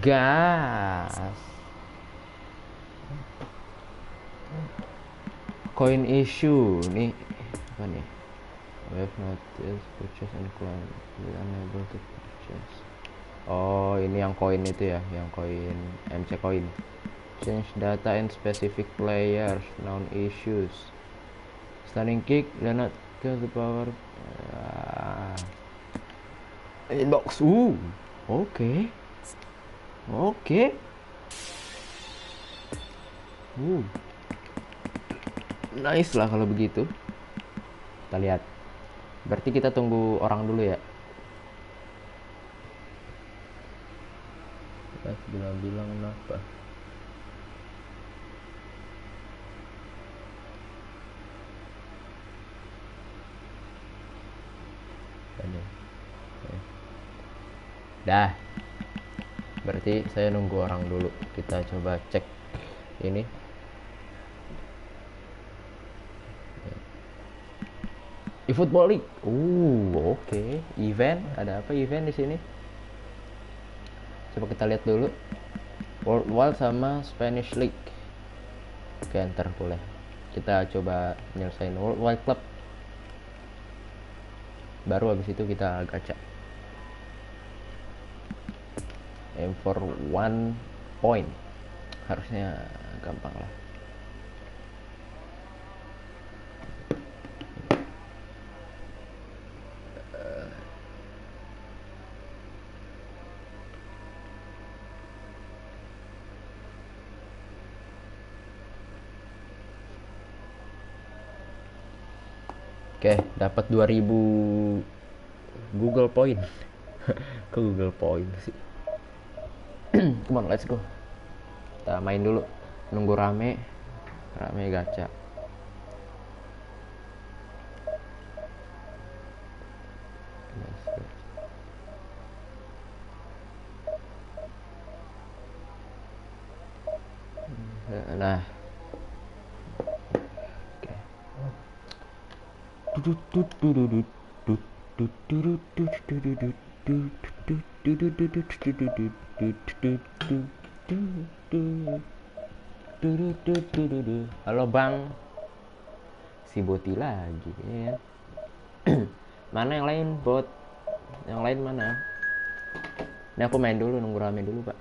gas. Coin issue nih apa nih? We have noticed purchase and claim we unable to purchase. Oh, ini yang koin itu ya, yang koin MC coin. Change data and specific players, known issues. Stunning kick, do not kill the power. Inbox. Oke. Oke. Nice lah kalau begitu. Kita lihat. Berarti kita tunggu orang dulu ya. Bilang-bilang apa? Dah. Berarti saya nunggu orang dulu. Kita coba cek ini. eFootball League. Oke. Event, ada apa event di sini? Coba kita lihat dulu. World Wild sama Spanish League. Oke, enter boleh. Kita coba nyelesain World Wild Club. Baru habis itu kita gacha. Aim for 1 point. Harusnya gampang lah. Oke, dapat 2000 Google Point. Ke Google Point sih. Come on, let's go. Kita main dulu. Nunggu rame gacha. Nah. Halo Bang, si Boti lagi ya. Mana yang lain bot? Yang lain mana? Ini aku main dulu, nunggu rame dulu Pak.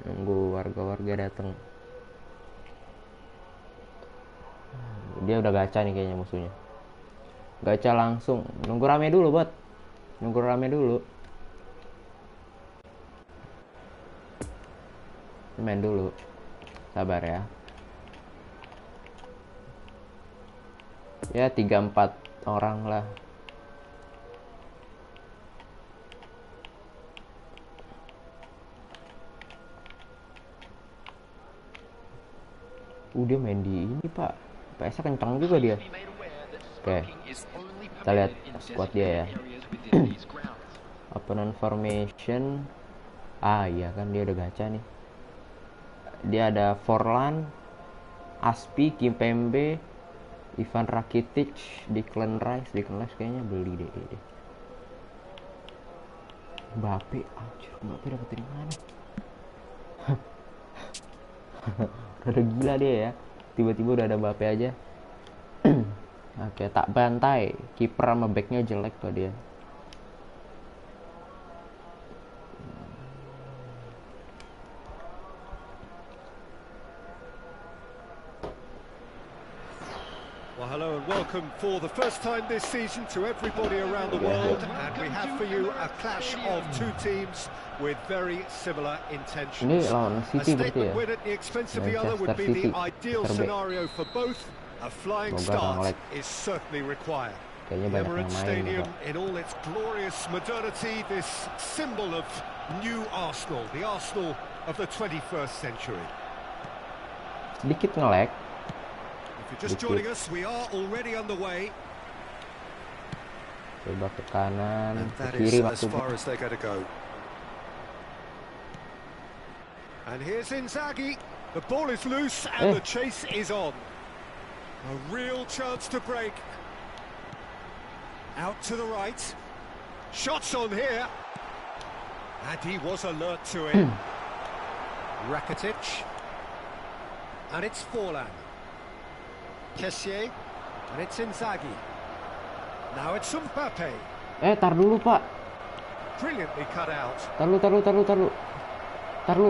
Nunggu warga-warga datang. Dia udah gacha nih kayaknya musuhnya. Gacha langsung. Nunggu rame dulu bot. Nunggu rame dulu. Main dulu. Sabar ya. Ya 3-4 orang lah. Dia main di ini Pak. PS kencang juga dia. Oke. Kita lihat squad dia ya. Opponent formation. Iya kan dia udah gacha nih. Dia ada Forlan, Aspi, Kimpembe, Ivan Rakitic, Declan Rice kayaknya beli deh. Mbappe, anjir, Mbappe dapat dari mana? Udah gila dia ya. Tiba-tiba udah ada Mbappe aja. Oke, tak bantai. Kiper sama backnya jelek kok dia. Well, hello and welcome for the first time this season to everybody around the world, and we have for you a clash of two teams with very similar intentions. A statement win at the expense of the other would be the ideal scenario for both. A flying start is certainly required. The Emirates Stadium in all its glorious modernity, this symbol of new Arsenal, the Arsenal of the 21st century. Sedikit nge-lag. If you're just joining us, we are already underway. Coba ke kanan, ke kiri as far as they're going to go. And here's Inzaghi. The ball is loose and the chase is on. A real chance to break. Out to the right. Shots on here. And he was alert to it. Rakitic. And it's Forlan. Kessié. And it's Inzaghi. Now it's Mbappe. Tar dulu, Pak. Brilliantly cut out. Taruh.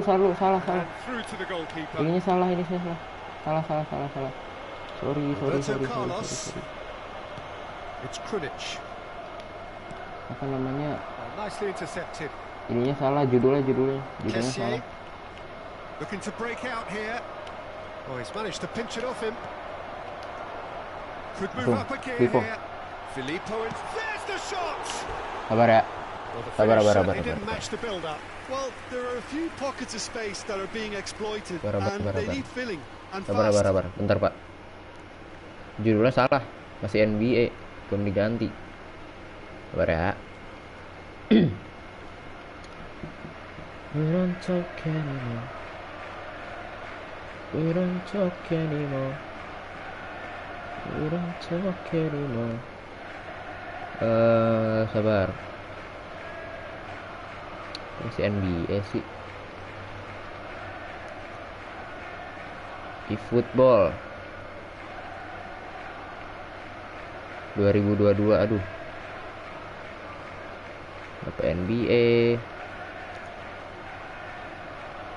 Salah. And through to the goalkeeper. Ini salah. Sorry. It's Krunic. Apa namanya? Nicely intercepted. Ininya salah, judulnya salah. Looking to break out here. Oh, he's managed to pinch it off him. Could move up again here. Filippo, and there's the shot. Sabar ya. Sabar. Didn't match the build up. Well, there are a few pockets of space that are being exploited and they need filling and fast. Sabar. Bentar, Pak. Judulnya salah. Masih NBA, belum diganti. Sabar ya. We don't talk anymore. Sabar. Masih NBA sih. Di football 2022, aduh. Apa NBA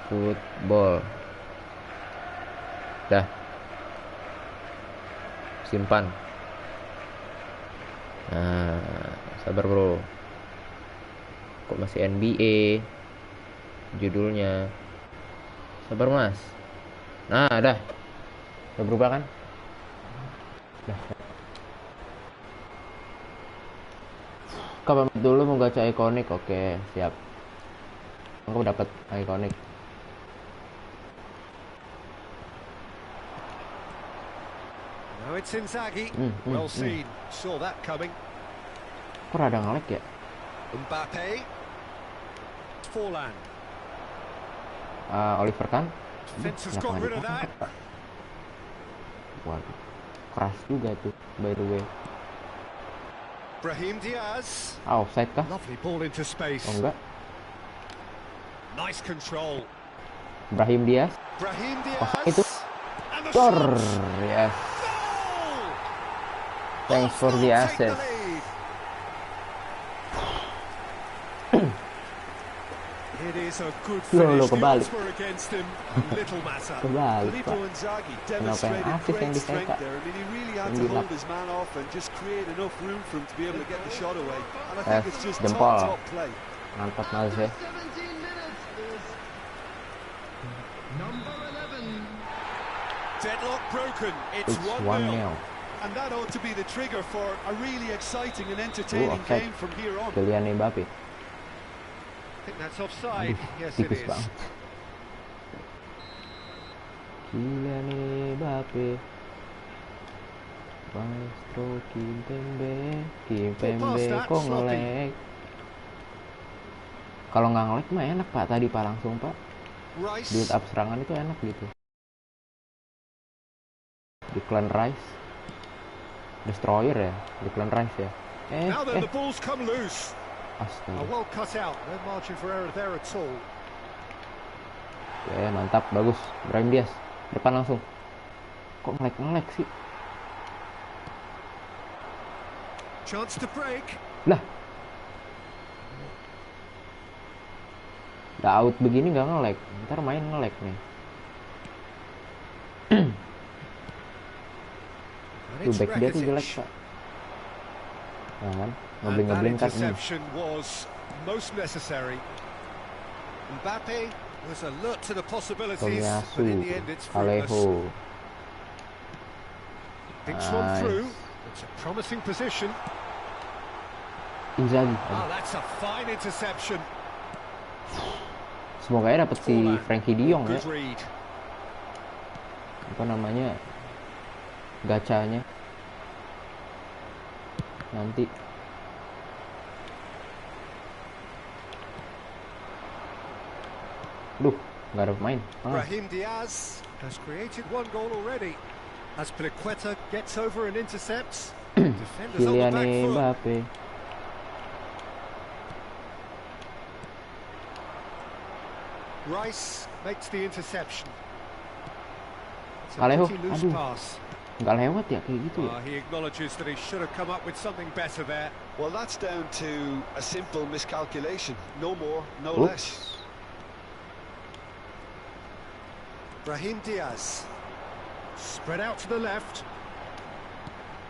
football. Dah. Simpan. Nah, sabar bro. Kok masih NBA judulnya? Sabar mas. Nah, dah. Udah berubah kan? Dah. Kau pamit dulu mau gacha ikonik. Oke, siap. Aku dapat ikonik. Now it's Inzaghi. Well seen. Saw that coming. Kok rada ngelek ya? Mbappe. Forlan. Oliver kan? Defense has got rid of that. Waduh, keras juga tuh, by the way. Brahim Diaz. Offside kah? Lovely ball into space. Oh enggak. Nice control. Brahim Diaz. Itu. Gor, yes. Thanks for the assist. It is a good finish. The odds were against him. Little matter. Filippo Inzaghi demonstrated great strength there. I mean, he really had to hold his man off and just create enough room for him to be able to get the shot away. And I think it's just top play. Mantap Mas ya. Deadlock broken. It's 1-0. And that ought to be the trigger for a really exciting and entertaining game from here on. Kylian Mbappe. I think that's offside. Yes, it is. Kylian Mbappe. Maestro Kimpembe kok ngelek. Kalau nggak ngelek mah enak Pak, tadi Pak langsung Pak. Build up serangan itu enak gitu. Declan Rice. Destroyer ya, Declan Rice ya. Now then the balls come loose. Astaga. Well cut out. No margin for error there at all. Ya, mantap, bagus. Brahim Diaz depan langsung. Kok ngelek sih? Chance to break. Lah. Udah out begini nggak ngelek. Ntar main ngelek nih. Tuh back dia tuh jelek Pak. Nah kan, ngebling kan ini. Was most necessary. Mbappe was alert to the possibilities, but in the end it's fruitless. Thinks one through. It's a promising position. Inzaghi. Oh, that's a fine interception. Semoga ya dapet si Frankie De Jong ya. Read. Apa namanya? Gacanya. Nanti. Duh, nggak ada pemain. Brahim Diaz has created one goal already. As Pliqueta gets over and intercepts. Defenders on the back foot. Mbappe. Rice makes the interception. It's a Alejo, pretty loose aduh. pass. Nggak lewat ya kayak gitu ya. He acknowledges that he should have come up with something better there. Well, that's down to a simple miscalculation. No more, no Oops. less. Brahim Diaz. Spread out to the left.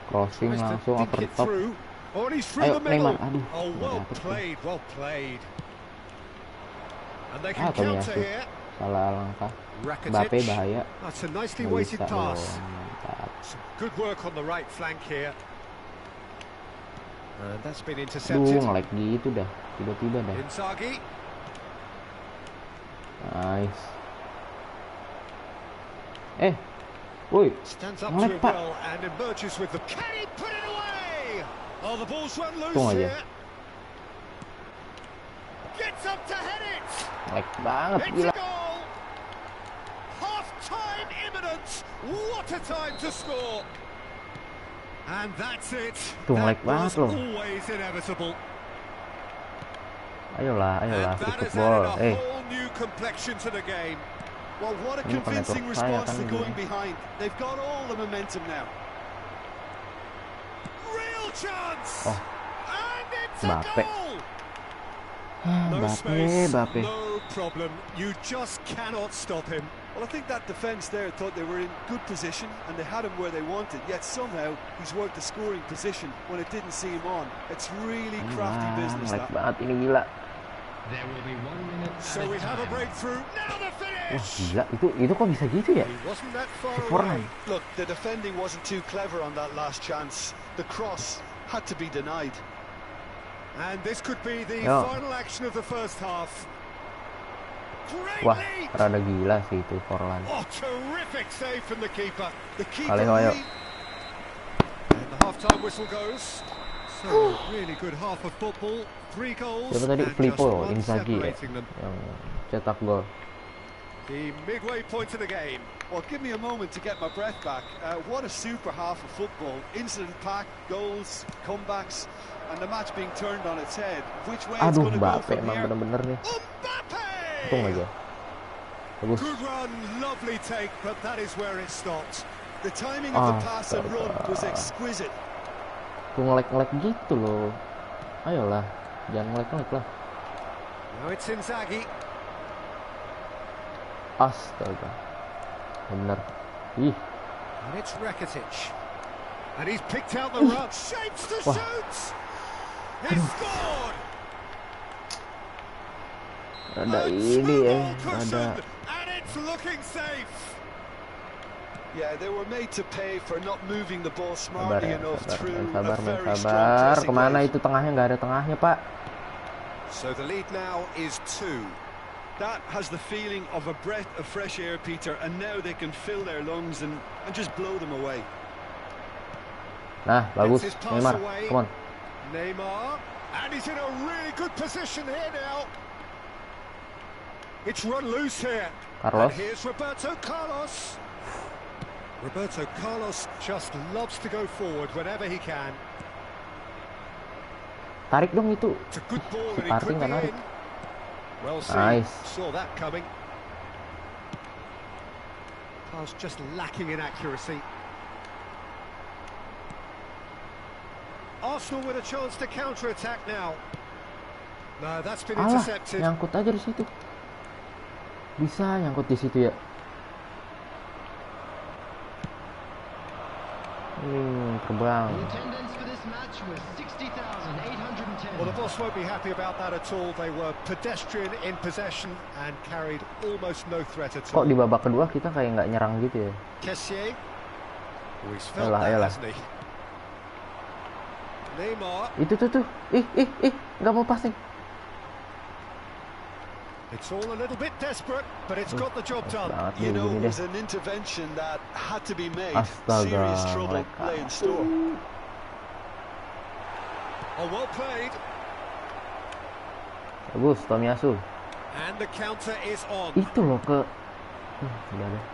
Crossing Tries to langsung dink over the it top. through. Oh, and he's through Ayo the middle. Neymar, aduh. Oh, nggak well dapet tuh. played, well played. And they can Tomiyasu. counter here. Salah langkah. Mbappe Rakitic. bahaya. That's a nicely Nggak weighted bisa pass. loh. Mantap. Some good work on the right flank here. And that's been Duh, intercepted. nge-lag gitu dah. Tiba-tiba dah. Inzaghi. Nice. Woi. Stands up to Nge-lag, it Pak. well and emerges with the... Can he put it away? Oh, the ball's run loose Tunggu aja. here. Gets up to head it. Nge-lag banget It's gila. a goal. Half-time imminent. What a time to score. And that's it. Tuh, That nge-lag banget was loh. always inevitable. Ayolah, And free that has football. added a whole new complexion to the game. Well, what a Ini bukan convincing network saya response kan for ini. going behind. They've got all the momentum now. Real chance. Oh. And it's a Mbappe. goal. No Mbappe, space, Mbappe. no problem. You just cannot stop him. Well, I think that defence there thought they were in good position and they had him where they wanted, yet somehow he's worked the scoring position when it didn't see him on. It's really crafty business, Nge-lag that. banget ini gila. There will be 1 minute. So we have a breakthrough. Now the Wah finish. gila, itu kok bisa gitu ya? He wasn't that far Forlan. away. Look, the defending wasn't too clever on that last chance. The cross had to be denied. And this could be the Yo. final action of the first half. Great Wah, lead. rada gila sih itu Forlan. Oh, terrific save from the keeper. The keeper Alejo, ayo. And the half-time whistle goes. So, really good half of football. 3 goals Siapa tadi? and Filippo, just one Inzaghi ya? separating them. Yang cetak gol. The midway point of the game. Well, give me a moment to get my breath back. What a super half of football. Incident-packed, goals, comebacks, and the match being turned on its head. Which way it's Aduh, going to go Mbappe from emang here? bener-bener nih. Mbappe! Untung aja. Bagus. Good run, lovely take, but that is where it stopped. The timing of the pass and run was exquisite. Tuh nge-lag gitu loh. Ayolah, jangan nge-lag lah. Now it's Inzaghi. Astaga. Bener. Ih, And it's Rakitic. And he's picked out the run. Shapes to Wah. shoot! He scored! rada A ini true ya, goal cushion, rada. and it's looking safe. Yeah, they were made to pay for not moving the ball Sabar smartly ya, enough through sabar, a very strong sabar. pressing Kemana wave. itu tengahnya? Nggak ada tengahnya, Pak. So the lead now is 2. That has the feeling of a breath of fresh air, Peter, and now they can fill their lungs and just blow them away. Nah, bagus. Gets his pass Neymar, away. come on. Neymar, and he's in a really good position here now. It's run loose here. Carlos. And here's Roberto Carlos. Roberto Carlos just loves to go forward whenever he can. Tarik dong itu. It's a good ball and he Party could be nggak narik. in. Well seen. Nice. Saw that coming. Pass just lacking in accuracy. Arsenal with a chance to counter-attack now. No, that's been Alah, intercepted. nyangkut aja di situ. Bisa nyangkut di situ ya. Terbang. The attendance for this match was 60,810. Well, the boss won't be happy about that at all. They were pedestrian in possession and carried almost no threat at all. Kok di babak kedua kita kayak nggak nyerang gitu ya? Kessié. Oh, he's felt Ayolah, that, ayolah. hasn't he? Neymar. Itu tuh. Nggak mau passing. It's all a little bit desperate, but it's got the job done. Banget You nih know, gini it deh. was an intervention that had to be made. Astaga, Serious trouble mereka. lay in store. Oh, well played. Bagus, Tomiyasu. And the counter is on. Itu loh ke. Udah deh.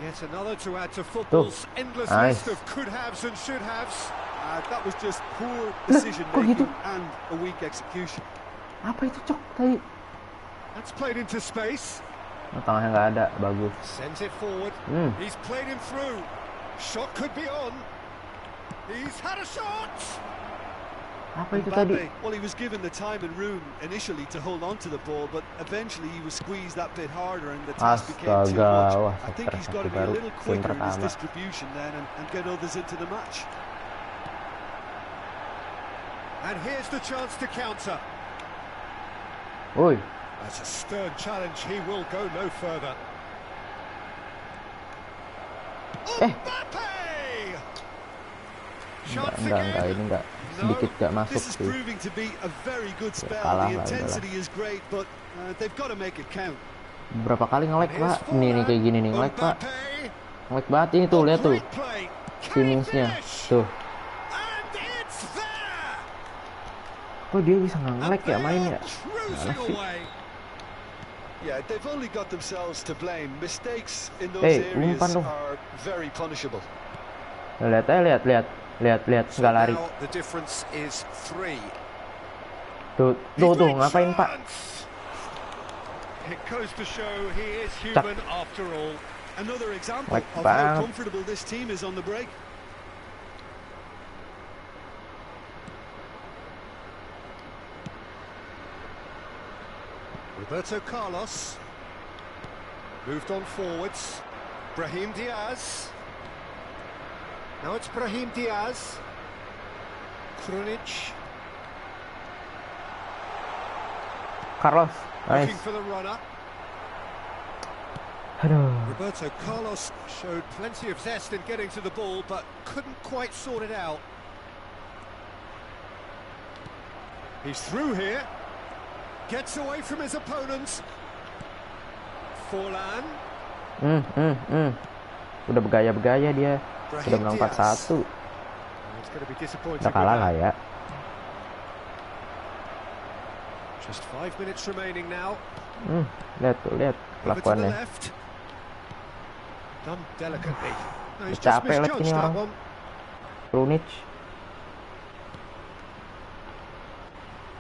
Yet another to add to football's endless Nice. list of could-haves and should-haves. That was just poor decision gitu? making and a weak execution. Apa itu Cok tadi? That's played into space. Tengahnya nggak ada, bagus. Sends it forward. He's played him through. Shot could be on. He's had a shot. Apa itu tadi? Well, he was given the time and room initially to hold on to the ball, but eventually he was squeezed that bit harder and the task became too much. Wah, I think he's got to be a little quicker in his distribution then and get others into the match. And here's the chance to counter. Woi. That's a stern challenge. He will go no further. Mbappe! Enggak, ini enggak sedikit gak masuk This is sih. proving to be a very good spell. Kalah The lah, intensity is great, but they've got to make it count. Berapa kali nge-lag Pak? Nih kayak gini nih nge-lag Pak. Nge-lag banget ini tuh, lihat tuh. Finish-nya tuh. Kok dia bisa nge-lag ya mainnya? Mana sih? Yeah, they've only got themselves to blame. Mistakes in those areas are very punishable. Lihat, nggak lari. Tuh, ngapain Pak? Cak. Another example of how comfortable this team is on the break. Roberto Carlos moved on forwards. Brahim Diaz. Now it's Brahim Diaz. Krunic. Carlos, nice. Looking for the runner. Aduh. Roberto Carlos showed plenty of zest in getting to the ball, but couldn't quite sort it out. He's through here. Gets away from his opponents. Forlan. Udah bergaya-bergaya dia. Sudah menang 4-1. Udah kalah lah ya. Just 5 minutes remaining now. Lihat kelakuannya. Done delicately. No, he's just Capek lagi ini orang. Krunic.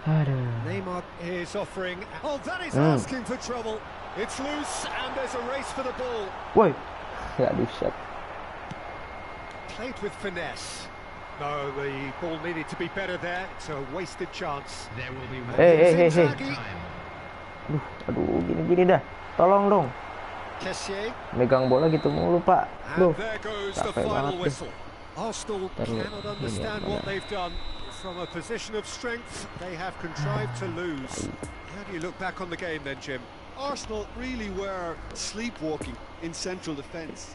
Aduh. Neymar is offering. Oh, that is asking for trouble. It's loose and there's a race for the ball. Woi, nggak di-shot. Played with finesse. No, the ball needed to be better there. It's a wasted chance. There will be Hey. time. Aduh, gini dah. Tolong dong. Kessié. Megang bola gitu mulu, Pak. And there goes the capek final banget whistle. Arsenal cannot understand what they've done. From a position of strength, they have contrived to lose. How do you look back on the game then, Jim? Arsenal really were sleepwalking in central defense.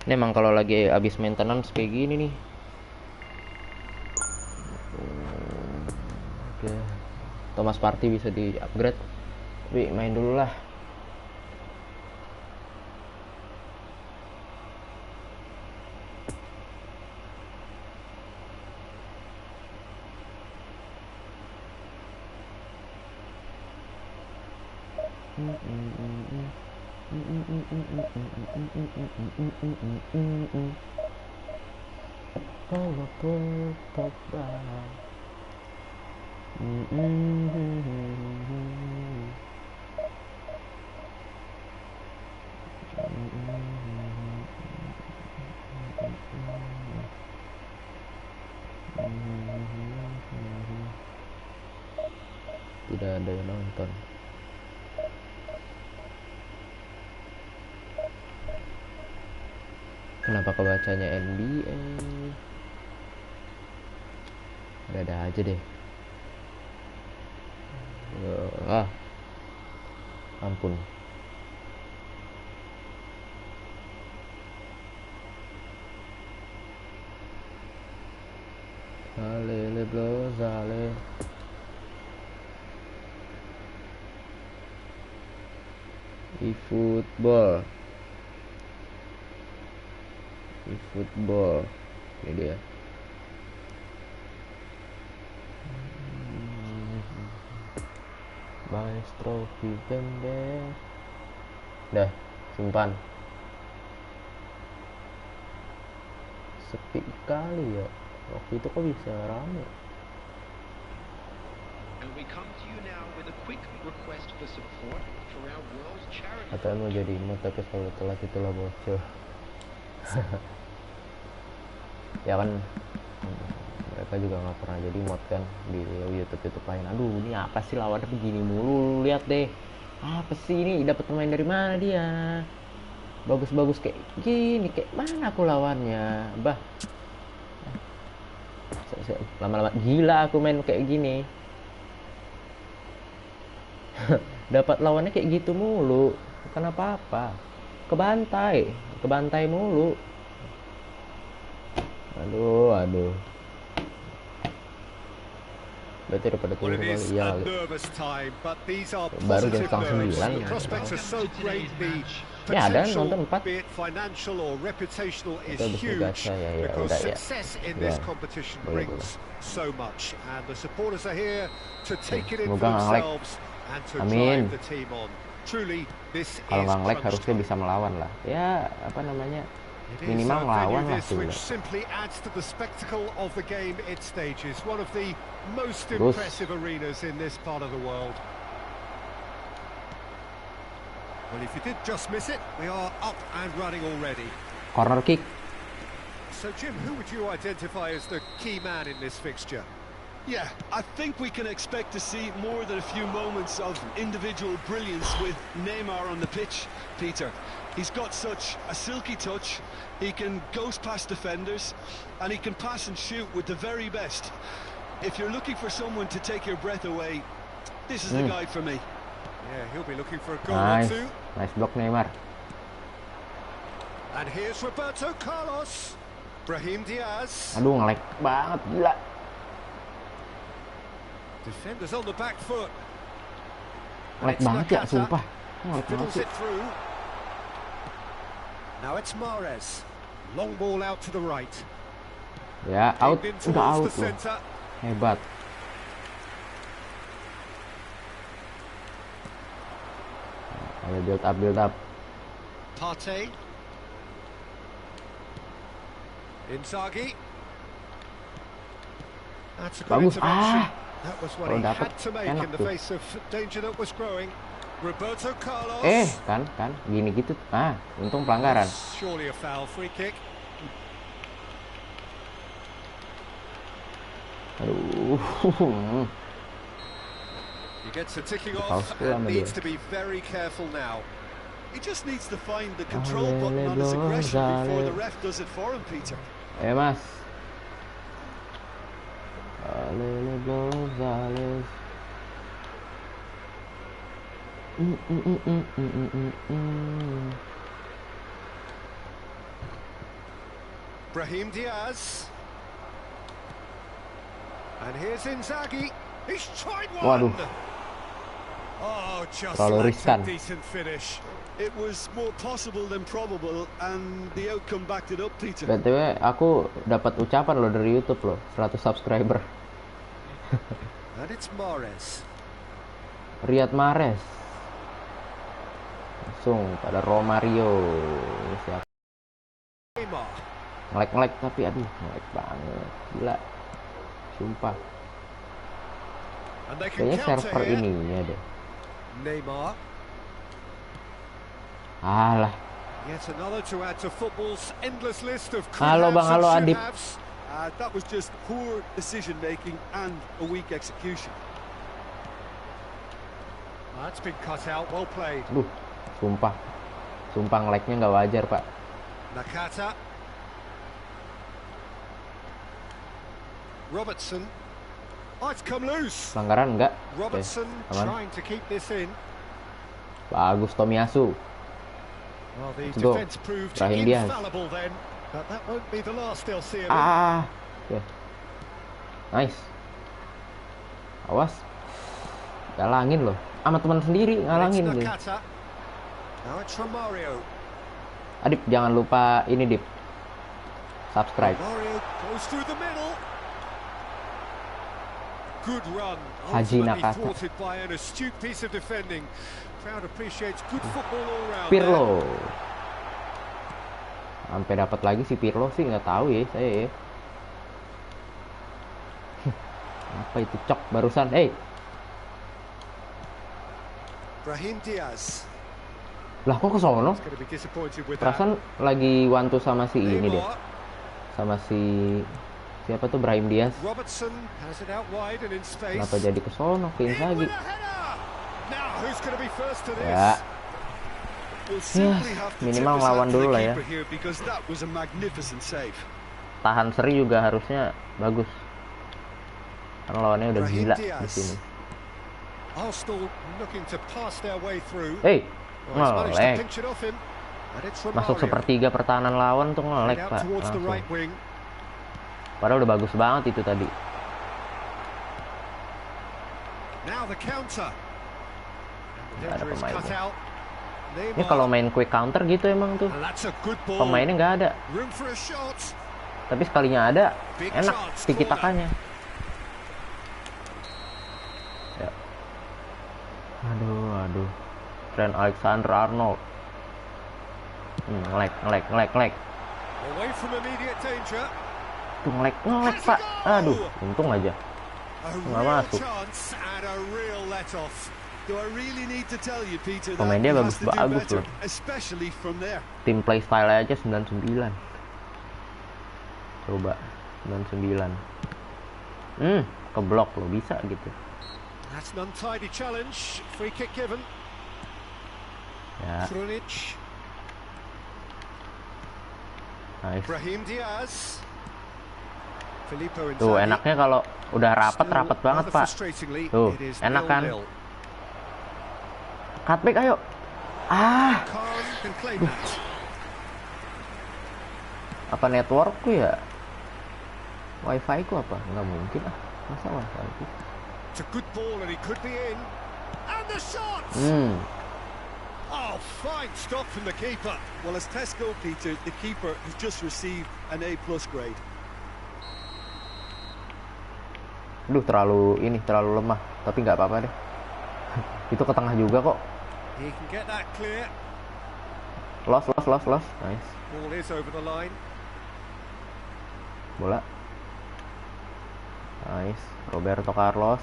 Ini emang kalau lagi habis maintenance kayak gini nih. Oke. Thomas Partey bisa di-upgrade. Tapi main dulu lah. Kalau bertobat. Tidak ada yang nonton. Kenapa kebacanya NBA? Ada aja deh. Ampun. Zale bro, zale. E-football. E-football. Ini dia. Maestro Vivende. Dah, simpan. Sepi kali ya. Waktu itu kok bisa rame? And we come to you now with a quick request for support for our world charity. Atau mau jadi imut tapi selalu telat, itulah bocor. Ya kan, mereka juga nggak pernah jadi mod kan di YouTube lain. Aduh, ini apa sih lawannya begini mulu? Lihat deh, apa sih ini, dapat pemain dari mana dia? Bagus-bagus kayak gini, kayak mana aku lawannya? Bah, lama-lama gila aku main kayak gini. Dapat lawannya kayak gitu mulu, bukan apa-apa. Kebantai mulu. Aduh. Berarti udah pada turun kali. Iya. Baru jam 8:30 ya. Ya ada nonton 4. Itu habis gacha ya udah ya. Boleh. Semoga nge-lag. Amin. Kalau nggak nge-lag harusnya bisa melawan lah. Ya apa namanya? Minimal ngelawan lah tuh. Well, if you did just miss it, we are up and running already. Corner kick. So, Jim, who would you identify as the key man in this fixture? Yeah, I think we can expect to see more than a few moments of individual brilliance with Neymar on the pitch, Peter. He's got such a silky touch, he can ghost past defenders, and he can pass and shoot with the very best. If you're looking for someone to take your breath away, this is the guy for me. Yeah, he'll be looking for a goal or two. Nice block Neymar. And here's Roberto Carlos. Brahim Diaz. Aduh, nge-lag banget, gila. Defenders on the back foot. Nge-lag banget ya, sumpah. Nge-lag banget sih. Now it's Mahrez. Long ball out to the right. Ya, out. Udah out loh. Hebat. Ayo build up. Partey. Inzaghi. That's a good intervention. That was what he had to make in the face of danger that was growing. Roberto Carlos. Kan gini gitu. Untung pelanggaran. Surely a foul, free kick. Aduh. He gets the ticking off and needs to be very careful now. He just needs to find the control button on his aggression before the ref does it for him, Peter. Mas. Alele Gonzalez. Brahim Diaz. And here's Inzaghi. He's tried one. Waduh. Oh, just terlalu riskan. Decent finish. It was more possible than probable, and the outcome backed it up, Peter. BTW, aku dapat ucapan loh dari YouTube loh, 100 subscriber. And it's Mahrez. Riyad Mahrez. Langsung pada Romario. Siapa? Neymar. Nge-lag tapi aduh, nge-lag banget. Gila. Sumpah. Kayaknya server ininya deh. Neymar. Alah. Yet another to add to football's endless list of halo Bang, halo Adip. That was just poor decision making and a weak execution. That's been cut out, well played. Sumpah nge-lagnya nggak wajar, Pak. Nakata. Robertson. Oh, it's come loose. Pelanggaran enggak? Robertson trying to keep this in. Bagus Tomiyasu. Well, the defense proved infallible then, but that won't be the last they'll see. Okay. Nice. Awas. Galangin loh. Sama teman sendiri ngalangin loh. Now it's Romario. Adip, jangan lupa ini, Dip. Subscribe. Romario goes through the middle. Good run. Haji Nakata. Thwarted by an astute piece of defending. Crowd appreciates good football all round. Pirlo. Sampai dapat lagi si Pirlo sih nggak tahu ya saya ya. Apa itu cok barusan? Brahim Diaz. Lah kok ke sono? He's gonna be disappointed with that. Perasaan lagi one to sama si ini deh. Sama si siapa tuh, Brahim Diaz. Robertson has it out wide and in space. Kenapa jadi ke sono ke In Inzaghi? with a header. Now who's gonna be first to this? Ya, We'll simply have to minimal tip this lawan out to dulu the lah ya. keeper here because that was a magnificent save. Tahan seri juga harusnya bagus. Karena lawannya udah Brahim gila di Diaz. sini. Arsenal looking to pass their way through. Well, he's managed to ngelek. pinch it off him. And it's Masuk Romario. sepertiga pertahanan lawan tuh ngelek, Out Pak. towards the Langsung. right wing. Padahal udah bagus banget itu tadi. Now the counter. And the Nggak ada danger is cut pemainnya. out. Ini Neymar. kalau main quick counter gitu emang tuh. And that's a good ball. Pemainnya nggak ada. Room for a shot. Tapi sekalinya ada, Big enak chance, tiki-takanya. Ya. Aduh. Trent Alexander-Arnold. Ngelek. Away from immediate danger. Tuh ngelek, Pak. Aduh, untung aja. A Nggak real masuk. chance and a real let-off. Do I really need to tell you, Peter, that Pemain dia he has to do bagus-bagus better, loh. especially from there. Tim playstyle aja 99. Coba 99. Keblok loh, bisa gitu. That's an untidy challenge. Free kick given. Ya, Krunic. nice. Brahim Diaz. Filippo Inzaghi. Tuh enaknya kalau udah rapat banget, Rather Pak. frustratingly, Tuh, it is enak kan? 0-0. Cutback ayo. Khan can claim that. Apa networkku ya? Wifi ku apa? Nggak mungkin ah. Masa wifi ku? It's a good ball and he could be in. And the shot! Oh, fine stop from the keeper. Well, as Tesco, Peter, the keeper has just received an A+ grade. Aduh, terlalu lemah. Tapi nggak apa-apa deh. Itu ke tengah juga kok. He can get that clear. Loss. Nice. Ball is over the line. Bola. Nice. Roberto Carlos.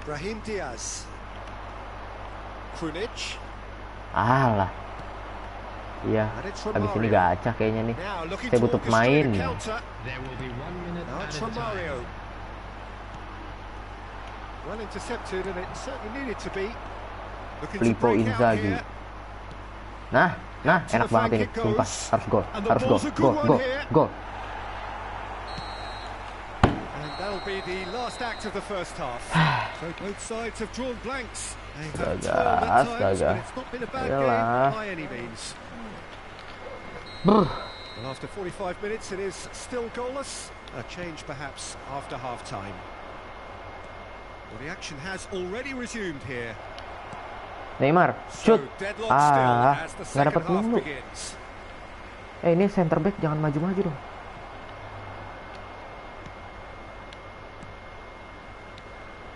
Brahim Diaz. Krunic. Lah. Iya. And it's Habis ini Romario. gacha kayaknya nih. Now looking Saya to butuh orchestrate pemain. a counter. There will be 1 minute Now it's added time. Romario. Well intercepted and it certainly needed to be. Looking to Filippo break out Inzaghi. here. Nah, To enak the banget ini. flank it Sumpah, goes. harus gol. And the Harus gol. ball's a good one here. Gol. And that'll be the last act of the first half. So both sides have drawn blanks. They've had Astaga, 12 at times, astaga. but it's not been a bad Ayolah. game by any means. Brr. Well, after 45 minutes, it is still goalless. A change perhaps after half-time. Well, the action has already resumed here. Neymar, So shoot. deadlock still as the Nggak second dapat half mulu. begins. Ini center back jangan maju-maju dong.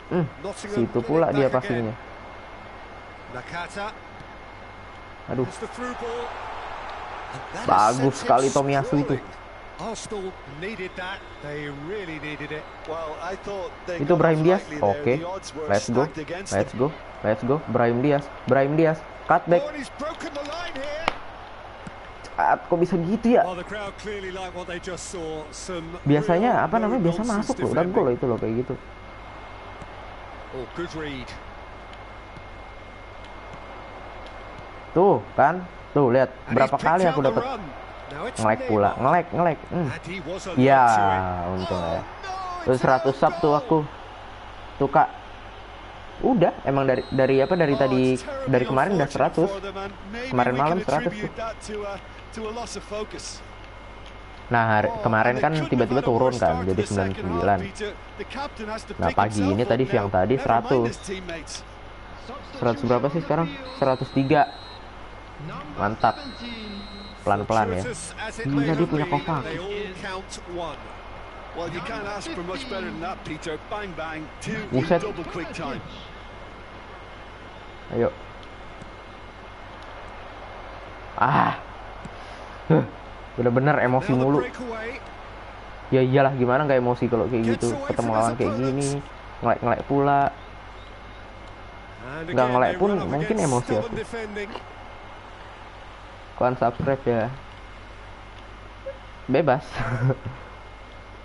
Nottingham Situ win pula it dia back passingnya. again. Nakata. Aduh, It's the through ball. And that has bagus sent sekali it Tomiyasu itu. sprawling. Arsenal needed that. They really needed it. Well, I thought they Itu got Brahim off Diaz. lightly there. Oke. The odds were Let's go. stacked against Let's them. go. Brahim Diaz. Cutback. Oh, and he's broken the line here. Kok bisa gitu ya? Well, the crowd clearly like what they just saw. Some Biasanya real apa namanya? Biasa no-nonsense masuk loh. Dan gol defending. itu loh kayak gitu. Oh, good read. Tuh, kan? Tuh, lihat And berapa he's picked kali out aku the dapat run. Now it's ngelek pula. Neymar. Ngelek. And he was alert Ya, to it. untung ya. Oh, no, Terus it's an 100 sub own tuh goal. aku. Tuh, Kak. Udah, emang dari Oh, tadi it's terribly dari kemarin udah unfortunate 100. for them, and maybe Kemarin we malam can 100 tuh. attribute that to a loss of focus. Nah, Oh, kemarin and kan they couldn't tiba-tiba have had a turun worse kan, start to jadi the second half, 99. Peter. The captain has to Nah, pick pagi himself ini up tadi, now. siang tadi, Never mind 100. his teammates. 100 berapa sih sekarang? 103. Mantap. Pelan-pelan ya. Fortuitous as it Gila, may dia have punya been, Kovac. they all count one. Well, you can't ask for much better than that, Peter. Bang, bang, two in Buset. double quick time. Ayo. Bener-bener emosi Now the mulu. breakaway. Ya iyalah, gimana nggak emosi kalau kayak gitu. Gets away Ketemu from lawan his kayak opponents. gini. ngelek pula. Nggak ngelek pun mungkin emosi aku. Kalian subscribe ya. Bebas.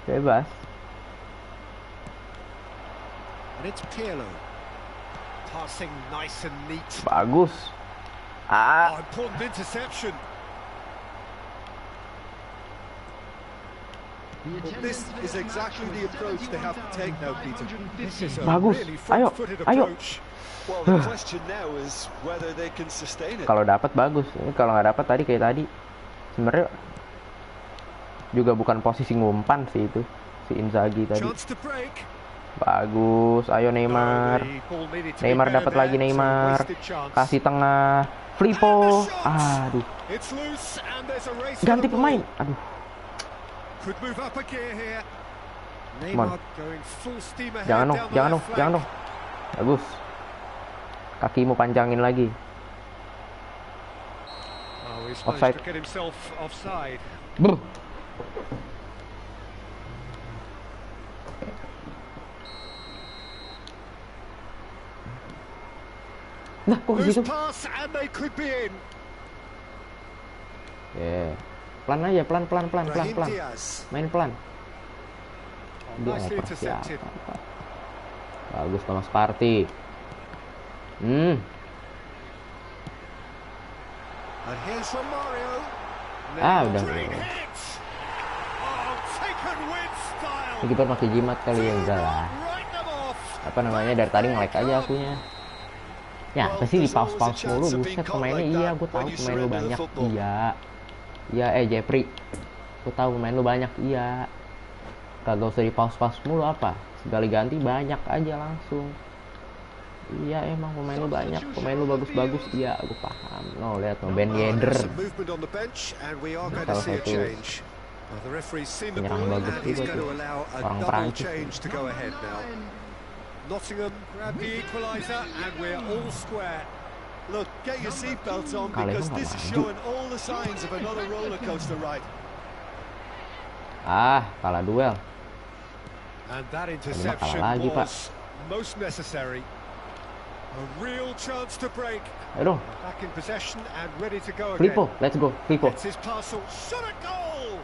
Bebas. And it's Pirlo. Passing nice and neat. Bagus. Oh, important interception. This is exactly the approach they have to take now, Peter. This is a Bagus. really Ayo, front-footed ayo. approach. Well, the question now is whether they can sustain it. Kalau dapat bagus. Ini kalau nggak dapat tadi kayak tadi. Sebenarnya juga bukan posisi ngumpan sih itu. Si Inzaghi tadi. Chance to break. Bagus. Ayo Neymar. Neymar dapat lagi Neymar. Kasih tengah. Filippo. Aduh. It's loose and there's a race. Ganti pemain. Aduh. Could move up a gear here. Come on. Neymar going full steam ahead. Jangan dong, down the jangan left dong, flank. jangan dong. Bagus. Kakimu panjangin lagi. Oh, he's Offside. managed to get himself offside. Buh. Nah, kok Loose gitu? pass and they could be in. Ya. Pelan aja, pelan. Brahim Diaz. Main pelan. Oh, Dia nicely ngoper intercepted. siapa? Bagus Thomas Partey. And here's Romario. Ah, Now udah. great hit. Oh, taken with style. Ini kiper pakai jimat kali ya, enggak lah. Write them off. Apa namanya, dari tadi nge-lag aja akunya. Ya, apa sih di pause mulu, buset pemainnya. Iya, gue tahu pemain lu banyak. Iya, Jeffrey, gue tahu pemain lu banyak. Iya, kagak usah di pause mulu apa, sekali ganti banyak aja langsung. Iya, emang pemain lu banyak, pemain lu bagus-bagus. Iya, gue paham. No, lihat no, Ben Yedder, Some movement on the bench and we are going to salah see a satu change. Well, the referee's seen the penyerang ball bagus and he's juga going to tuh. allow a Orang double Perancis. change to go ahead now. Nottingham grab the equaliser and we're all square. Look, get your seatbelts on Kalian because nggak this is maju. showing all the signs of another roller coaster ride. Kalah duel. And that kalah interception lagi, Pak. was most necessary. A real chance to break. Aduh, Back in possession and ready to go again. Filippo, let's go, Filippo. It's his parcel. Shot a goal.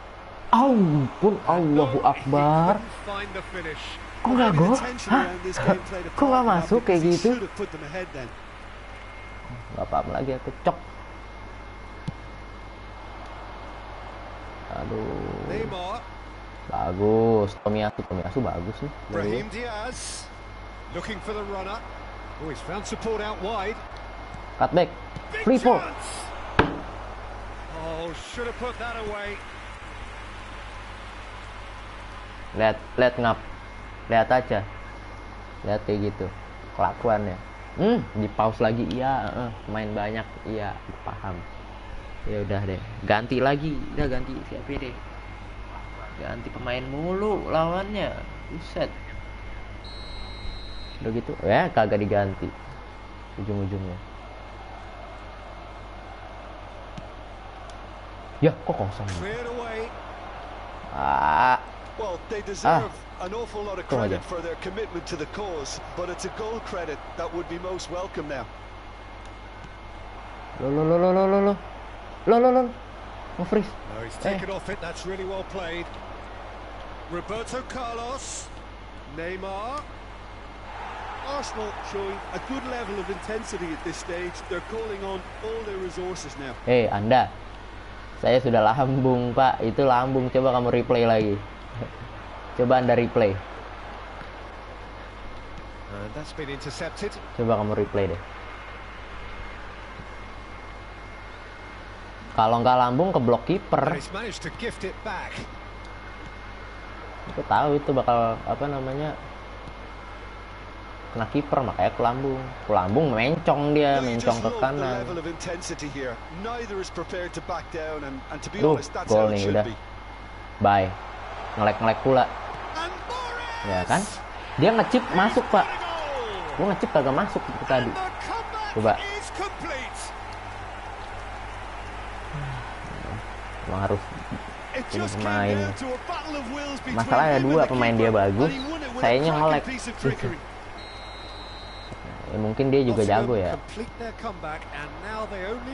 Ampun, Allahu Akbar. Couldn't find the finish. Kok nggak gol? The tension Hah? around this game played a Kok nggak part in that masuk kayak because he gitu? should have put them ahead then. Gak paham lagi aku, cok. Aduh, Neymar, bagus. Tomiyasu bagus nih. Brahim Diaz, looking for the runner. Oh, he's found support out wide. Cutback, Big Filippo. chance. Oh, should have put that away. Lihat ngap, lihat aja, lihat kayak gitu kelakuannya. Di pause lagi, iya, main banyak, iya, paham. Ya udah deh, ganti lagi, udah ganti siapa deh? Ganti pemain mulu lawannya, buset. Udah gitu, ya kagak diganti, ujung-ujungnya. Ya, kok kosong? Cleared away. Well, they deserve an awful lot of Kung credit aja. for their commitment to the cause, but it's a goal credit that would be most welcome now. Lo. Nge-freeze. No, he's taken off it. That's really well played. Roberto Carlos. Neymar. Arsenal showing a good level of intensity at this stage. They're calling on all their resources now. Anda. Saya sudah lambung, Pak. Itu lambung. Coba kamu replay lagi. Coba Anda replay. And that's been intercepted. Coba kamu replay deh. Kalau nggak lambung ke blok And kiper. he's managed to gift it back. Aku tahu itu bakal apa namanya kena kiper, makanya ke lambung. Ke lambung mencong dia, No, you mencong just ke love the kanan. level of intensity here. Neither is prepared to back down, and to be Duh, honest, that's gol how it nih should udah. be. Bye. Ngelek pula. And Morris! Ya kan? Dia ngechip masuk, Pak. Goal! Gua ngechip kagak masuk itu tadi. The comeback Coba. is complete. Emang harus Punya pemain. Masalah ada 2 pemain dia bagus, sayangnya nge-lag gitu. Ya, mungkin dia juga jago ya.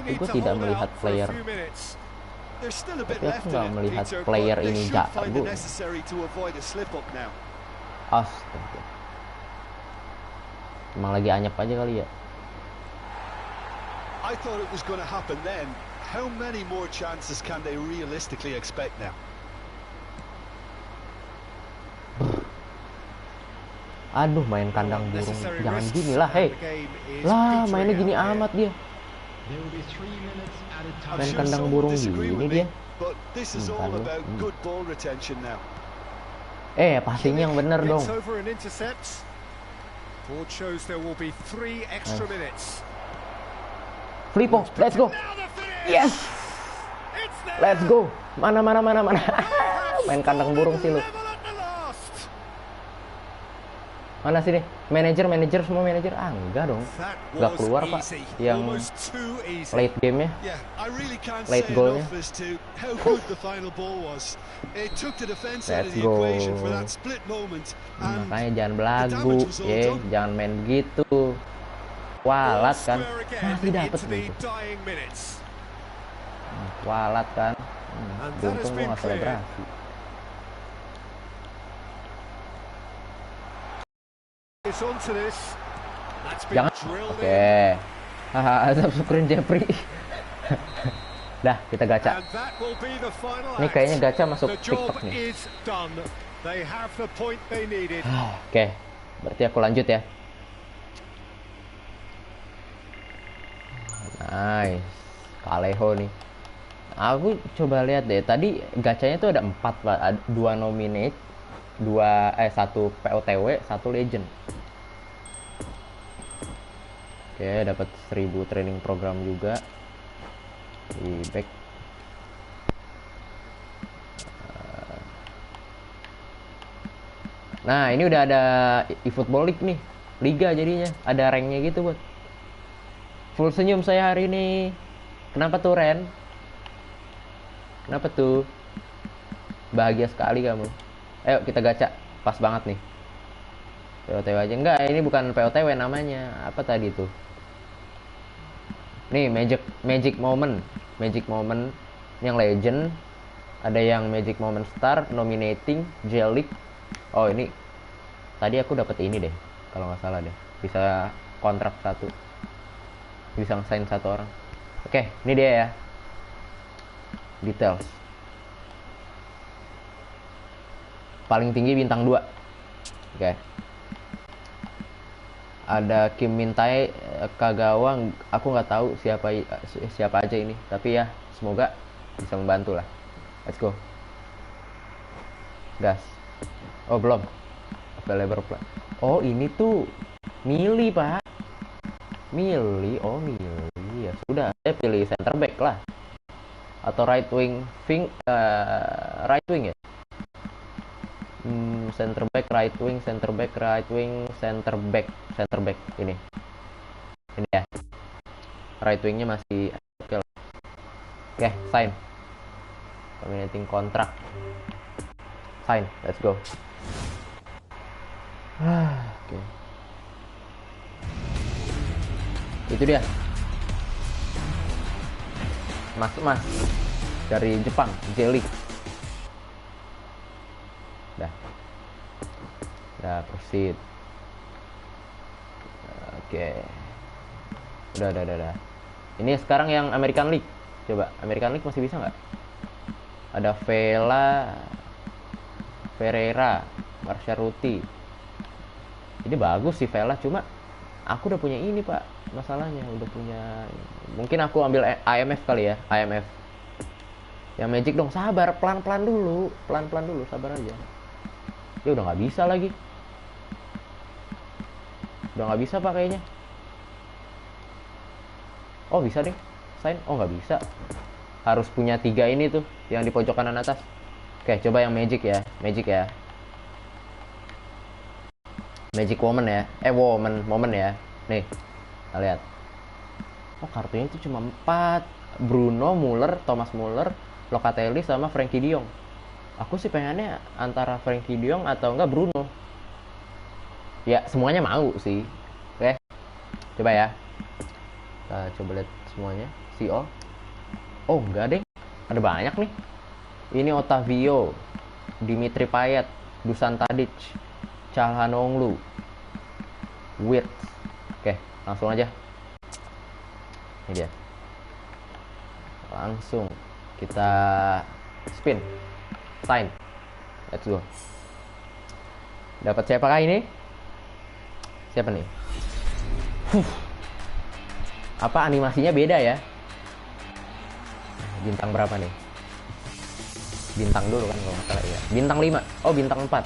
Gue tidak melihat player. Tapi aku nggak melihat player ini jago. Astaga. Emang lagi anyep aja kali ya. I thought it was going to happen then. How many more chances can they realistically expect now? Aduh, main kandang burung. Jangan gini lah, hei. Lah, mainnya gini amat dia. Main kandang burung gini dia. Passing yang bener dong. Flippo, let's go. Yes. Let's go. Mana. Main kandang burung sih lu. Mana sih nih? Manajer semua manajer. Enggak dong. Enggak keluar, Pak. Yang late game-nya. Late goal-nya. Let's go. Makanya jangan belagu, jangan main gitu. Walat kan. Masih dapet gitu. Walat kan. Untung gue gak selebrasi. Jangan. Oke. Haha, screen Jeffrey. Dah, kita gacha. Ini kayaknya gacha masuk TikTok nih. Oke. Berarti aku lanjut ya. Nice. Kaleho nih. Aku coba lihat deh. Tadi gacanya tuh ada 4, Pak. 2 nominate, 1 POTW, 1 legend. Oke, dapat 1000 training program juga. Di back. Nah, ini udah ada eFootball League nih. Liga jadinya. Ada ranknya gitu, buat. Full senyum saya hari ini. Kenapa tuh, Ren? Kenapa tuh? Bahagia sekali kamu. Ayo kita gacha. Pas banget nih. POTW aja. Enggak, ini bukan POTW namanya. Apa tadi tuh? Nih, Magic Moment. Magic Moment yang legend. Ada yang Magic Moment Star, Nominating, Jelly. Oh, ini. Tadi aku dapat ini deh. Kalau nggak salah deh. Bisa kontrak 1. Bisa nge-sign 1 orang. Oke, ini dia ya. Details. Paling tinggi bintang 2. Oke. Ada Kim Min-tae, Kagawa, aku nggak tahu siapa aja ini, tapi ya semoga bisa membantu lah. Let's go. Gas. Oh, belum. Available plan. Oh, ini tuh Mili, Pak. Mili. Ya sudah, saya pilih center back lah. Atau right wing ya. Center back, right wing, center back, right wing, center back ini ya. Right wingnya masih oke lah. Oke, sign. Terminating kontrak. Sign, let's go. Oke. Itu dia. Mas dari Jepang, Jelly. Dah proceed. Oke. Udah. Ini sekarang yang American League. Coba American League masih bisa nggak? Ada Ferreira, Marsharuti. Ini bagus sih Vela, cuma aku udah punya ini, Pak. Masalahnya udah punya. Mungkin aku ambil IMF kali ya, IMF. Yang Magic dong, sabar, pelan-pelan dulu, sabar aja. Dia udah nggak bisa lagi. Udah nggak bisa, Pak, kayaknya. Oh, bisa deh. Sign. Oh, nggak bisa. Harus punya 3 ini tuh, yang di pojok kanan atas. Oke, coba yang Magic ya. Magic Woman ya. Woman ya. Nih, kita lihat. Oh, kartunya itu cuma 4. Bruno, Muller, Thomas Muller, Locatelli sama Frenkie de Jong. Aku sih pengennya antara Frenkie de Jong atau enggak Bruno. Ya semuanya mau sih. Oke, coba ya. Kita coba lihat semuanya. Oh enggak deh, ada banyak nih. Ini Otavio, Dimitri Payet, Dusan Tadic, Calhanoglu, Wirtz. Oke, langsung aja. Ini dia. Langsung kita spin, sign, let's go. Dapat siapakah ini? Siapa nih? Apa animasinya beda ya? Bintang berapa nih? Bintang dulu kan kalau nggak salah ya. Bintang 5. Oh, bintang 4.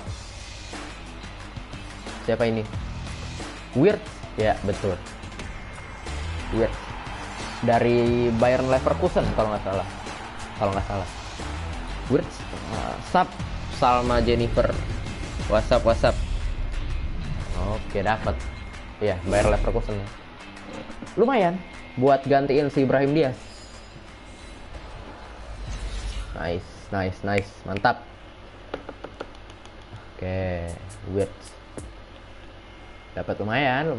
Siapa ini? Wirtz. Ya, betul. Wirtz. Dari Bayern Leverkusen kalau nggak salah. Wirtz. Sup Salma Jennifer. WhatsApp. Oke, dapat. Iya, Bayern Leverkusen. Lumayan buat gantiin si Ibrahim Diaz. Nice. Mantap. Oke, Wirtz. Dapat lumayan.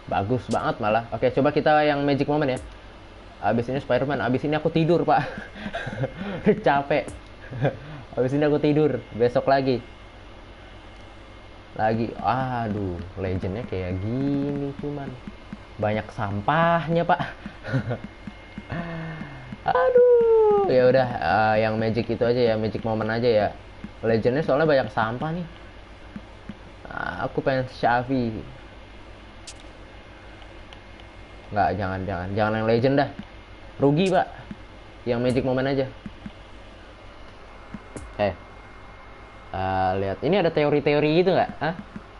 Bagus banget malah. Oke, coba kita yang magic moment ya. Abis ini Spider-Man, abis ini aku tidur, Pak. Capek. Abis ini aku tidur, besok lagi. Aduh, legendnya kayak gini cuman. Banyak sampahnya, Pak. Aduh, ya udah yang magic itu aja ya, magic moment aja ya. Legendnya soalnya banyak sampah nih. Aku pengen Xavi. Nggak, jangan yang legend dah. Rugi, Pak. Yang magic moment aja. Lihat, ini ada teori-teori gitu nggak?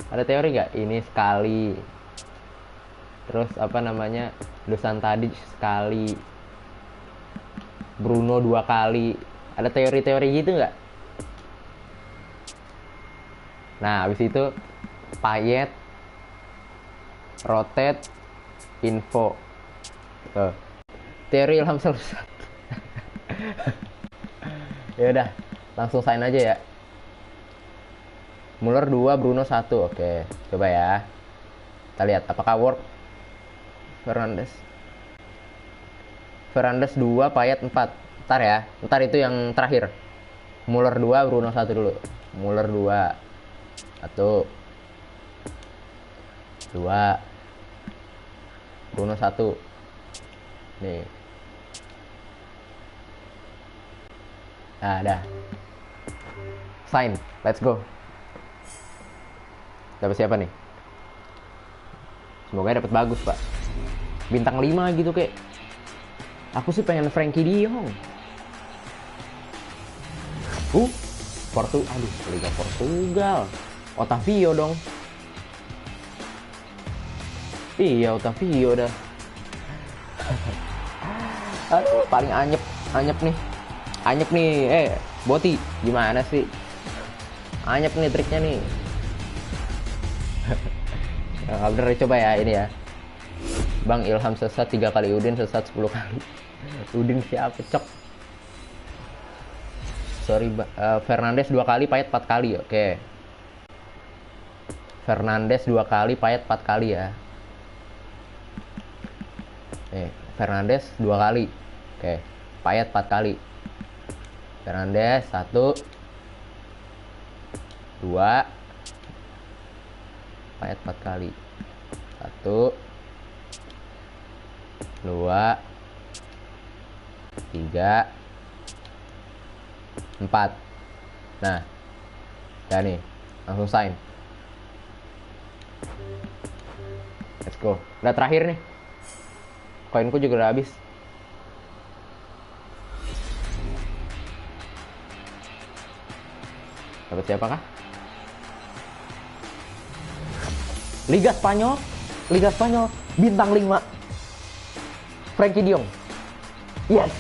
Ada teori nggak? Ini sekali. Terus apa namanya? Dusan Tadic sekali. Bruno 2 kali. Ada teori-teori gitu nggak? Nah, habis itu Payet, rotate, info. Teori Ilham selesai. Ya udah, langsung sign aja ya. Muller 2, Bruno 1. Oke, coba ya. Kita lihat apakah work. Fernandes 2, Payet 4. Ntar ya. Ntar itu yang terakhir. Muller 2, Bruno 1 dulu. Muller 2. 1. 2. Bruno 1. Nih. Nah, dah. Sign. Let's go. Dapat siapa nih? Semoga dapat bagus, Pak. Bintang 5 gitu kayak. Aku sih pengen Frenkie de Jong. Liga Portugal. Otavio dong. Iya, Otavio dah. Aduh, paling anyep nih. Boti, gimana sih? Anyep nih triknya nih. Nah, bener, coba ya ini ya. Bang Ilham sesat 3 kali, Udin sesat 10 kali. Udin siapa, cok? Sorry, Fernandes 2 kali, Payet 4 kali. Oke. Fernandes 2 kali, Payet 4 kali ya. Fernandes 2 kali. Oke. Payet 4 kali. Fernandes 1 2. Payet 4 kali. 1 2 3 4. Nah, ya nih, langsung sign. Let's go. Udah terakhir nih. Koinku juga udah habis. Dapat siapa kah? Liga Spanyol, bintang 5. Frenkie de Jong. Yes.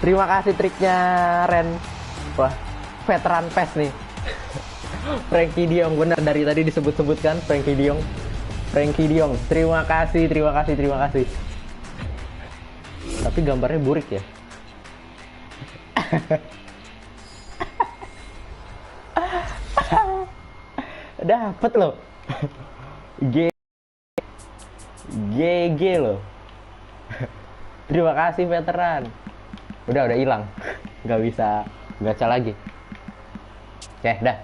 Terima kasih triknya, Ren. Wah, veteran PES nih. Frenkie de Jong, benar dari tadi disebut-sebutkan Frenkie de Jong. Terima kasih. Tapi gambarnya burik ya. Dapet loh. GG loh. Terima kasih veteran. Udah hilang. Nggak bisa gacha lagi. Oke, dah.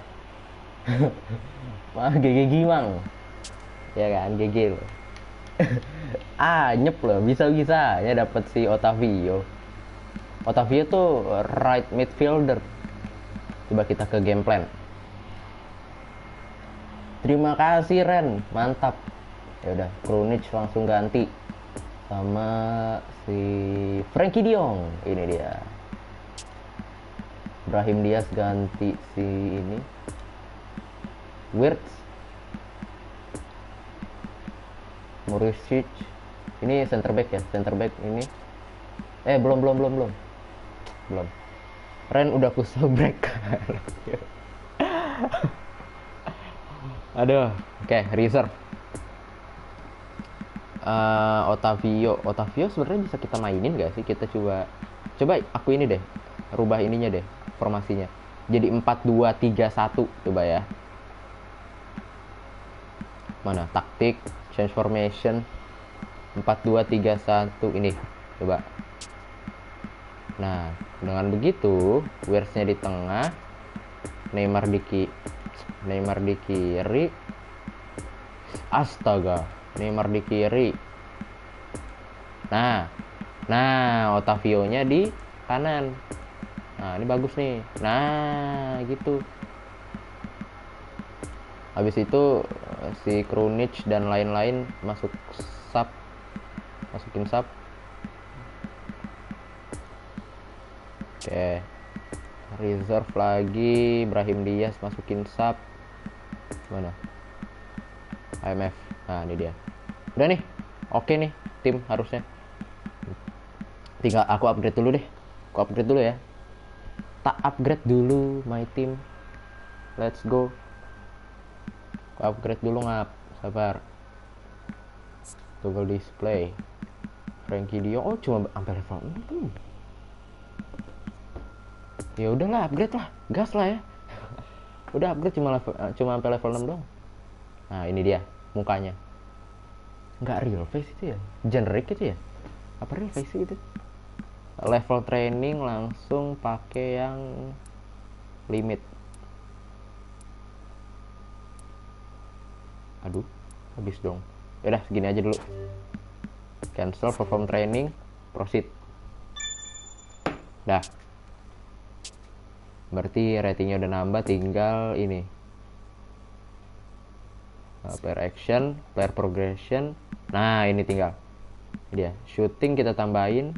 Wah, GG Gimang. Ya kan, GG loh. Nyep loh, bisa-bisa ya dapat si Otavio. Otavio tuh right midfielder. Coba kita ke game plan. Terima kasih Ren, mantap. Ya udah, Krunic langsung ganti sama si Frankie De Jong. Ini dia. Brahim Diaz ganti si ini Wirtz. Murisic. Ini center back ya, center back ini. Belum. Ren udah ku break. Aduh, oke, reserve. Otavio sebenarnya bisa kita mainin gak sih? Kita coba aku ini deh, rubah ininya deh, formasinya. Jadi 4-2-3-1 coba ya. Mana taktik, change formation 4-2-3-1 ini coba. Nah, dengan begitu Wirtz-nya di tengah, Neymar di kiri. Astaga, Neymar di kiri. Nah, Otavio-nya di kanan. Nah, ini bagus nih. Nah, gitu. Habis itu si Krunic dan lain-lain masukin sub. Oke. Reserve lagi, Brahim Diaz masukin sub. Mana? IMF. Nah, ini dia. Udah nih. Oke nih, tim harusnya. Tinggal aku upgrade dulu deh. Ya. Tak upgrade dulu my team. Let's go. Aku upgrade dulu ngap. Sabar. Toggle display. Frankie De Jong. Oh, cuma sampai level 6. Ya udahlah, upgrade lah. Gas lah ya. Udah upgrade cuma sampai level 6 doang. Nah, ini dia mukanya. Nggak real face itu ya. Generic itu ya. Apa real face itu? Level training langsung pakai yang limit. Aduh, habis dong. Yaudah, segini aja dulu. Cancel perform training, proceed. Dah. Berarti ratingnya udah nambah, tinggal ini. Player action, player progression. Nah, ini tinggal. Ini dia. Shooting kita tambahin.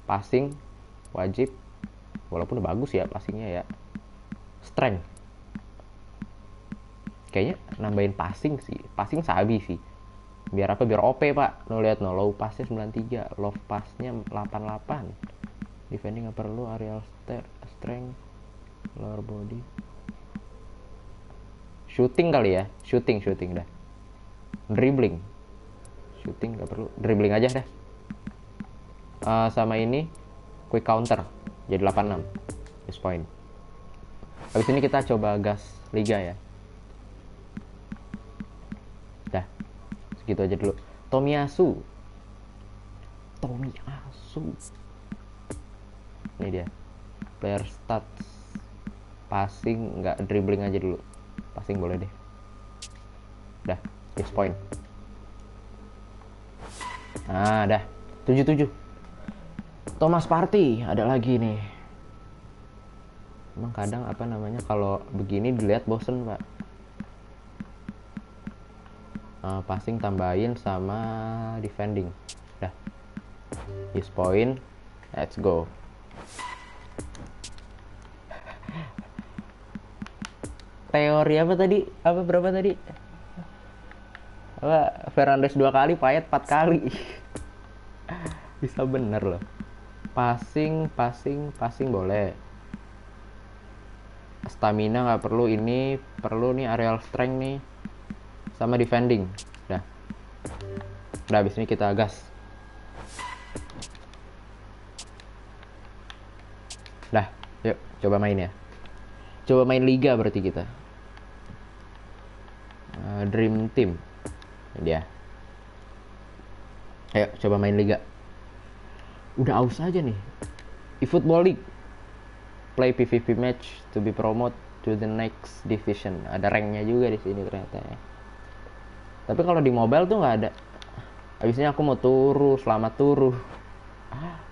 Passing wajib. Walaupun udah bagus ya passingnya ya. Strength. Kayaknya nambahin passing sih. Passing sabi sih. Biar apa? Biar OP, Pak. No, lihat no. Low passnya 93, low passnya 88. Defending nggak perlu, aerial strength, lower body. Shooting kali ya. Shooting dah. Dribbling. Shooting nggak perlu. Dribbling aja dah. Sama ini quick counter jadi 86 plus point. Habis ini kita coba gas liga ya. Dah, segitu aja dulu. Tomiyasu. Ini dia player stats. Passing nggak, dribbling aja dulu. Passing boleh deh. Dah, plus point. Nah, dah 77. Thomas Partey ada lagi nih. Emang kadang apa namanya kalau begini dilihat bosen, Pak. Passing tambahin sama defending. Dah. Use point. Let's go. Teori apa tadi? Berapa tadi? Fernandes 2 kali, Payet 4 kali. Bisa bener loh. Passing boleh. Stamina nggak perlu, ini perlu nih aerial strength nih sama defending. Udah habis ini kita gas. Dah, yuk coba main ya. Coba main liga berarti kita. Dream Team. Ini dia. Ayo coba main liga. Udah aus aja nih. eFootball League. Play PvP match to be promoted to the next division. Ada ranknya juga di sini ternyata ya. Tapi kalau di mobile tuh nggak ada. Habisnya aku mau turu, selamat turu.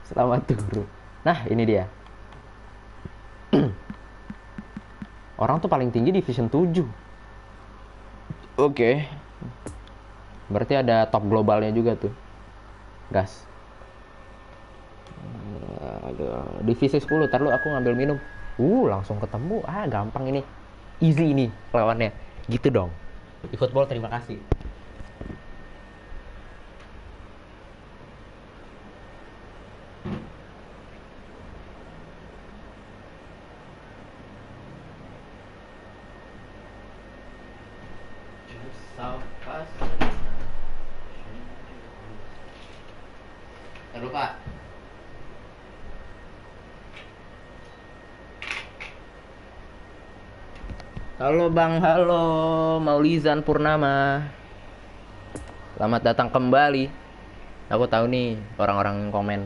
Selamat turu. Nah, ini dia. Orang tuh paling tinggi division 7. Oke. Berarti ada top globalnya juga tuh. Gas. Aduh, divisi 10. Ntar lu aku ngambil minum. Langsung ketemu. Gampang ini. Easy ini lawannya. Gitu dong. eFootball terima kasih. Jangan lupa. Halo Bang, halo Maulizan Purnama. Selamat datang kembali. Aku tahu nih orang-orang yang komen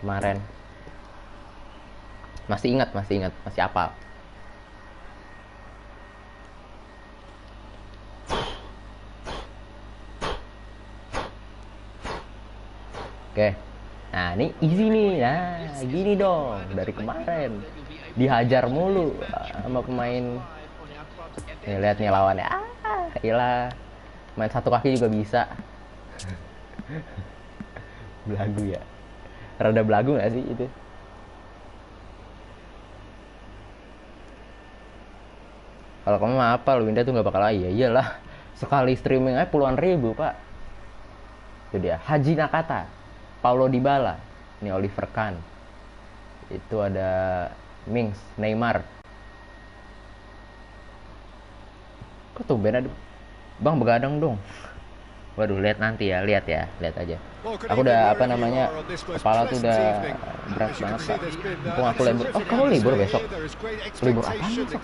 kemarin. Masih ingat, masih apa? Oke. Nah, ini easy nih. Nah, gini dong. Dari kemarin dihajar mulu sama pemain. Nih, lihat nih lawannya. Gila. Main satu kaki juga bisa. Belagu ya. Rada belagu gak sih itu? Kalau kamu mah apa, Winda tuh gak bakal iyalah. Sekali streaming aja puluhan ribu, Pak. Itu dia. Haji Nakata, Paulo Dybala, ini Oliver Kahn. Itu ada Mings, Neymar. Kok tuh ada Bang begadang dong. Waduh, lihat nanti ya, lihat aja. Aku udah kepala tuh udah berat banget Pak. Aku libur. Oh, kamu libur besok? Libur apa besok?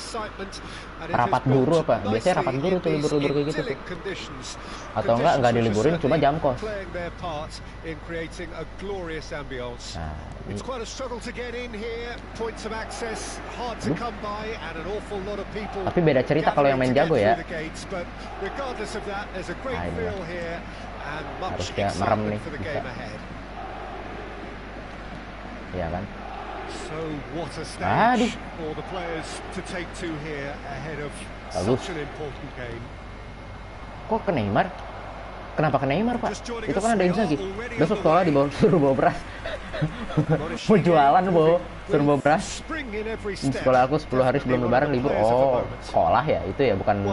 Rapat guru apa? Biasanya rapat guru tuh libur kayak gitu tuh. Atau enggak diliburin, cuma jam kos. Nah, tapi beda cerita kalau yang main jago ya. Nah, ini ya. Harusnya merem nih bisa. Ya kan? Aduh. Bagus. Kok ke Neymar? Kenapa ke Neymar, Pak? Itu kan ada Inzaghi. Besok sekolah suruh bawa beras. Mau jualan, suruh bawa beras. Di sekolah aku 10 hari sebelum lebaran libur. Oh, sekolah ya? Itu ya, bukan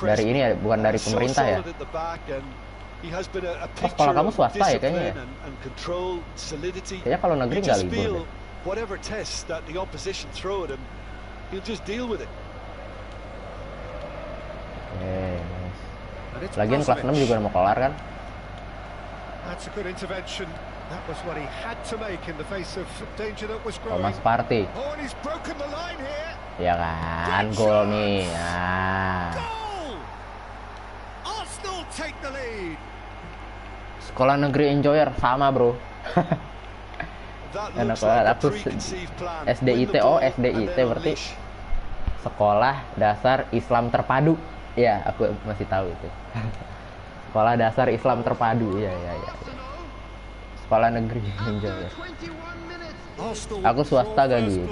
dari ini ya, bukan dari pemerintah ya? Oh, sekolah kamu swasta ya kayaknya ya? Kayaknya kalau negeri nggak libur deh. Nice. Lagian kelas 6 juga udah mau kelar kan? Thomas Partey. Ya kan, gol nih. Sekolah negeri enjoyer sama bro. Enak banget. Aku SDIT. Oh, SDIT berarti Sekolah Dasar Islam Terpadu. Ya, aku masih tahu itu. Sekolah Dasar Islam Terpadu. Ya. Sekolah negeri enjoyer. Aku swasta gak gitu.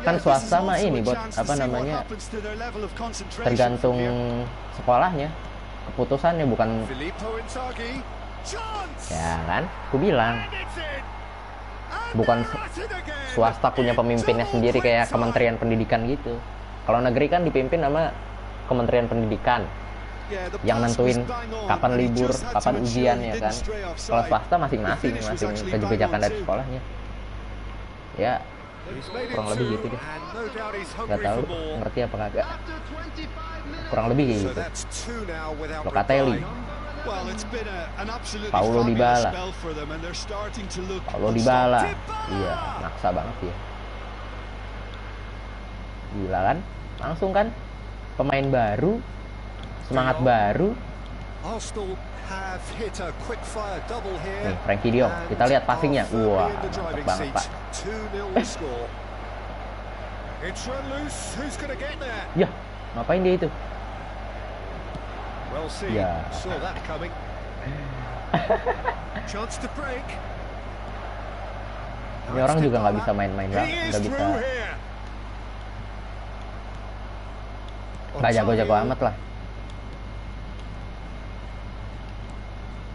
Kan swasta mah ini buat tergantung sekolahnya, keputusannya, bukan. Ya kan, aku bilang bukan swasta punya pemimpinnya sendiri kayak Kementerian Pendidikan gitu. Kalau negeri kan dipimpin sama Kementerian Pendidikan yang nentuin kapan libur, kapan ujian ya kan. Kalau swasta masing-masing kebijakan dari sekolahnya. Ya, kurang lebih gitu deh. Gak tahu ngerti apa kagak. Kurang lebih gitu. Locatelli. Well, it's been an absolutely Paulo fabulous Dybala. spell for them, and they're starting to look Paulo Dybala. Iya, maksa banget ya. Gila kan? Langsung kan? Pemain baru, semangat baru. Arsenal have hit a quick fire double here. Nih, Frankie De Jong. Kita lihat passingnya. Wah, mantap banget, Pak. 2-0 the score. It's run loose. Who's going to get there? Ya, ngapain dia itu? Well seen. Yeah. Saw that coming. Chance to break. Ini orang juga nggak bisa main-main banget, He is nggak bisa. through here. Nggak jago-jago amat lah.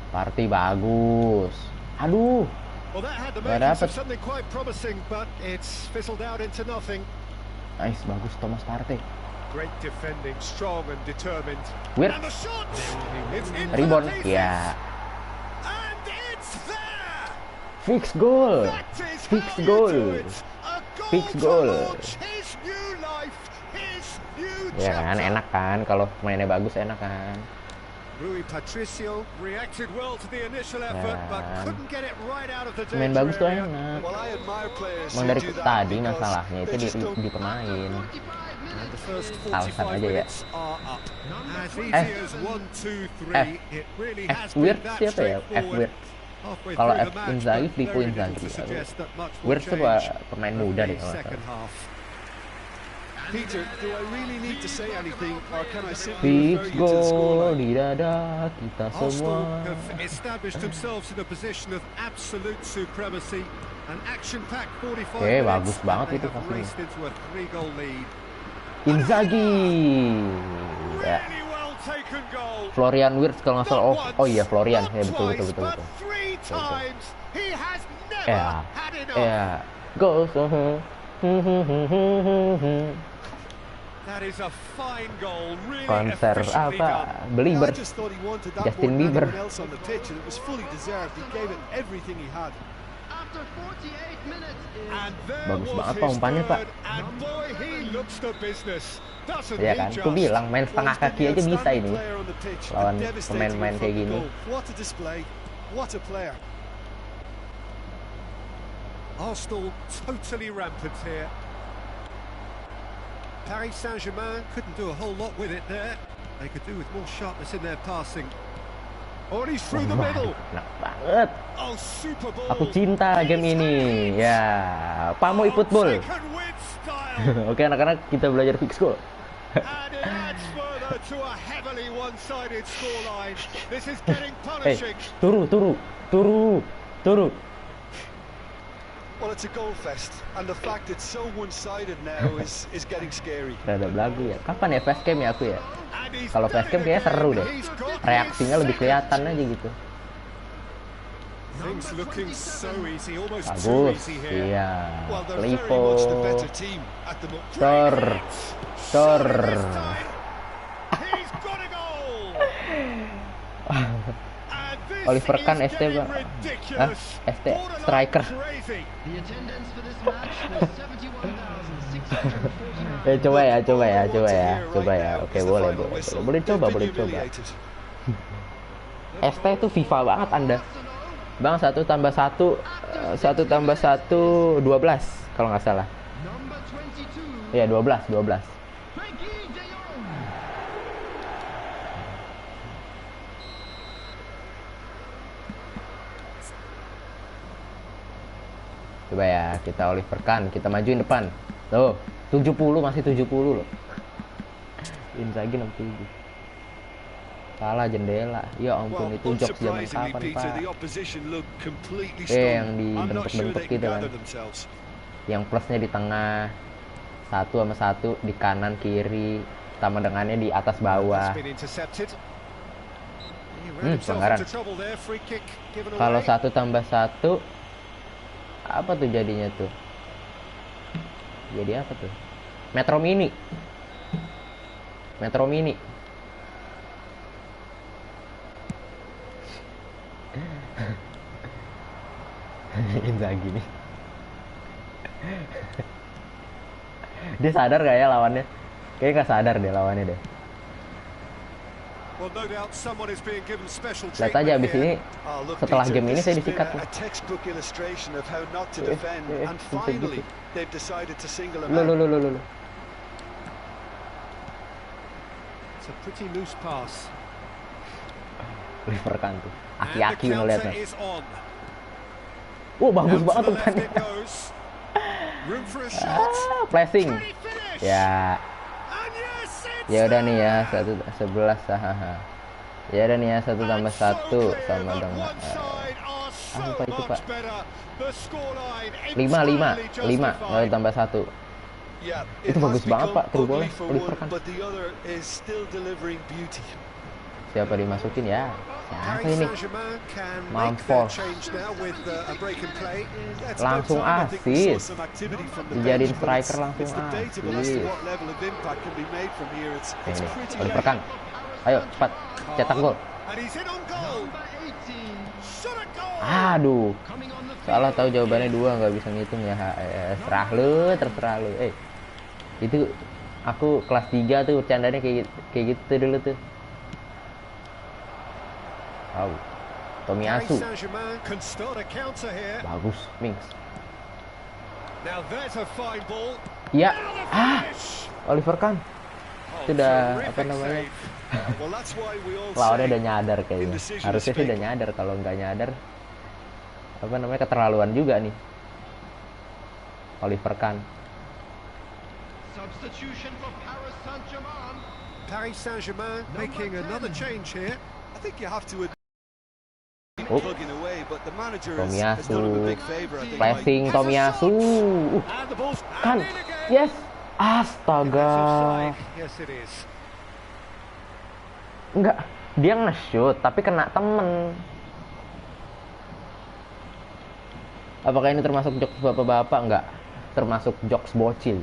Party bagus. Aduh, Well, that had the Nggak makings dapet. of something quite promising, but it's fizzled out into nothing. nice, bagus Thomas Partey. Great defending, strong and determined. Weird. And the shot! It's in for Rebound, the pieces. ya. And it's there! Fix goal. That is Fix how you goal. do it. A goal Fix to goal. launch his new life, his new Ya kan, chapter. enak kan kalau mainnya bagus, enak kan. Rui Patricio reacted well to the initial effort, but Ya. couldn't get it right out of the Main danger bagus tuh area. enak. Well, I admire players Emang who dari do that tadi because masalahnya itu they just don't- di pemain. And the first Alasan 45 aja ya. minutes are up. As easy F. as 1, 2, 3, F. it really F has Weird been that siapa ya? F straightforward. Weird. Halfway Kalau through F the match, Inzaghi, but Filippo very little Inzaghi. to suggest that much will Weird tuh change pemain over muda the deh kalau nggak second salah. half. Peter, do I really need to say anything, or can I simply Fix refer you to the goal scoreline? di dada kita semua. Arsenal have established themselves in a position of absolute supremacy. An action-packed 45 Oke, minutes, bagus banget and they itu have passingnya. raced into a 3-goal lead. Inzaghi. Ya. Really well taken goal. Florian Wirtz kalau nggak salah. Not once, Oh iya Florian. not Ya betul twice, betul. but 3 times he has never Ya. had enough. Ya. Go. That is a fine goal, really Konser efficiently apa? done. Belieber. I just thought he wanted that Justin more than Bieber. anyone else on the pitch, and it was fully deserved. He gave it everything he had. After 48 minutes is And there Bagus was banget, his Pak, umpannya, Pak. third, and boy, he looks the business. Doesn't Ya he kan, just? aku bilang main setengah Well, he's kaki been aja the bisa outstanding ini. player on the pitch, Lawan and devastating pemain-pemain in kayak front of gini. goal. What a display! What a player! Arsenal totally rampant here. Paris Saint-Germain couldn't do a whole lot with it there. They could do with more sharpness in their passing. Oh, and he's through the Wah, middle. enak banget. Oh, super ball. Aku cinta game ini. Ya, Pamo ikut bol. Second win style. Oke anak-anak, kita belajar fix goal. And it adds further to a heavily one-sided scoreline. This is getting punishing. Turu. Well, it's a goal fest, and the fact it's so one-sided now is getting scary. Rada belagu ya. Kapan ya facecam ya aku ya? And he's Kalau done facecam it kayaknya again. seru deh. He's got Reaksinya his lebih second. kelihatan aja gitu. Things looking so easy, almost too Bagus. easy here. Iya. Well, they're very Lipo. much the better team at the moment. Tor. Surely this time, he's got a goal. And this Oliver Kahn is ST getting Pak. ridiculous. ST Borderline striker. crazy. the attendance for this match was 71,649. Coba ya. All I want to hear Coba right ya. now Oke, is the boleh. final whistle. Boleh They've coba. been humiliated. ST itu FIFA banget Anda. Bang, 1 tambah 1 12 kalau nggak salah. Number 22, Iya, 12. Frankie De Jong. Coba ya, kita Oliver Kahn, kita majuin depan. Tuh, 70 masih 70 loh. Inzaghi 67. Salah jendela. Ya ampun, Well, itu jokes zaman unsurprisingly, kapan, Peter, Pak? the opposition look completely Yang stunned. I'm not sure dibentuk-bentuk they can gitu kan. gather themselves. Yang plusnya di tengah, 1 sama 1 di kanan kiri, sama dengannya di atas bawah. That's been intercepted. He ran himself pelanggaran. into trouble there. Free kick given Kalau away. 1 tambah 1 apa tuh jadinya tuh? Jadi apa tuh? Metro Mini. Inzaghi nih. Dia sadar gak ya lawannya? Kayaknya gak sadar deh lawannya deh. Well, no doubt someone is being given special Lihat aja abis ini, Oh, look, setelah Peter, game ini this saya has been disikat. a textbook illustration of how not to defend, and finally they've decided to single him out. Lo. It's a pretty loose pass. Oliver Kahn tuh. And the Aki-aki ngeliatnya. counter is on. Bagus Out banget to the left umpannya. it goes. Room for a shot. Flashing. Can he finish? Ya. And yes, it's Ya udah nih ya, there. 11 hahaha. Ya udah nih ya, 1 tambah 1 sama But dengan one side are so apa itu, Pak? much better. The scoreline 5 entirely 5 tambah 1. Yeah, Itu it bagus has banget, become Pak, through ugly ball-nya. for Oliver one, Kahn. but the other is still delivering beauty. Siapa dimasukin ya? Siapa Paris ini? Saint-Germain can make Mampus. their change now with a break in play. It's Langsung about time, I think we saw assist. some activity from the Dijadiin bench, but striker it's langsung debatable as to assist. what level of impact can be made from here. It's Ini pretty Oliver late. Kahn. Ayo cepat cetak gol. And he's in on goal. Shot a goal. Aduh. Salah tahu jawabannya 2 nggak bisa ngitung ya. Terserah lu. Itu aku kelas 3 tuh bercandanya kayak gitu dulu tuh. Tahu. Paris Tomiyasu. Saint-Germain can start a counter here. Bagus, Minks. Now there's a fine ball. Ya. Now the finish. Oliver Kahn. Oh, Itu udah terrific apa namanya? save. Well, that's why we all Lawannya say udah nyadar kayaknya. indecision Harusnya is sih udah fake. nyadar, kalau nggak nyadar apa namanya, keterlaluan juga nih. Oliver Kahn. Substitution for Paris Saint-Germain. Paris Saint-Germain making another change here. I think you have to admit Oh. plugging away, but the manager has Tomiyasu. done him a big favor. I think. Flashing Mike. Tomiyasu. And the ball's Kan. and in again. Yes. That's Astaga. offside. Yes, it is. Enggak, dia nge-shoot tapi kena temen. Apakah ini termasuk jokes bapak-bapak? Enggak. Termasuk jokes bocil.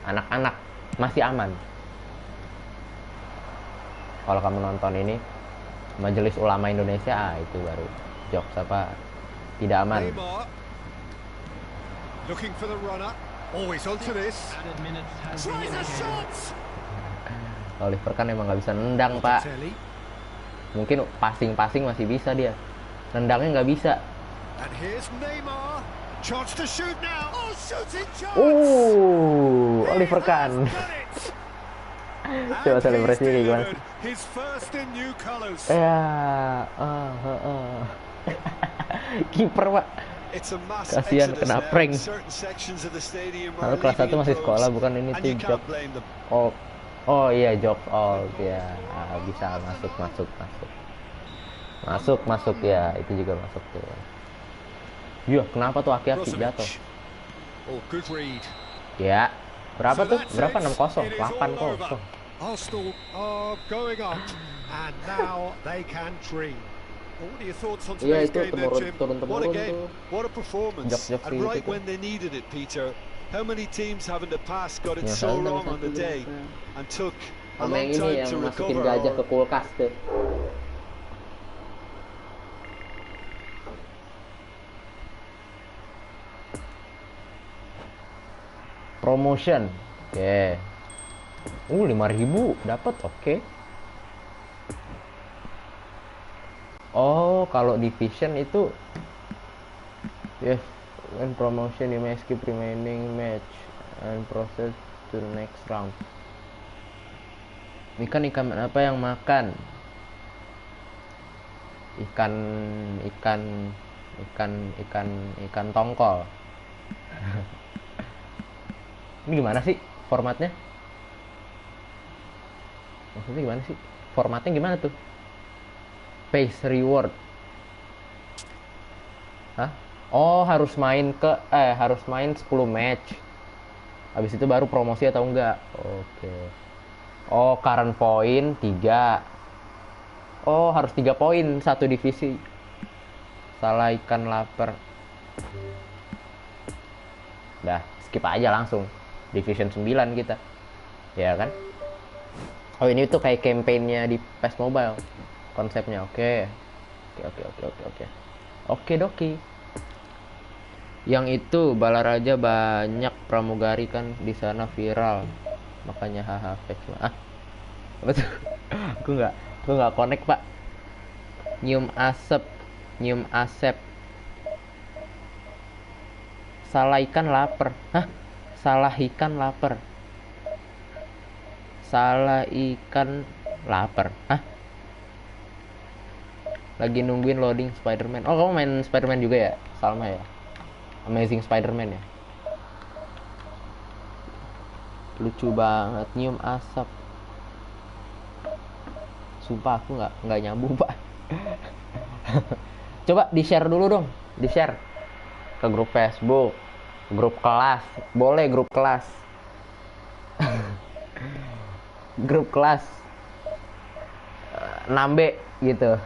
Anak-anak masih aman. Kalau kamu nonton ini Majelis Ulama Indonesia, itu baru jokes apa tidak aman. Neymar looking for the runner. Always onto this. Added minutes has been Tries a indicated. shot. Oliver kan emang nggak bisa nendang, Pak. Balotelli. Mungkin passing masih bisa dia. Nendangnya nggak bisa. And here's Neymar. Chance to shoot now. Oh, shooting chance. Oliver Kahn. Coba selebrasinya kayak gimana sih? His first in new colors. Ya, kiper, Pak. It's a mass Kasihan exodus kena now. prank. Certain sections of the stadium Kalau are kelas 1 leaving masih in sekolah, droves, bukan ini and tuh you job. can't blame them. Oh iya, job all ya. Bisa masuk ya, itu juga masuk tuh. Iya, kenapa tuh aki-aki jatuh? Brozovic. Oh, good read. Ya, berapa So tuh? that's Berapa? it. 6-0, It is all 8-0. over. Arsenal are going up, and now they can dream. Well, what are your thoughts on Iya, today's itu game then, Jim? What a turun-temurun game, tuh. what a performance, Jok-jok and kayak right gitu. when they needed it, Peter. How many teams have in the past got it Ya, so soalnya wrong on the satu day juga. and took a Sama long yang ini time yang to masukin recover? gajah ke Or, kulkas tuh. Promotion. Oke. 5.000 dapat, oke. Oh, kalau division itu yes, when promotion you may skip remaining match and process to the next round. Ikan apa yang makan? Ikan tongkol. Ini gimana sih formatnya? Maksudnya gimana sih? Formatnya gimana tuh? Pace reward. Hah? Oh, harus main 10 match. Habis itu baru promosi atau enggak? Oke. Oh, current point 3. Oh, harus 3 poin satu divisi. Salah ikan lapar. Dah, skip aja langsung. Division 9 kita. Ya kan? Oh, ini tuh kayak campaign-nya di PES Mobile. Konsepnya. Oke. Oke, doki. Yang itu Balaraja banyak pramugari kan di sana viral. Makanya haha fake. Apa tuh? Gue nggak connect pak. Nyium asep. Salah ikan lapar. Hah? Salah ikan lapar. Hah? Lagi nungguin loading Spider-Man. Oh, kamu main Spider-Man juga ya? Salma ya? Amazing Spider-Man ya? Lucu banget, nyium asap. Sumpah aku nggak nyambung pak. Coba di-share dulu dong. Di-share ke grup Facebook, grup kelas. Boleh grup kelas. Grup kelas 6B gitu.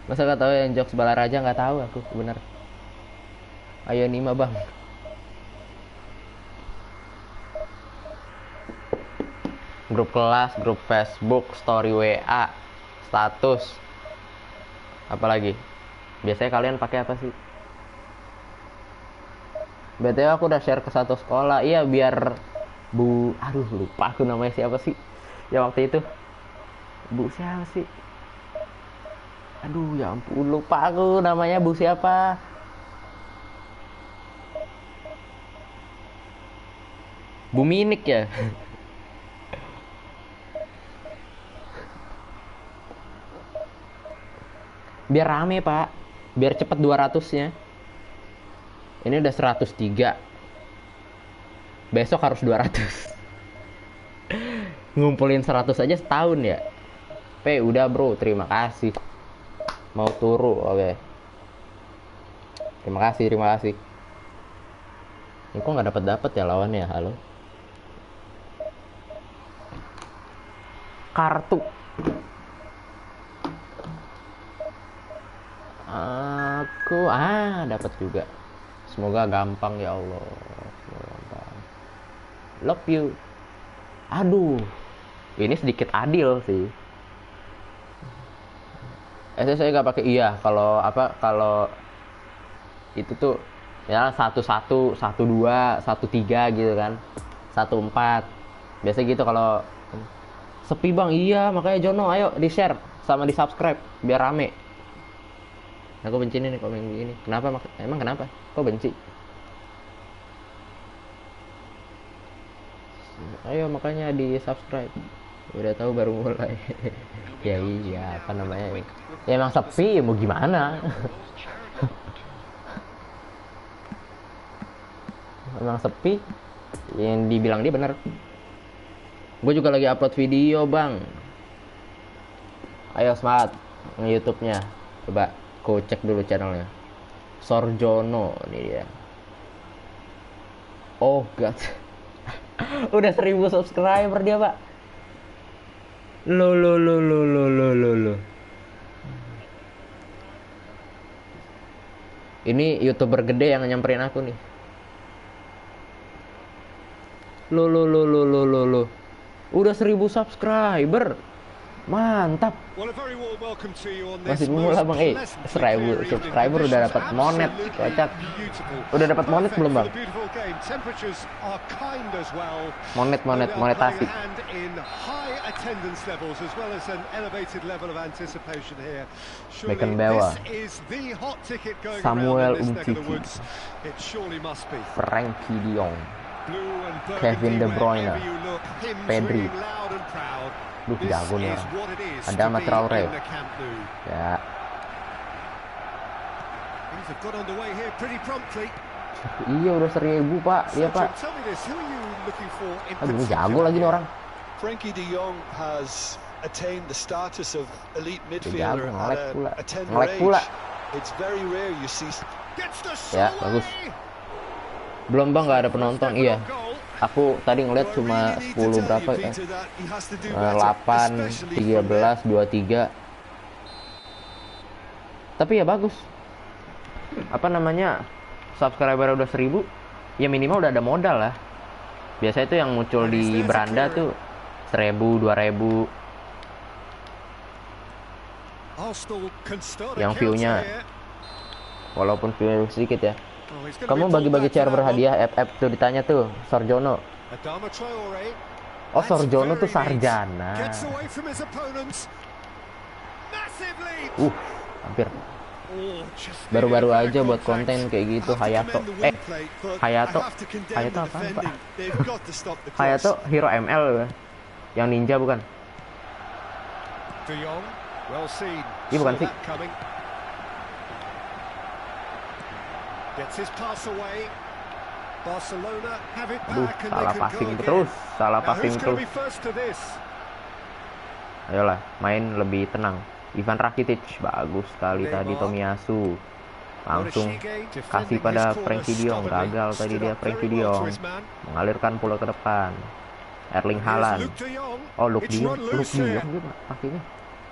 Masa gak tahu yang jokes Balaraja? Nggak tahu aku, bener. Ayo Nima bang. Grup kelas, grup Facebook, story WA, status. Apalagi? Biasanya kalian pakai apa sih? BTW aku udah share ke satu sekolah. Iya biar aduh lupa aku namanya siapa sih ya waktu itu. Bu siapa sih? Aduh ya ampun lupa aku namanya. Bu siapa? Bu Minik ya. Biar rame pak, biar cepet 200-nya. Ini udah 103. Besok harus 200. Ngumpulin 100 aja setahun ya. Udah bro, terima kasih. Mau turu, oke. Terima kasih. Ini kok nggak dapat ya lawannya, halo. Kartu. Aku dapat juga. Semoga gampang ya Allah. Semoga gampang. Love you. Aduh. Ini sedikit adil sih. Saya nggak pakai kalau itu tuh ya 11, 12, 13 gitu kan. 14. Biasa gitu kalau sepi bang. Iya, makanya Jono ayo di-share sama di-subscribe biar rame. Aku benci nih komen begini. Kenapa? Emang kenapa? Kok benci? Ayo makanya di subscribe. Udah tahu baru mulai. Ya iya apa namanya? Ya emang sepi mau gimana? Emang sepi. Yang dibilang dia bener. Gue juga lagi upload video bang. Ayo semangat nge-YouTube-nya. Coba aku cek dulu channelnya. Sorjono ini dia. Oh god. Udah 1000 subscriber dia pak. Lo. Ini YouTuber gede yang nyamperin aku nih. Lo. Udah 1000 subscriber. Mantap. Masih mulai bang. 1000 subscriber udah dapat monet. Kocak. Udah dapat monet belum bang? Monetasi. Beckenbauer, Samuel Umtiti, Frankie de Jong, Kevin De Bruyne, Pedri. Duh jago nih orang. Ada Adama Traore. Ya. Iya udah 1000 pak. Iya pak. Aduh jago lagi nih orang. Frankie de Jong has attained the status of elite midfielder at a tender age. It's very rare you see. Ya bagus. Belum bang nggak ada penonton. Iya. Aku tadi ngeliat cuma 10 berapa ya? 8, 13, 23. Tapi ya bagus. Apa namanya? Subscriber udah 1000, ya minimal udah ada modal lah. Biasa itu yang muncul di beranda tuh 1000, 2000. Yang view-nya walaupun view sedikit ya. Kamu bagi-bagi share berhadiah FF tuh ditanya tuh Sorjono. Oh, Sorjono tuh sarjana. Hampir. Baru-baru aja buat konten kayak gitu. Hayato apa Pak? Hayato hero ML yang ninja bukan? Iya bukan sih. Salah passing terus. Ayolah, main lebih tenang. Ivan Rakitic bagus sekali tadi. Tomiyasu langsung kasih pada Frenkie de Jong. Gagal tadi dia. Frenkie de Jong mengalirkan bola ke depan. Erling Haaland. Oh, Luke de Jong dia pastinya.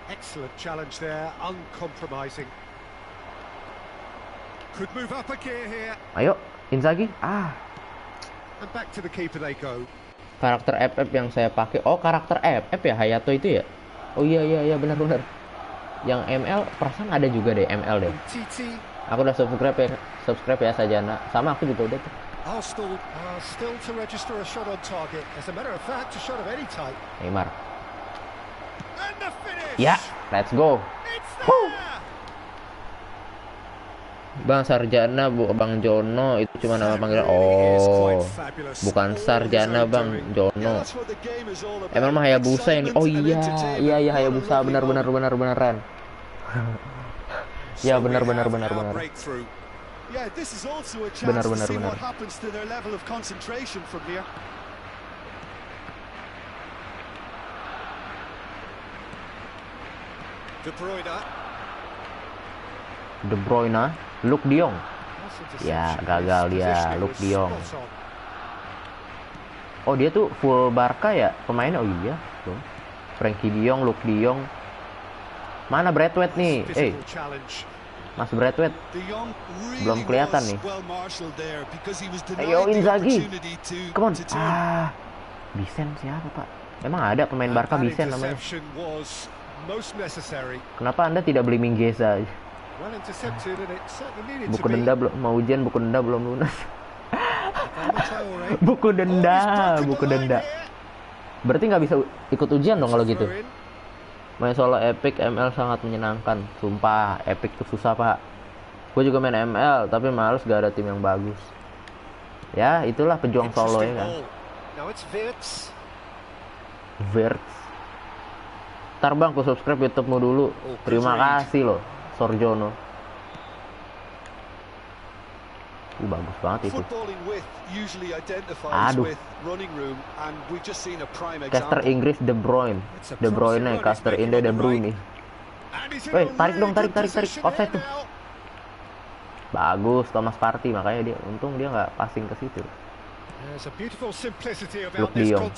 Excellent challenge there, uncompromising. Could move up a gear here. Ayo, Inzaghi. And back to the keeper they go. Karakter FF yang saya pakai. Oh, karakter FF ya, Hayato itu ya? Oh iya benar. Yang ML perasaan ada juga deh, ML deh. Aku udah subscribe ya Sajana. Sama aku juga udah tuh. Arsenal still to register a shot on target. As a matter of fact, a shot of any type. Neymar. Ya, let's go. Bang Sarjana, Bang Jono itu cuma nama panggilan. Oh, bukan Sarjana Bang Jono. Emang mah Hayabusa ini. Oh iya Hayabusa beneran. Ya benar. Benar. De Bruyne, Luke de Jong. Ya, gagal dia, Luke de Jong. Oh, dia tuh full Barca ya pemainnya. Oh iya, tuh. Frenkie de Jong, Luke de Jong. Mana Braithwaite nih? Mas Braithwaite belum kelihatan nih. Ayo Inzaghi. Come on. Bisen siapa, Pak? Emang ada pemain Barca Bisen namanya? Kenapa Anda tidak beli Mingueza? Buku denda belum mau ujian, buku denda belum lunas. buku denda. Berarti nggak bisa ikut ujian dong kalau gitu. Main solo Epic ML sangat menyenangkan. Sumpah, Epic tuh susah Pak. Gue juga main ML tapi males, gak ada tim yang bagus. Ya itulah pejuang solo ya kan. Verts. Ntar Bang, aku subscribe YouTube-mu dulu. Terima kasih loh, Sorjono. Bagus banget itu. Aduh. Caster Inggris De Bruyne. Caster Indo De Bruyne. Tarik dong. Offside tuh. Bagus, Thomas Partey, makanya dia untung dia nggak passing ke situ. Luke de Jong.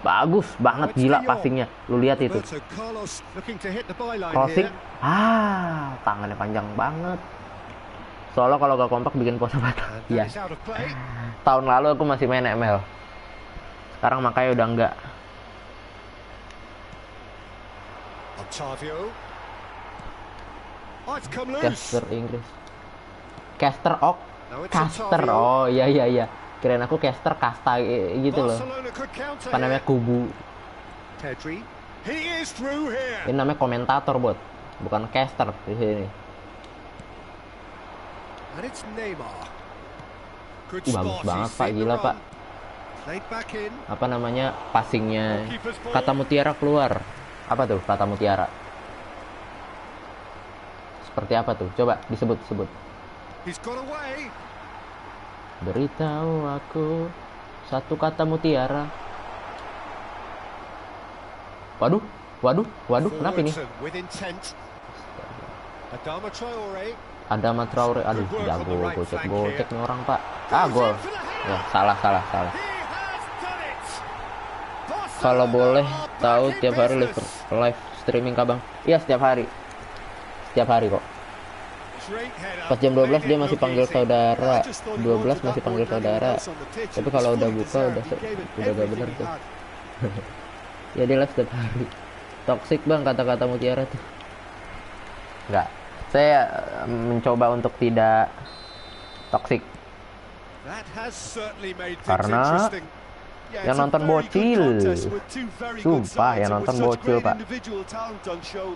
Bagus banget, gila passingnya. Lu lihat itu. Crossing. Tangannya panjang banget. Soalnya kalau gak kompak bikin puasa batal. Iya. Tahun lalu aku masih main ML. Sekarang makanya udah enggak. Caster Inggris. Caster. Oh iya. Kirain aku caster kasta gitu loh. Apa namanya, kubu. Ini namanya komentator bot, bukan caster di sini. Bagus banget Pak, gila Pak. Apa namanya, passingnya. Kata Mutiara keluar. Apa tuh kata Mutiara? Seperti apa tuh? Coba disebut. Beritahu aku satu kata Mutiara. Waduh, kenapa ini? Adama Traore, aduh, jago, gocek nih orang Pak. Gol. Ya, salah. Kalau boleh tahu tiap hari live streaming Kak Bang? Iya, setiap hari kok. Pas jam 12 dia masih panggil saudara. 12 masih panggil saudara. Tapi kalau udah buka udah gak bener tuh. Ya dia live setiap hari. Toxic Bang kata-kata Mutiara tuh. Enggak. Saya mencoba untuk tidak toxic. That has certainly made things Karena interesting. Yeah, yang it's a nonton very good bocil. contest with two very good Sumpah, sides yang and nonton with such bocil, great Pak. individual talent on show.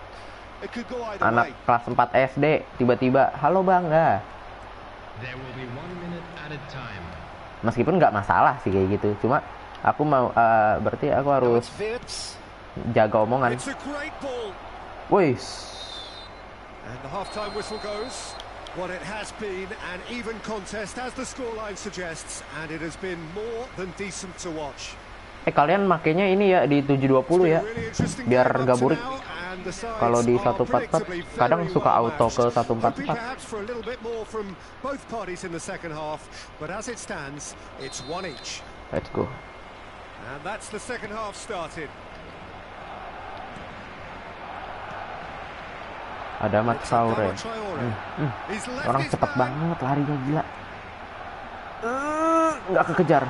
It could go either Anak way. kelas 4 SD tiba-tiba, halo bangga. There will be 1 minute added time. Meskipun nggak masalah sih kayak gitu, cuma aku mau berarti aku Now harus it's Wirtz. jaga omongan. It's a great ball. Wih, And the half-time whistle goes. What it has been an even contest, as the scoreline suggests, and it has been more than decent to watch. kalian makainya ini ya di 720 ya, biar gak burik. Kalau di 144 kadang suka auto ke 144. Let's go. And that's the second half started. Ada Mat Traore. Orang cepet banget larinya, gila. Nggak kekejar.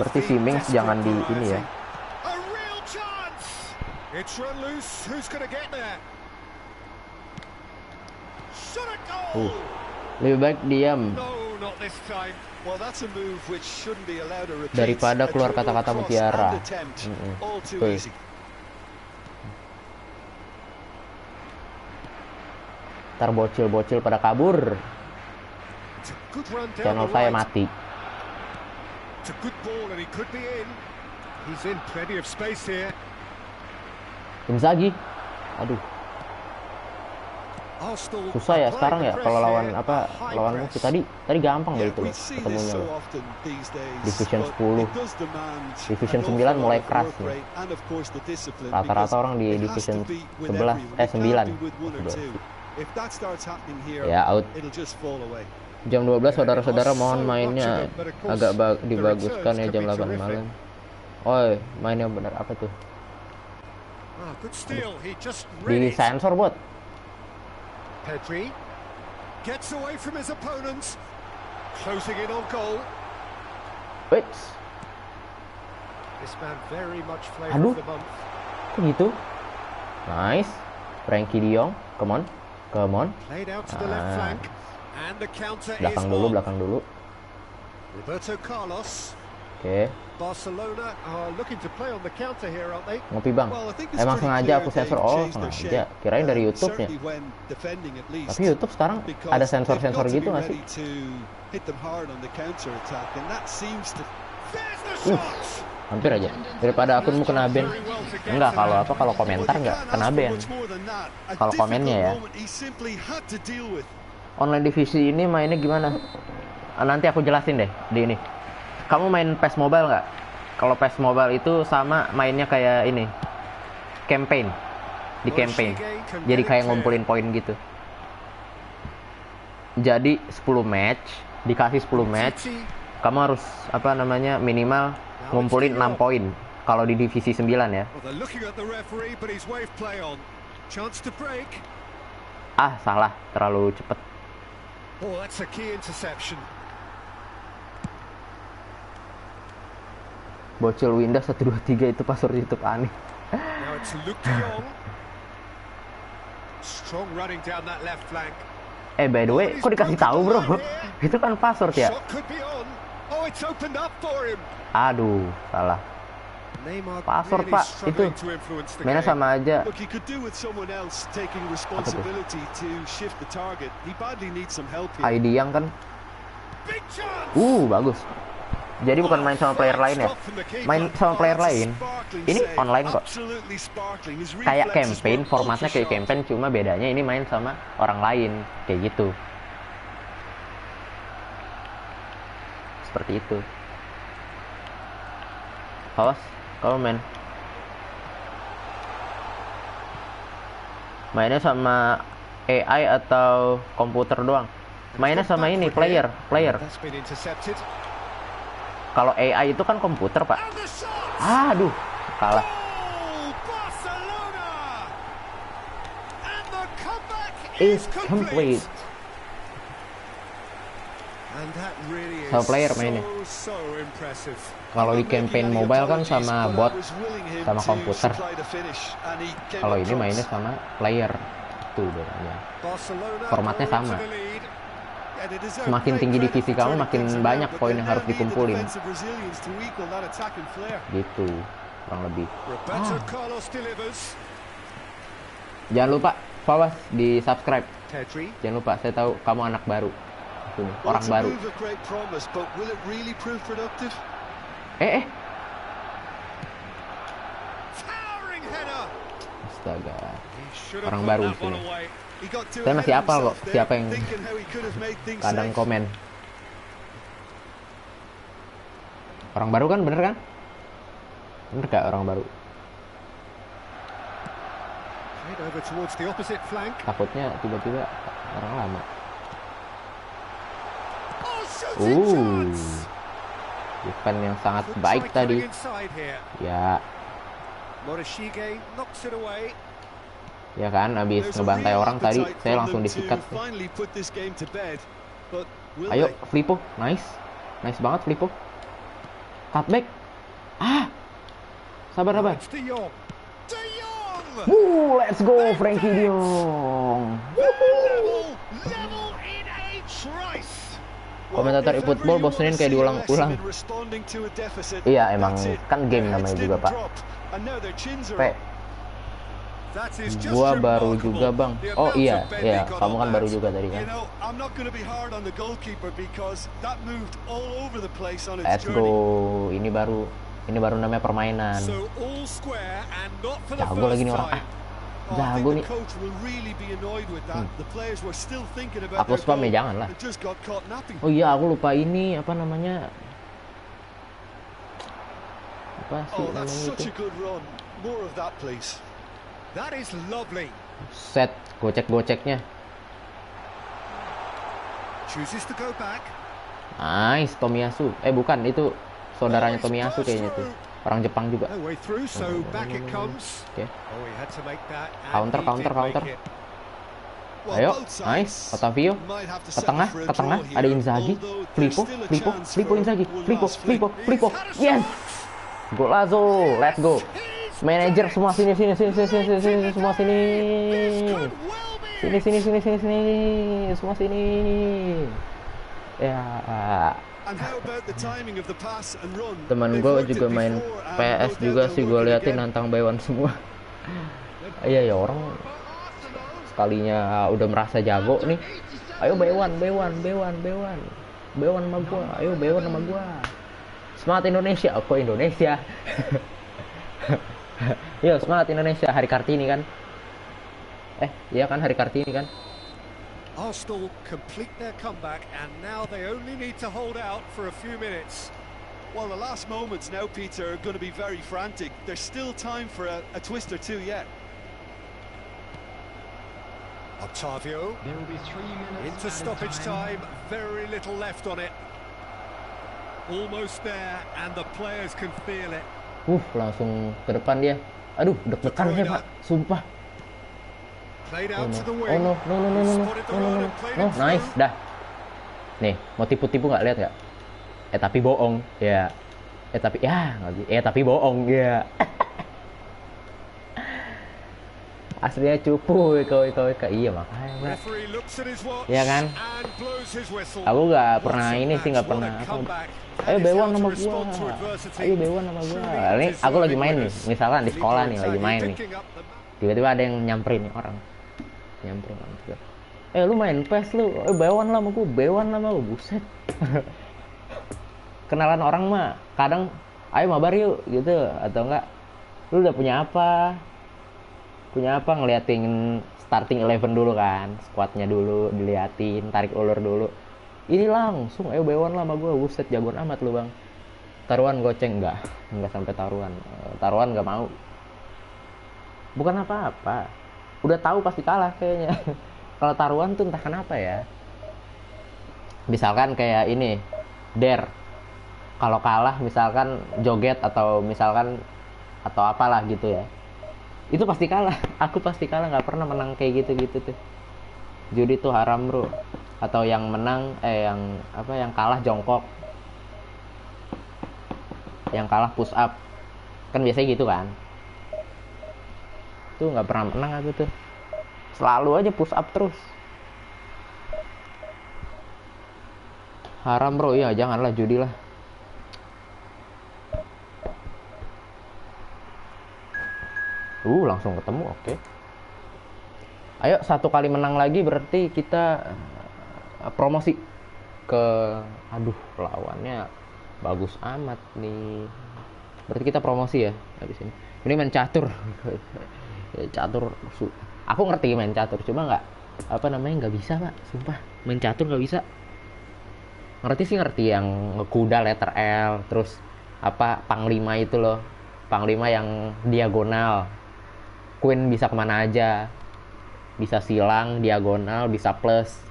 Berarti si Mings jangan di ini ya. Lebih baik diam daripada keluar kata-kata mutiara. Ntar bocil-bocil pada kabur, channel saya mati. Inzaghi, aduh, susah ya sekarang ya kalau lawan musuh. Tadi gampang deh itu ketemunya. Division 10, Division 9 mulai keras nih. Rata-rata orang di Division 9. Ya out. Jam 12 saudara-saudara mohon mainnya agak dibaguskan ya jam 8 malam. Oi, mainnya bener apa tuh? Di sensor bot. Pedri gets away from his opponents, closing in on goal. Wait. This man very much flavor of the month. Kok gitu? Nice. Frankie De Jong, come on. Played out to the left flank, and the counter belakang dulu. Roberto Carlos. Oke. Barcelona are looking to play on the counter here, aren't they? Ngopi bang. Emang sengaja aku sensor? Oh, sengaja. Kirain dari YouTube-nya. Tapi YouTube sekarang ada sensor-sensor gitu nggak sih? Hampir aja. Daripada akunmu kena ban. Enggak, kalau komentar enggak kena ban. Kalau komennya ya. Online divisi ini mainnya gimana? Nanti aku jelasin deh di ini. Kamu main PES Mobile nggak? Kalau PES Mobile itu sama mainnya kayak ini, campaign, di campaign. Jadi kayak ngumpulin poin gitu. Jadi 10 match, dikasih 10 match, kamu harus minimal ngumpulin 6 poin. Kalau di divisi 9 ya. Salah, terlalu cepet. Bocil Windows 123 itu password YouTube aneh. By the way, kok dikasih tahu bro? Itu kan password ya. Aduh, salah. Password pak, itu mainnya sama aja. ID yang kan. Bagus. Jadi bukan main sama player lain ya. Main sama player lain. Ini online kok. Kayak campaign, formatnya kayak campaign, cuma bedanya ini main sama orang lain. Kayak gitu. Seperti itu. Awas, kalau mainnya sama AI atau komputer doang. Mainnya sama ini player. Kalau AI itu kan komputer, Pak. Aduh, kalah. Is complete. Sama player mainnya. Kalau di campaign mobile kan sama bot, sama komputer. Kalau ini mainnya sama player. Tuh bedanya. Formatnya sama. Semakin tinggi divisi kamu, makin banyak poin yang harus dikumpulin. Gitu, kurang lebih. Jangan lupa follow, di subscribe. Jangan lupa, saya tahu kamu anak baru. Ini, orang baru. Astaga, orang baru di sini. Saya masih hafal kok siapa yang kadang komen. Orang baru kan, bener kan? Bener gak orang baru? Takutnya tiba-tiba orang lama. Defense yang sangat baik tadi. Ya. Ya kan, abis ngebantai orang tadi, saya langsung disikat. Ayo, Filippo, nice banget Filippo. Cutback. Sabar. Let's go Frankie De Jong. Komentator eFootball bosenin kayak diulang-ulang. Iya, emang kan game namanya juga, Pak. Gua baru juga, Bang. Oh iya, kamu kan baru juga tadi kan. Let's go. Ini baru namanya permainan. Jago lagi nih orang. Jago nih. Aku spam ya, jangan lah. Oh iya, aku lupa ini apa namanya. Apa sih namanya itu? That is lovely. Set gocek-goceknya. Chooses to go back. Nice, Tomiyasu. Bukan, itu saudaranya Tomiyasu kayaknya tuh. Orang Jepang juga. Oke. Counter. Ayo, nice. Otavio ke tengah. Ada Inzaghi. Filippo Inzaghi. Filippo. Yes. Golazo. Let's go. Manajer semua sini semua sini. Semua sini. Ya. Teman gue juga main PS juga sih, gue liatin nantang Baywan semua. Iya ya, orang sekalinya udah merasa jago nih. Ayo Baywan sama gua. Ayo Baywan sama gua. Semangat Indonesia. Kok Indonesia? Yo, semangat Indonesia. Hari Kartini kan? Iya kan, Hari Kartini kan? Arsenal complete their comeback and now they only need to hold out for a few minutes. Well, the last moments now, Peter, are going to be very frantic. There's still time for a twist or two yet. Otavio. There will be 3 minutes into stoppage time. Very little left on it. Almost there and the players can feel it. Langsung ke depan dia. Aduh, deg-degan ya, Pak. Sumpah. No. Nice, dah. Nih, mau tipu-tipu nggak, lihat nggak? Tapi bohong, ya. Tapi bohong, ya. Aslinya cupu, kau. Iya makanya, Pak. Iya kan? Aku nggak pernah nggak pernah. Ayo Baywan sama gua. Ini aku lagi main nih, misalkan di sekolah nih, lagi main nih. Tiba-tiba ada yang nyamperin nih orang. Lu main PES lu. Baywan lah sama gua, buset. Kenalan orang mah kadang ayo mabar yuk gitu, atau enggak lu udah punya apa ngeliatin starting 11 dulu kan, squadnya dulu diliatin, tarik ulur dulu. Ini langsung ayo Baywan lah sama gue, buset jagoan amat lu bang. Taruhan goceng enggak sampai taruhan nggak mau. Bukan apa-apa, udah tahu pasti kalah kayaknya. Kalau taruhan tuh entah kenapa ya, misalkan kayak ini kalau kalah misalkan joget atau apalah gitu ya, itu pasti kalah. Aku pasti kalah, nggak pernah menang kayak gitu tuh. Judi tuh haram bro. Atau yang menang yang kalah jongkok, yang kalah push up, kan biasanya gitu kan. Tuh nggak pernah menang aku tuh, selalu aja push up terus. Haram bro, ya janganlah judi lah. Langsung ketemu, oke. Ayo 1 kali menang lagi berarti kita promosi ke, aduh lawannya bagus amat nih. Berarti kita promosi ya habis ini. Ini main catur. Catur, aku ngerti main catur, cuma nggak bisa pak, sumpah main catur nggak bisa. Ngerti yang kuda letter L, terus panglima itu loh, panglima yang diagonal, queen bisa kemana aja, bisa silang diagonal, bisa plus.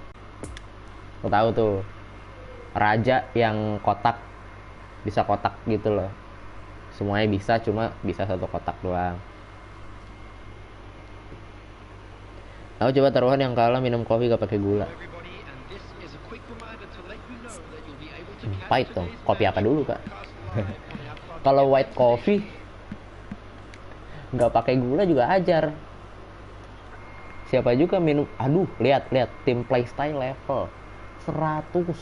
Aku tahu tuh. Raja yang kotak, bisa kotak gitu loh, semuanya bisa, cuma bisa 1 kotak doang. Aku coba taruhan yang kalah minum kopi gak pakai gula. Pahit dong. Kopi apa dulu kak? Kalau white coffee nggak pakai gula juga ajar. Siapa juga minum. Aduh, lihat tim playstyle level 100.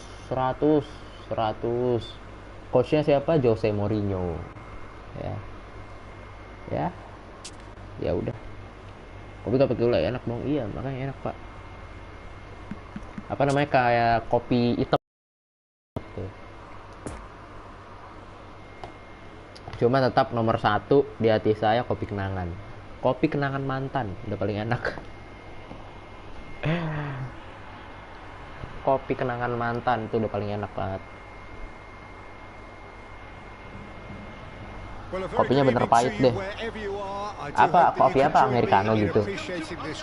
Coachnya siapa? Jose Mourinho. Ya udah. Kopi gak pakai gula enak dong. Iya, makanya enak pak. Kayak kopi hitam. Cuma tetap nomor 1 di hati saya kopi kenangan. Kopi kenangan mantan udah paling enak. Kopi kenangan mantan itu udah paling enak banget. Kopinya bener pahit deh. Kopi apa? Americano gitu.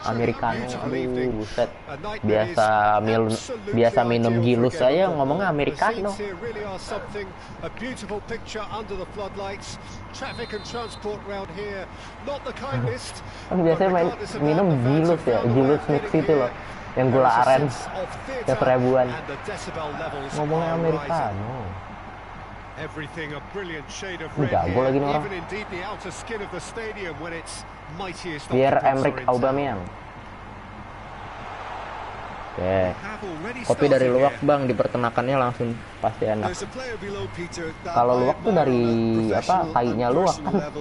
Americano, aduh buset. Biasa minum gilus saya ngomongnya Americano. Biasanya minum gilus ya, gilus mix itu loh, yang gula aren, yang 1000-an. Ngomongnya Americano. Jago lagi nih orang. Pierre-Emerick Aubameyang. Oke. Kopi dari luwak bang, dipertenakannya langsung pasti enak. Kalau luwak tuh dari kainya luwak kan?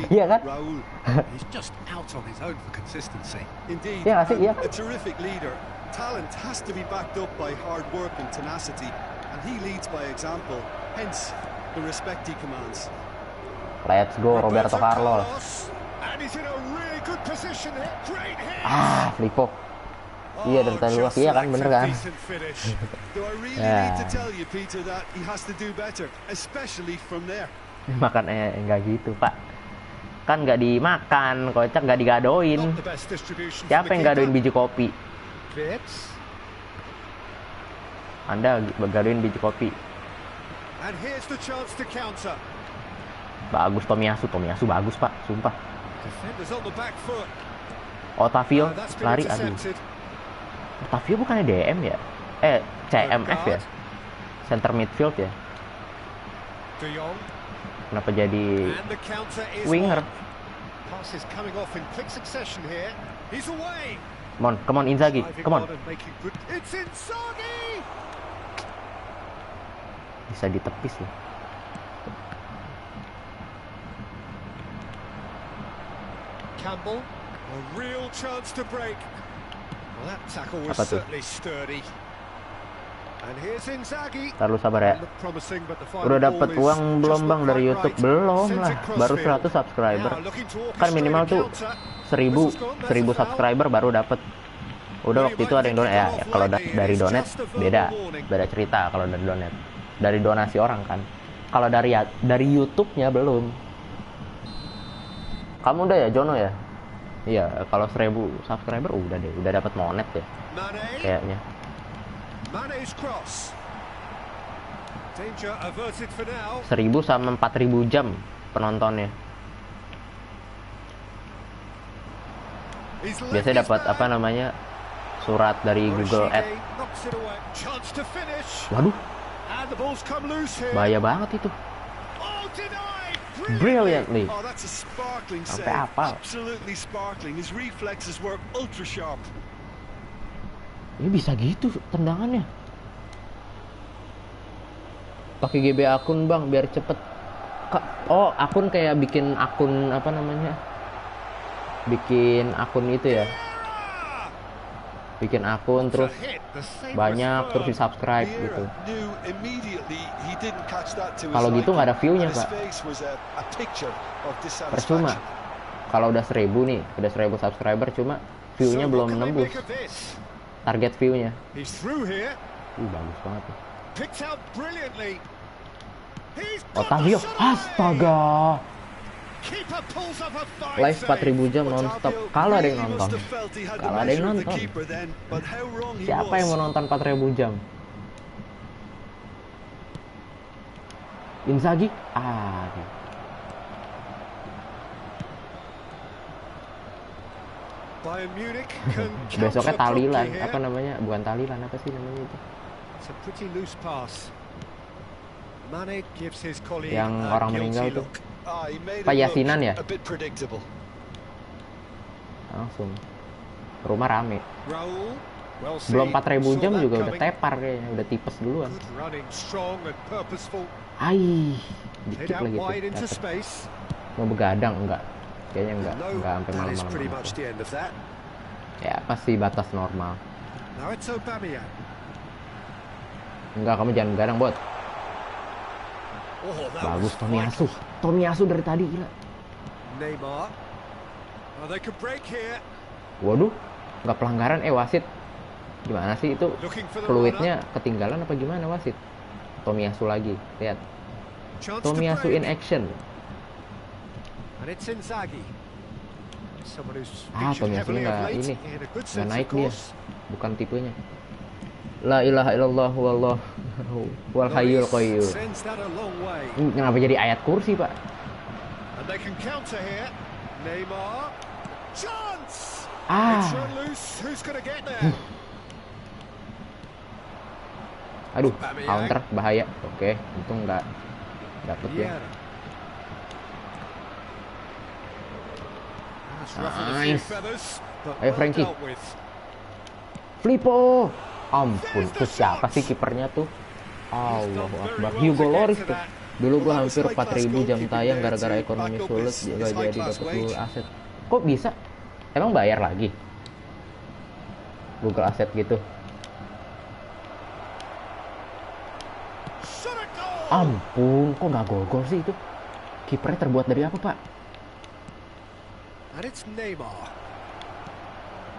Iya kan? Iya nggak sih? Iya. Talent has to be backed up by hard work and tenacity, and he leads by example, hence the respect he commands. Let's go Roberto Carlos. Filippo. Iya dari tadi luas, iya kan, bener kan? Makan enggak gitu pak. Kan nggak dimakan, kocak nggak digadoin. Siapa yang gadoin biji kopi? Anda gadoin biji kopi. Bagus Tomiyasu bagus pak, sumpah. Otavio lari, aduh. Otavio bukannya DM ya? CMF ya? Center midfield ya? Kenapa jadi winger? Come on Inzaghi, come on. Bisa ditepis loh. Campbell, a real chance to break. Well, that tackle was certainly sturdy. And here's Inzaghi. Taruh sabar ya. Udah dapat uang belum bang dari YouTube? Belum lah, baru 100 subscriber. Kan minimal tuh 1000 subscriber baru dapat. Udah waktu itu ada yang donat ya. Kalau dari donat beda cerita. Kalau dari donat, dari donasi orang kan. Kalau dari YouTube-nya belum. Kamu udah ya Jono ya? Iya, kalau 1000 subscriber udah dapat monet ya. Kayaknya. 1000 sama 4000 jam penontonnya. Biasanya dapat surat dari Google Ads. Waduh, bahaya banget itu. Brilliantly. Sampai apa? Ini bisa gitu tendangannya. Pakai GB akun bang biar cepet. Oh, akun kayak bikin akun apa namanya? Bikin akun itu ya. Bikin akun terus banyak terus di subscribe gitu. Kalau gitu nggak ada view-nya pak. Percuma. Kalau udah 1000 nih, udah 1000 subscriber cuma view-nya belum nembus target view-nya. Bagus banget tuh. Otavio, astaga. Live 4000 jam nonstop. Kalau ada yang nonton. Kalau ada yang nonton. Siapa yang mau nonton 4000 jam? Inzaghi? Besoknya Talilan, apa namanya? Bukan Talilan, apa sih namanya itu? Yang orang meninggal tuh. Pak Yasinan ya? Langsung. Rumah rame. Belum 4000 jam juga udah tepar kayaknya, udah tipes duluan. Dikit lagi tuh. Mau begadang enggak? Kayaknya enggak sampai malam-malam. Ya pasti batas normal. Enggak, kamu jangan begadang, Bot. Bagus Tomiyasu dari tadi gila. Waduh, nggak pelanggaran wasit. Gimana sih itu? Fluidnya ketinggalan apa gimana wasit? Tomiyasu lagi, lihat. Tomiyasu in action. Tomiyasu nggak naik dia, bukan tipenya. La ilaha illallah wal hayyul qayyum. Kenapa jadi ayat kursi, Pak? Aduh, counter bahaya. Oke, untung nggak dapet ya. Nice. Ayo Frankie. Flippo. Ampun, tuh siapa sih kipernya tuh? Allahu Akbar. Hugo Lloris tuh. Dulu gua hampir 4000 jam tayang gara-gara ekonomi sulit juga jadi dapat Google Asset. Kok bisa? Emang bayar lagi? Google Asset gitu. Ampun, kok nggak gol sih itu? Kipernya terbuat dari apa, Pak? And it's Neymar.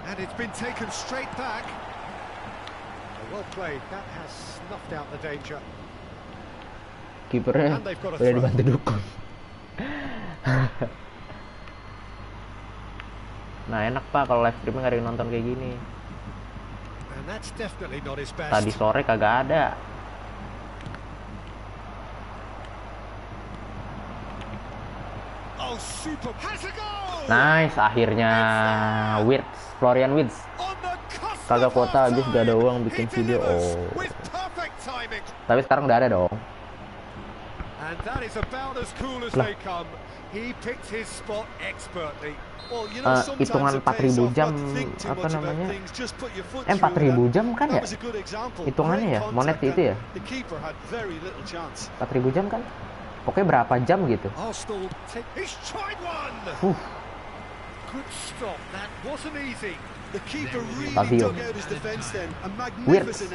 And it's been taken straight back. Well played. That has snuffed out the danger. Kipernya udah dibantu dukun. Nah enak Pak kalau live streaming nggak ada yang nonton kayak gini. And that's definitely not his best. Tadi sore kagak ada. Oh, super. Has a goal. Nice, akhirnya Florian Wirtz. Kagak kuota habis gak ada uang bikin video. Tapi sekarang udah ada dong. Hitungan 4000 jam apa namanya? 4000 jam kan ya? Hitungannya ya, monet itu ya? 4000 jam kan? Pokoknya berapa jam gitu. Wirtz.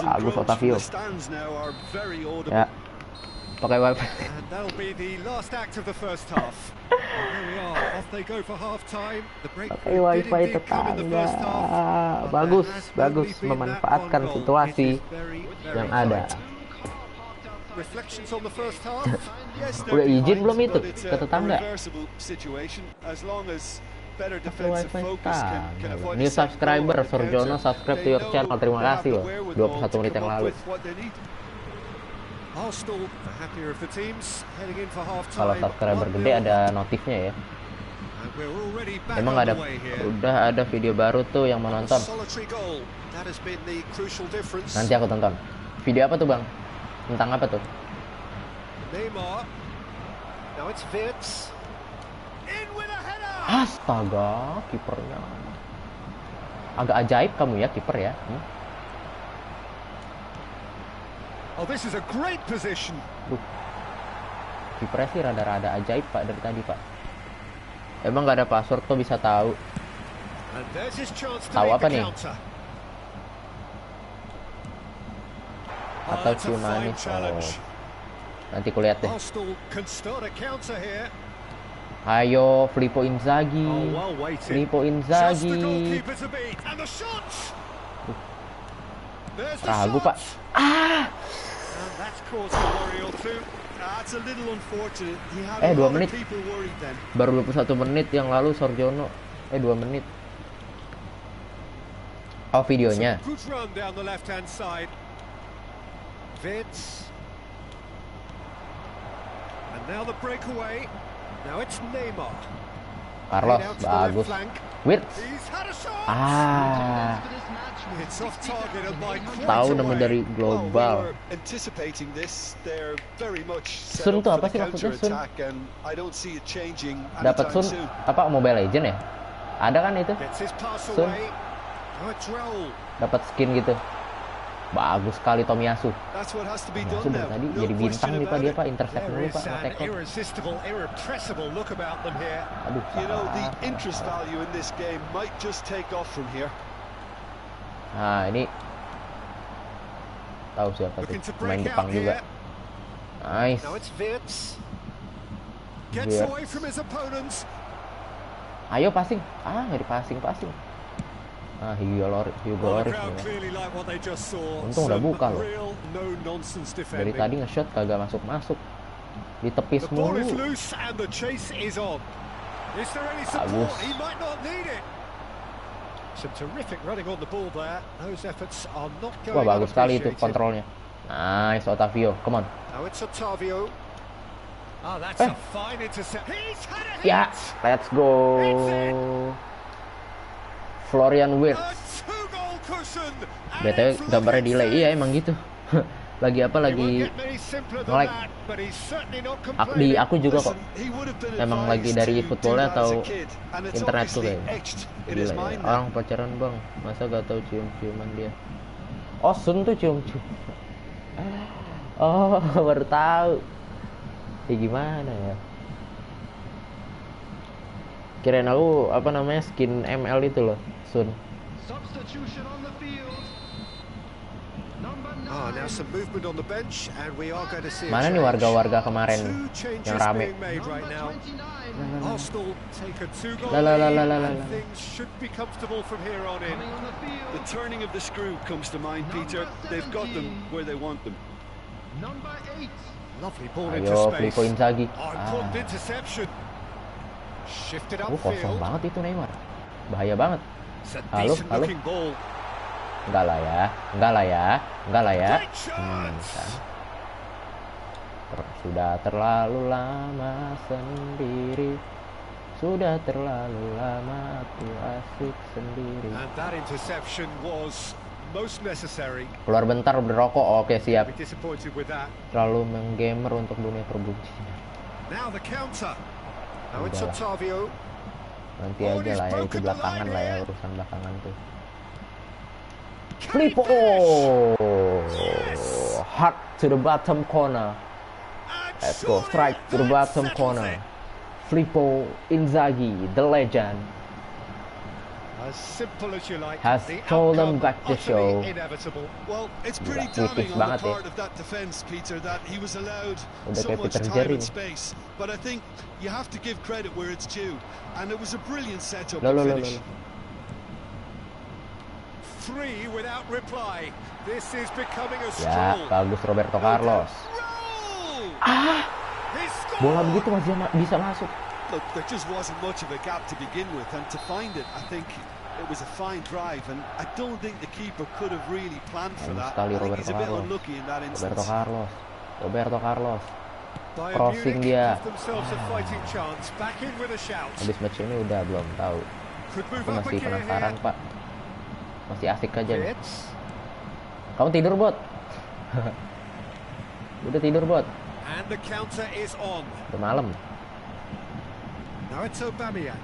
Bagus Otavio. Ya. Pakai wifi. Pakai wifi tetangga. Bagus memanfaatkan situasi yang ada. Udah izin belum itu ke tetangga? Wifi New subscriber Sorjono subscribe to your channel. Terima kasih loh. 21 menit yang lalu. Kalau subscriber gede ada notifnya ya. Emang ada, udah ada video baru tuh yang mau nonton. Nanti aku tonton. Video apa tuh bang? Tentang apa tuh? Astaga, kipernya. Agak ajaib kamu ya kiper ya. Oh, this is a great position. Kipernya sih rada-rada ajaib Pak dari tadi Pak. Emang nggak ada password kok bisa tahu? And there's his chance to Tahu lead apa the nih? counter. Atau that's a cium fine manis? challenge. Nanti kulihat deh. Arsenal can start a counter here. Ayo, Filippo Inzaghi. Oh, well weighted. Filippo Just the Inzaghi. goalkeeper to beat. And the shots. There's the Ragu Pak. shots. Ah, And that's caused a worry or two. That's a little unfortunate. He had 2 a lot of menit. people worried then. Baru 21 menit yang lalu Sorjono. 2 menit. Oh, videonya. Good run down the left-hand side. Vids. And now the breakaway. Now it's Neymar. Carlos, Played out to the left bagus. flank. Wirtz. He's had a shot. Ah, It's off target and by quite tahu a nama way. dari Well, we global. were anticipating this. They're very much set Sun up tuh for apa the sih maksudnya, Sun? counter-attack, and I don't see it changing Dapat anytime Sun soon. apa Mobile Legend ya? Ada kan itu? Gets his pass Sun. away. Oh, it's Raul. Dapat skin gitu. Bagus sekali Tomiyasu. That's what has to be Tomiyasu done dari now. tadi No jadi bintang question nih Pak about dia it. Pak, intercept There dulu is Pak, an nge-tackle. irresistible, irrepressible look about them here. Aduh, You know, the salah. interest value in this game might just take off from here. Nah, ini tahu siapa tuh? Looking to Pemain break Jepang out juga. here. Nice. Now it's Vids. Gets Wirtz. away from his opponents. Ayo passing. Ah, nggak dipasing-pasing. Ah, Hugo Well, the Lloris crowd nih. clearly like what they just saw. Untung udah Some buka loh. real no-nonsense Dari defending. tadi nge-shot kagak masuk-masuk. Ditepis The ball is mulu. loose and the chase is on. Is there any support? Bagus. He might not need it. Some terrific running on the ball there. Those efforts are not going Wah, bagus sekali itu unappreciated. kontrolnya. Nice, Otavio. Come on. Now it's Otavio. Oh, that's a fine intercept. He's had a hit. Ya, let's go. Florian A Wirtz. two-goal cushion. And BTW it's gambarnya looking delay. set. Iya emang gitu. Lagi apa It won't lagi get many simpler than nge-lag. that, but he's certainly not Di complaining. aku juga kok. Listen, he would have been Emang lagi advised dari to footballnya do that as atau a kid, and it's internet tuh obviously kayaknya. etched in his Gila ya. mind now. Orang pacaran bang, masa gak tahu cium-ciuman dia. Oh, Sun tuh cium-cium. Oh, baru tahu. Ya gimana ya? Kirain aku apa namanya skin ML itu loh, Sun. Substitution on the field. Number 9. Ah, now some movement on the bench, and we are going to see a Mana nih change. warga-warga kemarin Two changes yang rame? being made right now. Arsenal take a two-goal La, la, la, lead, la, la, la, and la. things should be comfortable from here on in. Coming on the field. The turning of the screw comes to mind, Peter. They've got them where they want them. Number 8. Lovely ball into Ayo, space. Filippo Inzaghi. Oh, important interception. Shifted Kosong upfield. banget itu Neymar. Bahaya banget. It's a Halo, decent halo. looking ball. Enggak lah ya. Enggak lah ya. Enggak lah ya. Great chance. Kan. Sudah terlalu lama sendiri. Sudah terlalu lama aku asik sendiri. And that interception was most necessary. Keluar bentar berrokok. Oke, siap. Be disappointed with that. Terlalu menggamer untuk dunia perbucinan. Now the counter. Now it's Udahlah. Otavio. Nanti Oh, aja he's lah ya, itu broken the belakangan line lah ya, here. urusan belakangan tuh. Can he Filippo! finish? Hard to the bottom corner. And Let's go, surely strike to the that bottom settles corner. it. Filippo Inzaghi, the legend. As simple as you like. Has the stolen outcome back the utterly show. Inevitable. Well, it's pretty Gila, damning tipis on the banget ya. part of that defence, Peter, that he was allowed Udah so kayak much Peter time Jerry and nih. space. But I think you have to give credit where it's due. And it was a brilliant setup Loh, and loh, loh, finish. loh. 3 without reply. This is becoming a Ya, stroll. bagus Roberto Carlos. Roll! He scored. Bola begitu masih bisa masuk. Look, there just wasn't much of a gap to begin with, and to find it, I think it was a fine drive, and I don't think the keeper could have really planned for Bagus that. sekali I think Roberto he's a bit Carlos. unlucky in that Roberto instance. Carlos. Roberto Carlos. Bayern Crossing Munich dia. have themselves a fighting chance. Back in with a shout. Habis match ini udah belum tahu. Could move Aku up masih again penasaran, here. Pak. Masih asik aja nih. Fitz. Kamu tidur, Bot? Udah tidur, Bot? And the counter is on. Udah malam. Now it's Aubameyang.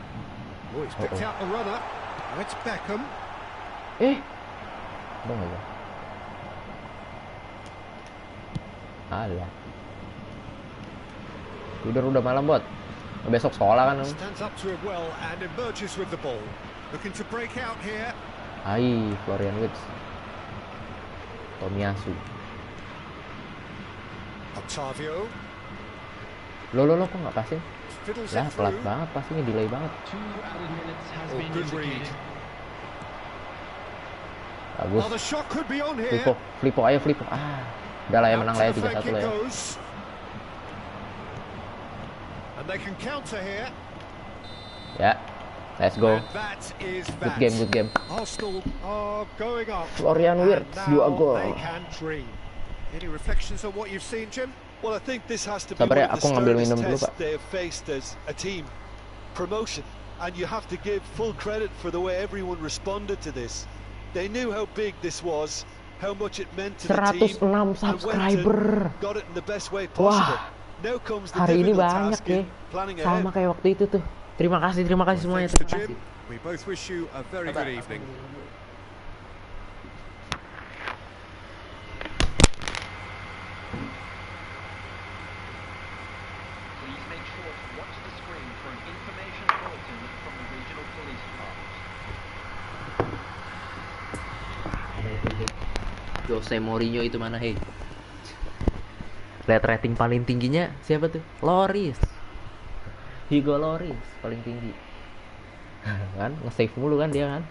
Oh, he's picked out the runner. Now it's Beckham. Udah nggak ya? Alah. Tidur udah malam, Bot. Besok sekolah kan. Stands up to it well and emerges with the ball. Looking to break out here. Ai, Florian Wirtz. Tomiyasu. Octavio. Lo kok nggak passing? Lah, pelat banget passingnya, delay banget. Oh, good read. Bagus. Oh, the shot could be on here. Flippo, ayo Flippo. Udah lah ya, menang lah ya 3-1 lah ya. And they can counter here. Ya, let's go. And that is Good game. Arsenal are going up. Florian Wirtz 2 gol. They can dream. Any reflections on what you've seen, Jim? Well, I think this has to be Sabar ya, one of aku the ngambil sternest minum dulu, tests Pak. they have faced as a team. Promotion, and you have to give full credit for the way everyone responded to this. They knew how big this was, how much it meant to the team, 106 subscriber. got it in the best way possible. Wah, Now comes the hari ini difficult banyak task ya. in planning Sama ahead. kayak waktu itu tuh. Terima kasih semuanya. Thanks to Terima kasih. Jim. We both wish you a very good evening. Please make sure to watch the screen for an information bulletin from the regional police department. Jose Mourinho itu mana, hei? Lihat rating paling tingginya siapa tuh? Lloris. Hugo Lloris paling tinggi. Kan nge-save mulu kan dia kan.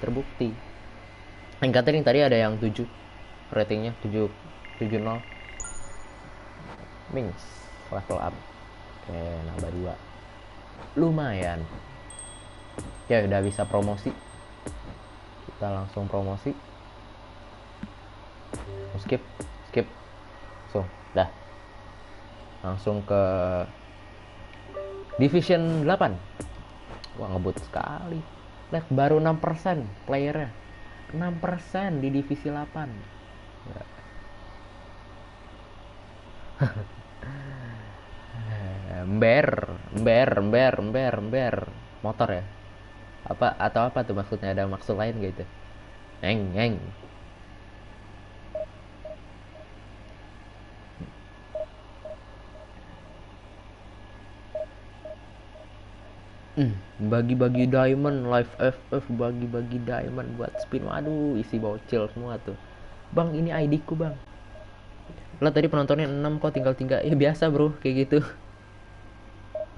Terbukti. Yang tadi ada yang 7 ratingnya 7.0. Mings level up. Oke, nambah 2. Lumayan. Ya udah bisa promosi. Kita langsung promosi. Skip. So, dah. Langsung ke Division 8. Wah, ngebut sekali. Lihat, baru 6% playernya. 6% di divisi 8. Ya. Ember. Motor ya? Atau apa tuh maksudnya? Ada maksud lain gitu? Eng. Bagi-bagi diamond, live FF bagi-bagi diamond buat spin. Waduh, isi bocil semua tuh. Bang, ini ID ku, Bang. Lah tadi penontonnya 6 kok tinggal 3. Ya biasa, Bro, kayak gitu.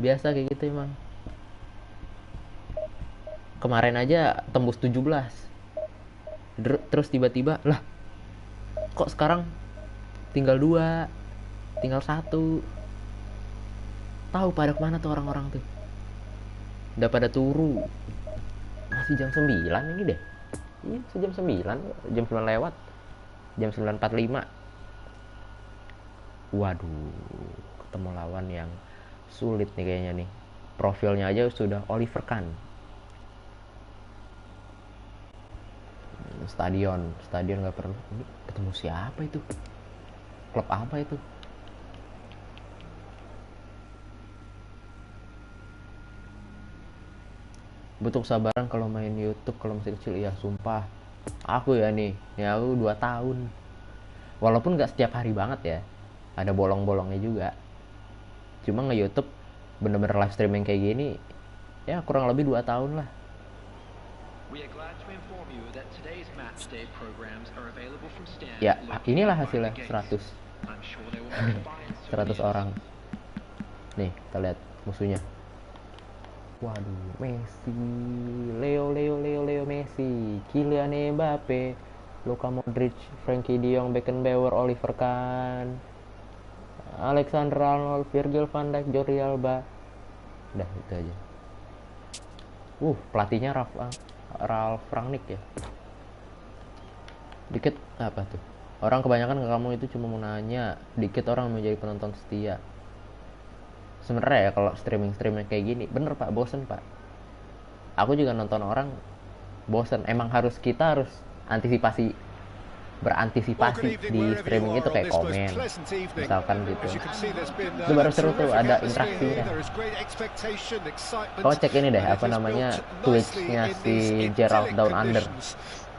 Biasa kayak gitu emang. Kemarin aja tembus 17. Terus tiba-tiba, lah kok sekarang tinggal 2, tinggal 1. Tahu pada kemana tuh orang-orang tuh? Udah pada turu. Masih jam 9 ini deh. Iya, jam 9 lewat. Jam 9.45. Waduh, ketemu lawan yang sulit nih kayaknya nih. Profilnya aja sudah Oliver Kahn. Stadion nggak perlu. Ini ketemu siapa itu? Klub apa itu? Butuh kesabaran kalau main YouTube kalau masih kecil, ya sumpah. Aku ya nih, ya aku 2 tahun. Walaupun nggak setiap hari banget ya, ada bolong-bolongnya juga. Cuma nge-YouTube bener-bener live streaming kayak gini, ya kurang lebih 2 tahun lah. Ya, inilah hasilnya 100 orang. Nih, kita lihat musuhnya. Waduh, Messi, Leo Messi, Kylian Mbappe, Luka Modric, Frankie De Jong, Beckenbauer, Oliver Kahn, Alexander Arnold, Virgil van Dijk, Jordi Alba. Udah itu aja. Pelatihnya Ralf Rangnick ya. Dikit apa tuh? Orang kebanyakan ke kamu itu cuma mau nanya. Dikit orang menjadi penonton setia. Sebenarnya ya kalau streaming kayak gini, bener Pak, bosen Pak. Aku juga nonton orang bosen. Emang kita harus berantisipasi di streaming itu kayak komen, misalkan gitu. Itu baru seru tuh, ada interaksinya. Kau cek ini deh, apa namanya, Twitch-nya si Gerald Down Under.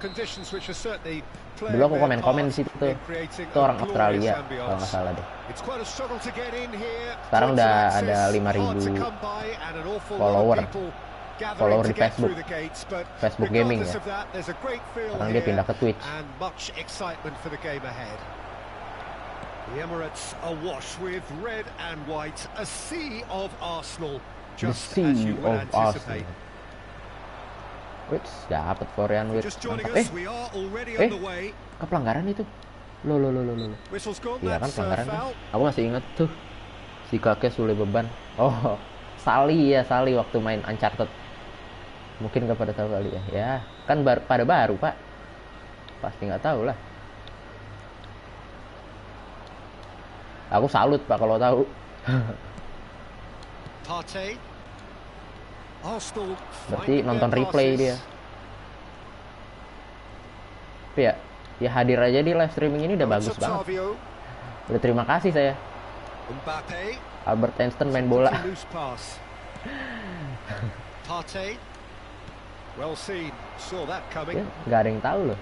conditions which are certainly Dulu aku komen-komen di situ tuh. Itu orang Australia kalau nggak salah deh. Sekarang udah ada 5.000 follower di Facebook Gaming ya. Sekarang dia pindah ke Twitch. The Emirates awash with red and white, a sea of Arsenal, just as you would anticipate. Wits, dapat Florian Wits. Ke pelanggaran itu. Loh. Iya kan pelanggaran kan? Aku masih inget tuh si kakek Sule beban. Oh, Sally waktu main Uncharted. Mungkin nggak pada tahu kali ya. Ya, kan pada baru Pak. Pasti nggak tahu lah. Aku salut Pak kalau tahu. Berarti nonton replay dia. Tapi ya hadir aja di live streaming ini udah bagus banget. Udah terima kasih saya. Albert Einstein main bola. Ya, nggak ada yang tahu loh.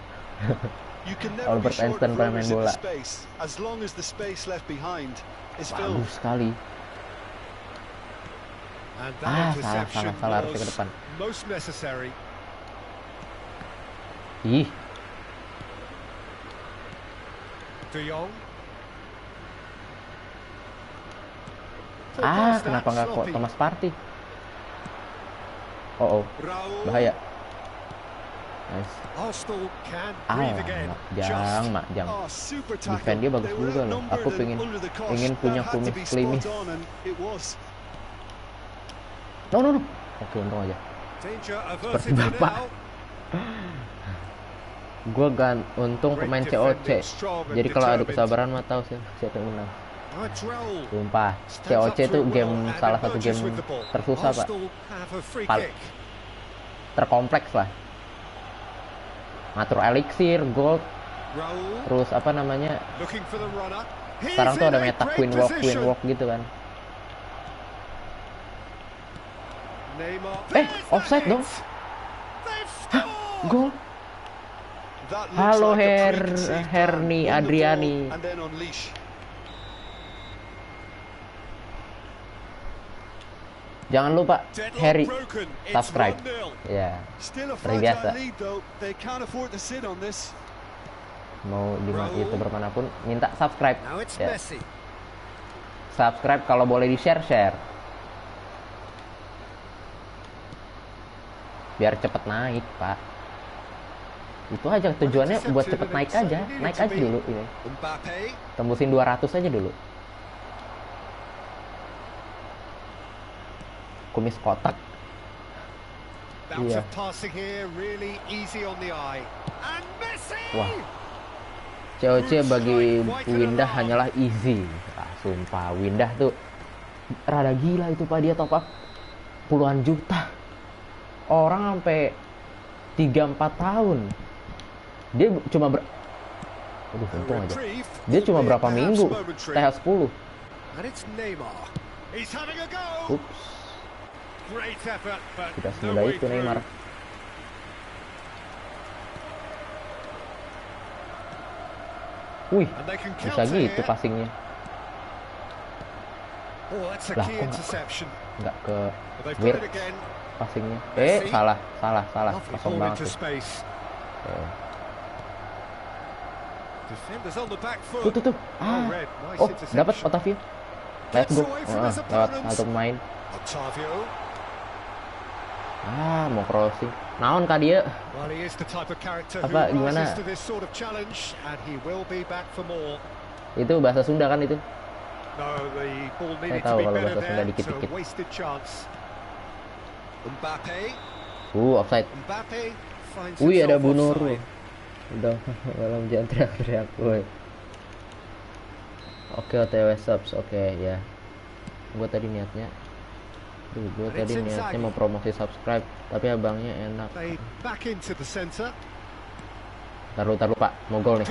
Albert Einstein pernah main bola. Bagus sekali. Salah harusnya ke depan. Ih. Kenapa nggak kok Thomas Partey? Oh, bahaya. Nice. Makjang. Defend dia bagus juga loh. Aku ingin punya kumis klimis. No. Oke, untung aja. Seperti bapak. Gue untung pemain COC. Jadi kalau adu kesabaran mah tahu siapa yang menang. Sumpah, COC itu salah satu game tersusah Pak. Terkompleks lah. Ngatur elixir, gold, terus apa namanya? Sekarang tuh ada meta queen walk gitu kan. Offside dong. Gol. Halo Herni Adriani. Jangan lupa Harry subscribe. Ya, seperti biasa. Mau di YouTuber manapun minta subscribe. Ya. Subscribe kalau boleh di share. Biar cepet naik Pak. Itu aja tujuannya buat cepet naik aja dulu ini. Tembusin 200 aja dulu. Kumis kotak. Iya. Wah. COC bagi Windah hanyalah easy. Sumpah Windah tuh rada gila itu Pak, dia top up puluhan juta. Orang sampai 3-4 tahun. Dia cuma untung aja. Dia cuma berapa minggu TH10. Ups. Tidak semudah itu Neymar. Wih, bisa gitu passingnya. Lah kok nggak ke Wirtz passingnya? Salah. Kosong banget tuh. Tuh. Dapat Otavio. Let's go. Lewat satu pemain. Mau crossing. Naon kah dia? Apa gimana? Itu bahasa Sunda kan itu? Saya tahu kalau bahasa Sunda dikit-dikit. Offside. Wih, ada Bunuru. Udah malam jangan teriak-teriak gue. Oke, OTW subs. Oke, ya. Gue tadi niatnya mau promosi subscribe, tapi abangnya enak. Taruh Pak, mau gol nih.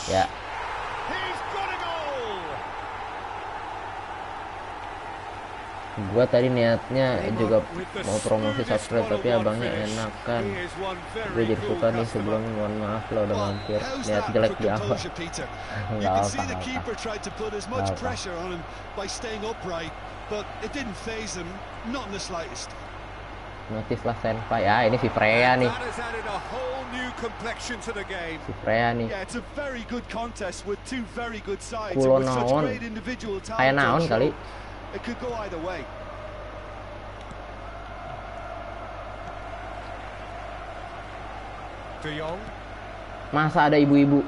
Ya. Gua tadi niatnya juga mau promosi subscribe, tapi abangnya enak kan. Gue jadi suka nih. Sebelumnya mohon maaf kalau udah mampir. Niat jelek di awal. Nggak apa-apa. Notice lah Senpai. Ya ini si Freya nih. Si Freya nih. Kulo naon. Kayak naon kali. Masa ada ibu-ibu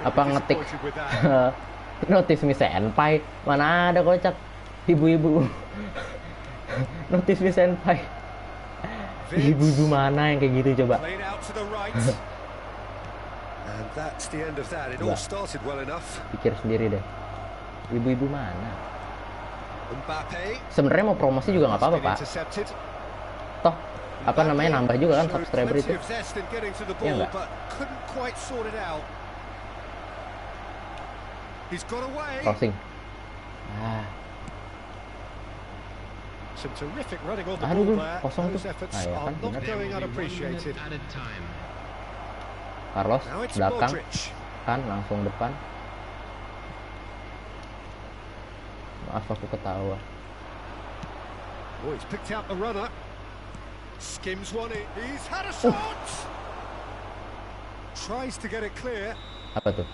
apa ngetik notice me senpai? Mana ada kocak ibu-ibu. Notice me senpai. Ibu-ibu mana yang kayak gitu coba? Pikir sendiri deh. Ibu-ibu mana? Sebenarnya mau promosi juga nggak apa-apa, Pak. Toh apa namanya, nambah juga kan subscriber itu. Ya enggak? Crossing. Aduh, kosong tuh. Ah ya kan, benar. Carlos belakang kan langsung depan. Maaf aku ketawa. Oh, he's picked out the runner. Skims one in. He's had a shot. Tries to get it clear. Apa tuh?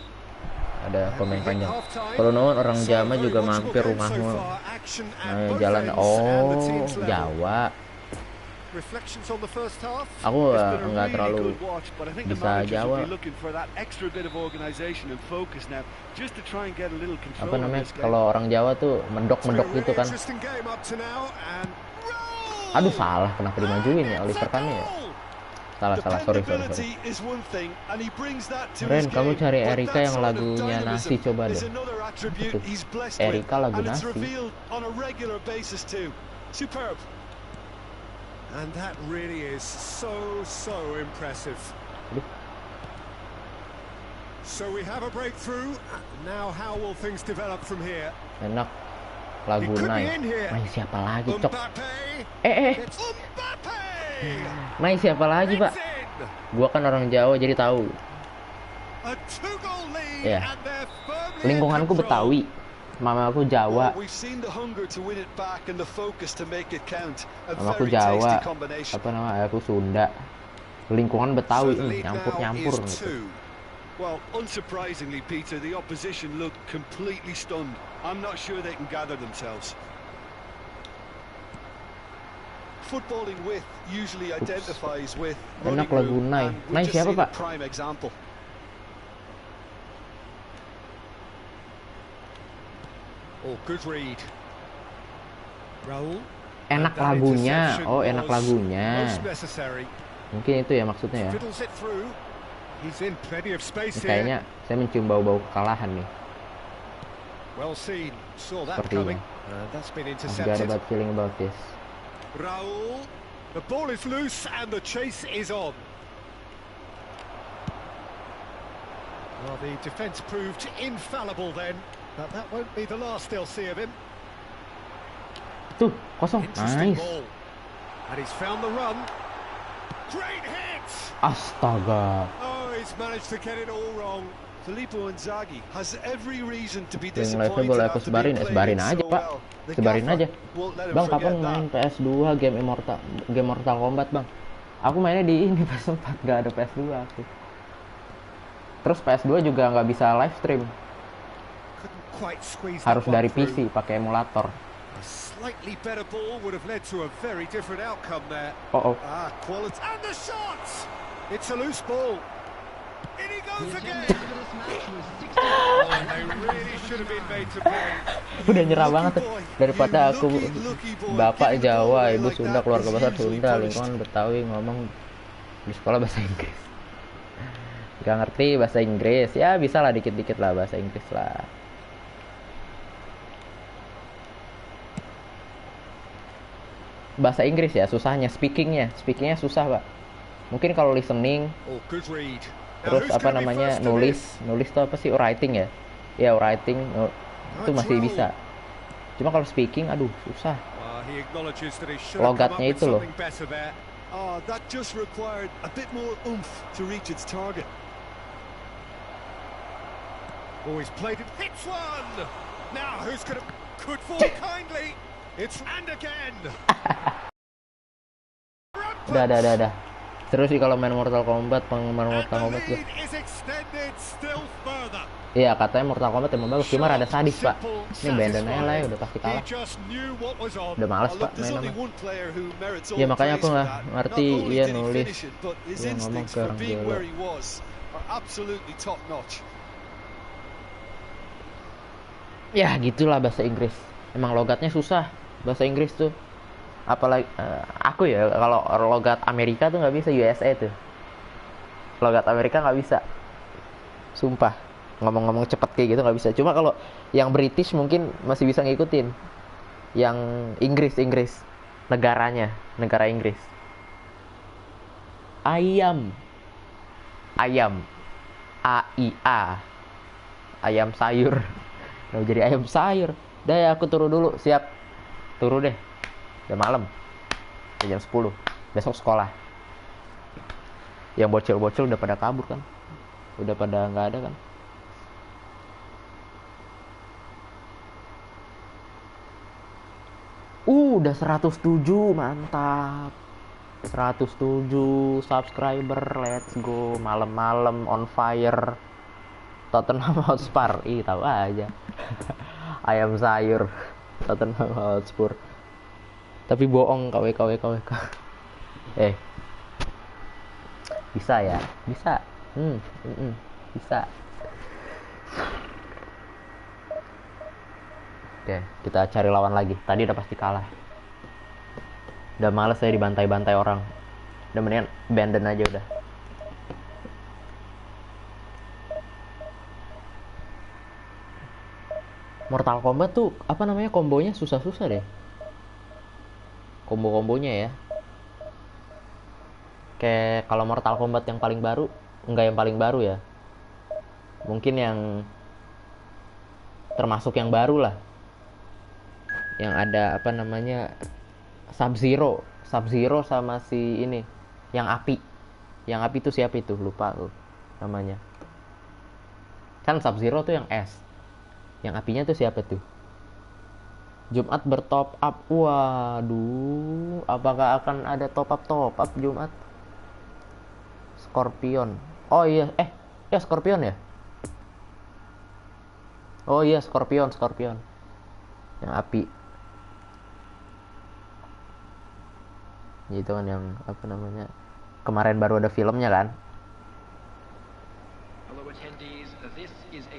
Ada komen panjang. Kalau naon orang Jawa juga mampir rumahmu. Nah, jalan Jawa. Aku nggak terlalu bisa Jawa. Apa namanya, kalau orang Jawa tuh mendok gitu kan. Aduh, salah, kenapa dimajuin ya Oliver Kahn ya? Salah, sorry. Ren, kamu cari Erika yang lagunya Nasi, coba deh. Itu Erika lagu Nasi. And that really is so impressive. So we have a breakthrough. Now how will things develop from here? Enak lagu Nai. Main siapa lagi, Cok? Main siapa lagi, Pak? Gua kan orang Jawa jadi tahu. Ya. Lingkunganku Betawi. Mama aku Jawa. Mama aku Jawa. Apa nama? Aku Sunda. Lingkungan Betawi, nyampur gitu. Well, unsurprisingly, Peter, the opposition looked completely stunned. I'm not sure they can gather themselves. Footballing with usually identifies with enak lagu Nai. Nai siapa, Pak? Prime example. Oh, good read. Raul. Enak lagunya. Oh, enak lagunya. Mungkin itu ya maksudnya ya. Kayaknya saya mencium bau-bau kekalahan nih. Sepertinya. I've got a bad feeling about this. Raul, the ball is loose and the chase is on. Well, the defence proved infallible then, but that won't be the last they'll see of him. Tuh, kosong. Nice. And he's found the run. Great hit. Astaga. Oh, he's managed to get it all wrong. Filippo Inzaghi has every reason to be Yang disappointed. boleh aku sebarin aja, Pak. Sebarin aja. Bang, kapan main PS2 game Mortal Kombat, Bang? Aku mainnya di ini PS4, nggak ada PS2 aku. Terus PS2 juga nggak bisa live stream. Harus dari PC pakai emulator. Slightly better ball would have led to a very different outcome there. Quality and the shot. It's a loose ball. In he goes again. They really should have been made to play. Udah nyerah banget daripada aku bapak Jawa, ibu Sunda, keluarga besar Sunda, lingkungan Betawi, ngomong di sekolah bahasa Inggris. Gak ngerti bahasa Inggris, ya bisa lah dikit-dikit lah bahasa Inggris lah. Bahasa Inggris ya susahnya, speakingnya susah, Pak. Mungkin kalau listening, terus apa namanya nulis tuh apa sih, writing ya? Ya writing itu masih bisa. Cuma kalau speaking, aduh susah. he acknowledges that he should have come up Logatnya with itu loh. something better there. Oh, that just required a bit more oomph to reach its target. Oh, he's played it, hits one! Now, who's going to... Could fall kindly! It's... And again! Udah. Terus sih kalau main Mortal Kombat, penggemar Mortal Kombat tuh. Iya, katanya Mortal Kombat emang bagus, cuma rada sadis, Pak. Ini Banden aja lah ya, udah pasti kalah. Udah males, Pak, main sama. Ya makanya aku nggak ngerti dia nulis. Dia ngomong ke orang Jawa. Ya gitulah bahasa Inggris. Emang logatnya susah bahasa Inggris tuh. Apalagi aku ya kalau logat Amerika tuh nggak bisa, USA tuh. Logat Amerika nggak bisa. Sumpah. Ngomong-ngomong cepet kayak gitu nggak bisa. Cuma kalau yang British mungkin masih bisa ngikutin. Yang Inggris, negara Inggris. Ayam, AIA, ayam sayur. Udah jadi ayam sayur. Dah ya, aku turu dulu, siap. Turu deh. Udah malam. Udah jam 10. Besok sekolah. Yang bocil-bocil udah pada kabur kan. Udah pada nggak ada kan. Udah 107, mantap. 107 subscriber, let's go. Malam-malam on fire. Tottenham Hotspur, tahu aja. Ayam sayur Tottenham Hotspur. Tapi bohong, KWK. Bisa ya, bisa. Bisa. Oke, kita cari lawan lagi. Tadi udah pasti kalah. Udah males saya dibantai-bantai orang. Udah mendingan Banden aja udah. Mortal Kombat tuh apa namanya, kombonya susah-susah deh. Kombo-kombonya ya. Kayak kalau Mortal Kombat yang paling baru, enggak yang paling baru ya. Mungkin yang termasuk yang baru lah. Yang ada apa namanya, Sub-Zero sama si ini, yang api. Yang api itu siapa itu? Lupa tuh namanya. Kan Sub-Zero tuh yang S. Yang apinya tuh siapa tuh? Jumat bertop up. Waduh, apakah akan ada top up Jumat? Scorpion. Oh iya, ya Scorpion ya? Oh iya, Scorpion. Yang api. Itu kan yang apa namanya? Kemarin baru ada filmnya kan?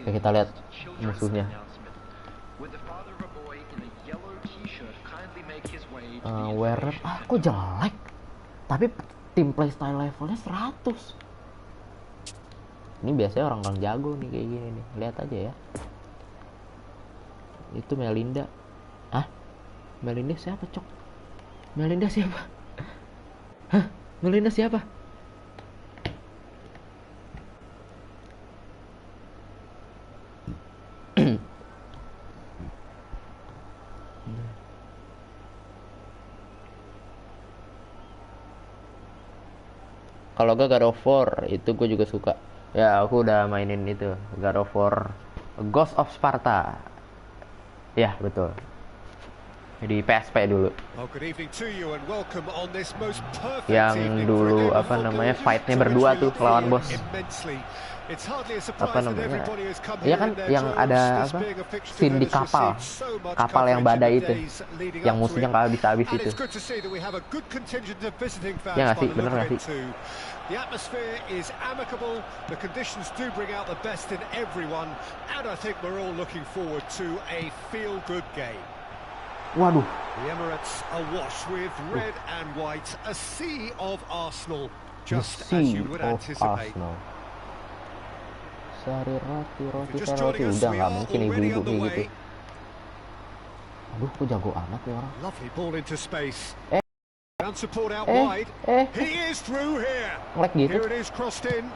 Oke, kita lihat musuhnya. Wearer, kok jelek? Tapi tim playstyle levelnya 100. Ini biasanya orang-orang jago nih kayak gini nih. Lihat aja ya. Itu Melinda. Melinda siapa, Cok? Melinda siapa? Melinda siapa? Kalau gak God of War, itu gue juga suka. Ya, aku udah mainin itu, God of War Ghost of Sparta. Ya, betul. Di PSP dulu. Yang dulu apa namanya, fightnya berdua tuh lawan bos. Apa namanya? Ya kan yang ada apa? Scene di kapal yang badai itu, yang musuhnya nggak bisa habis itu. Ya nggak sih, bener nggak sih? The atmosphere is amicable, the conditions do bring out the best in everyone, and I think we're all looking forward to a feel-good game. Waduh. The Emirates awash with red and white, a sea of Arsenal, just as you would anticipate. Sehari roti udah nggak mungkin ibu-ibu kayak gitu. Aduh, kok jago amat nih orang. Lovely ball into space. Support out wide. He is through here. Ngelek gitu. Here it is crossed in.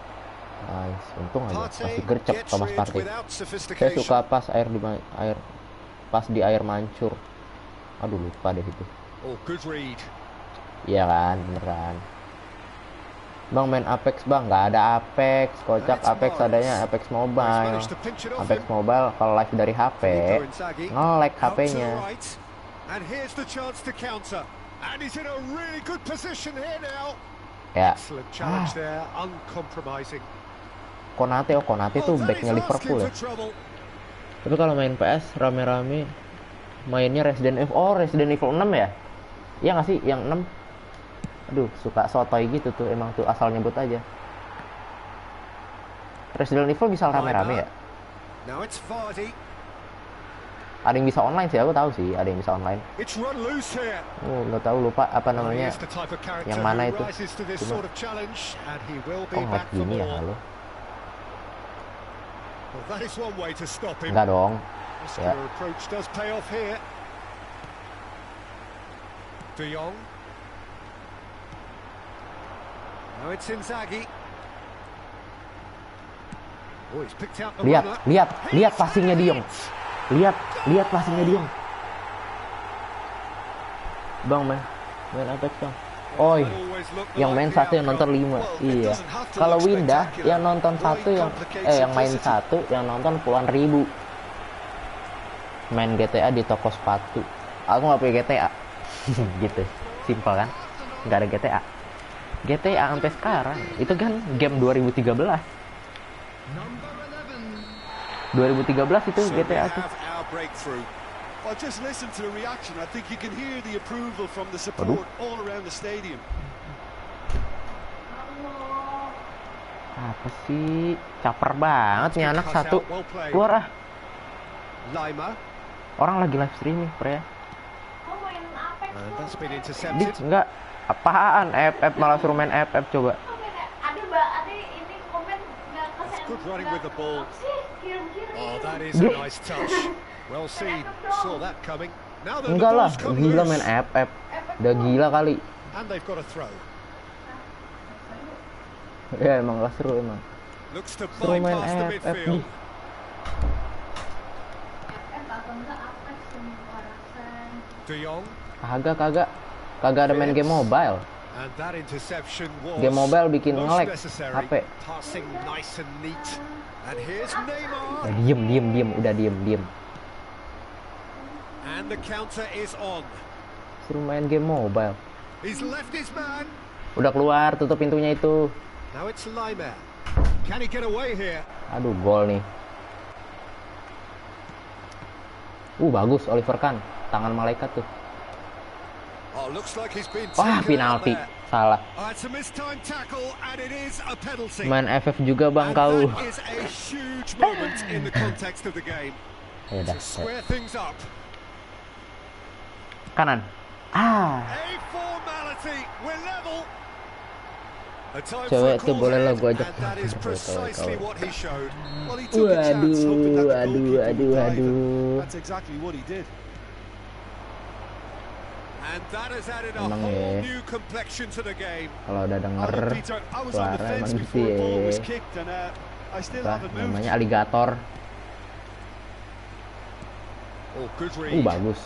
Nice, untung aja masih gercep Thomas Partey. Saya suka pas di air mancur. Aduh, lupa deh itu. Oh, good read. Iya kan, beneran. Bang main Apex bang, nggak ada Apex, kocak. Apex adanya Apex Mobile. Apex Mobile kalau live dari HP, nge-lag HP-nya. And here's the chance to counter. And he's in a really good position here now. Ya. Excellent challenge there, uncompromising. Konate tuh backnya Liverpool ya. Tapi kalau main PS rame-rame mainnya Resident Evil. Oh, Resident Evil 6 ya? Iya nggak sih yang 6? Aduh, suka sotoy gitu tuh, emang tuh asal nyebut aja. Resident Evil bisa rame-rame ya? Now it's Vardy. Ada yang bisa online sih, aku tahu sih, ada yang bisa online. Oh, nggak tahu, lupa apa namanya. Yang mana itu? Cuma, oh nggak gini ya, halo? Enggak dong. Ya. De Jong. Now it's Inzaghi. Oh, he's picked out the runner. Lihat passingnya De Jong. Lihat passingnya De Jong. Bang main Apex bang. Oh, yang main 1 yang nonton 5. Iya. Kalau Windah yang nonton 1 yang main 1 yang nonton puluhan ribu. Main GTA di toko sepatu. Aku nggak punya GTA. Gitu. Simpel kan? Nggak ada GTA. GTA sampai sekarang itu kan game 2013 itu GTA tuh. Well, just listen to the reaction. I think you can hear the approval from the support all around the stadium. Apa sih? Caper banget nih anak satu. Keluar ah. Orang lagi live streaming, Pre. Dik, enggak. Apaan? FF malah suruh main FF coba. Ada ini komen enggak kesan. Good running with the ball. Oh, that is a nice touch. Well seen. Saw that coming. Now the enggak lah, gila main FF. Udah gila kali. And they've got a throw. Ya emang gak seru emang. Seru main FF nih. De Jong. Kagak ada main game mobile. Game mobile bikin nge-lag HP. Nah, diem, udah diem. Suruh main game mobile. Udah keluar, tutup pintunya itu. Aduh, gol nih. Bagus Oliver Kahn, tangan malaikat tuh. Wah, penalti. Salah. Main FF juga bang kau. Ya udah. Kanan. Cewek tuh boleh lah gue ajak. Waduh. Emang ya, kalau udah denger suara emang gitu ya. Apa namanya, aligator. Bagus.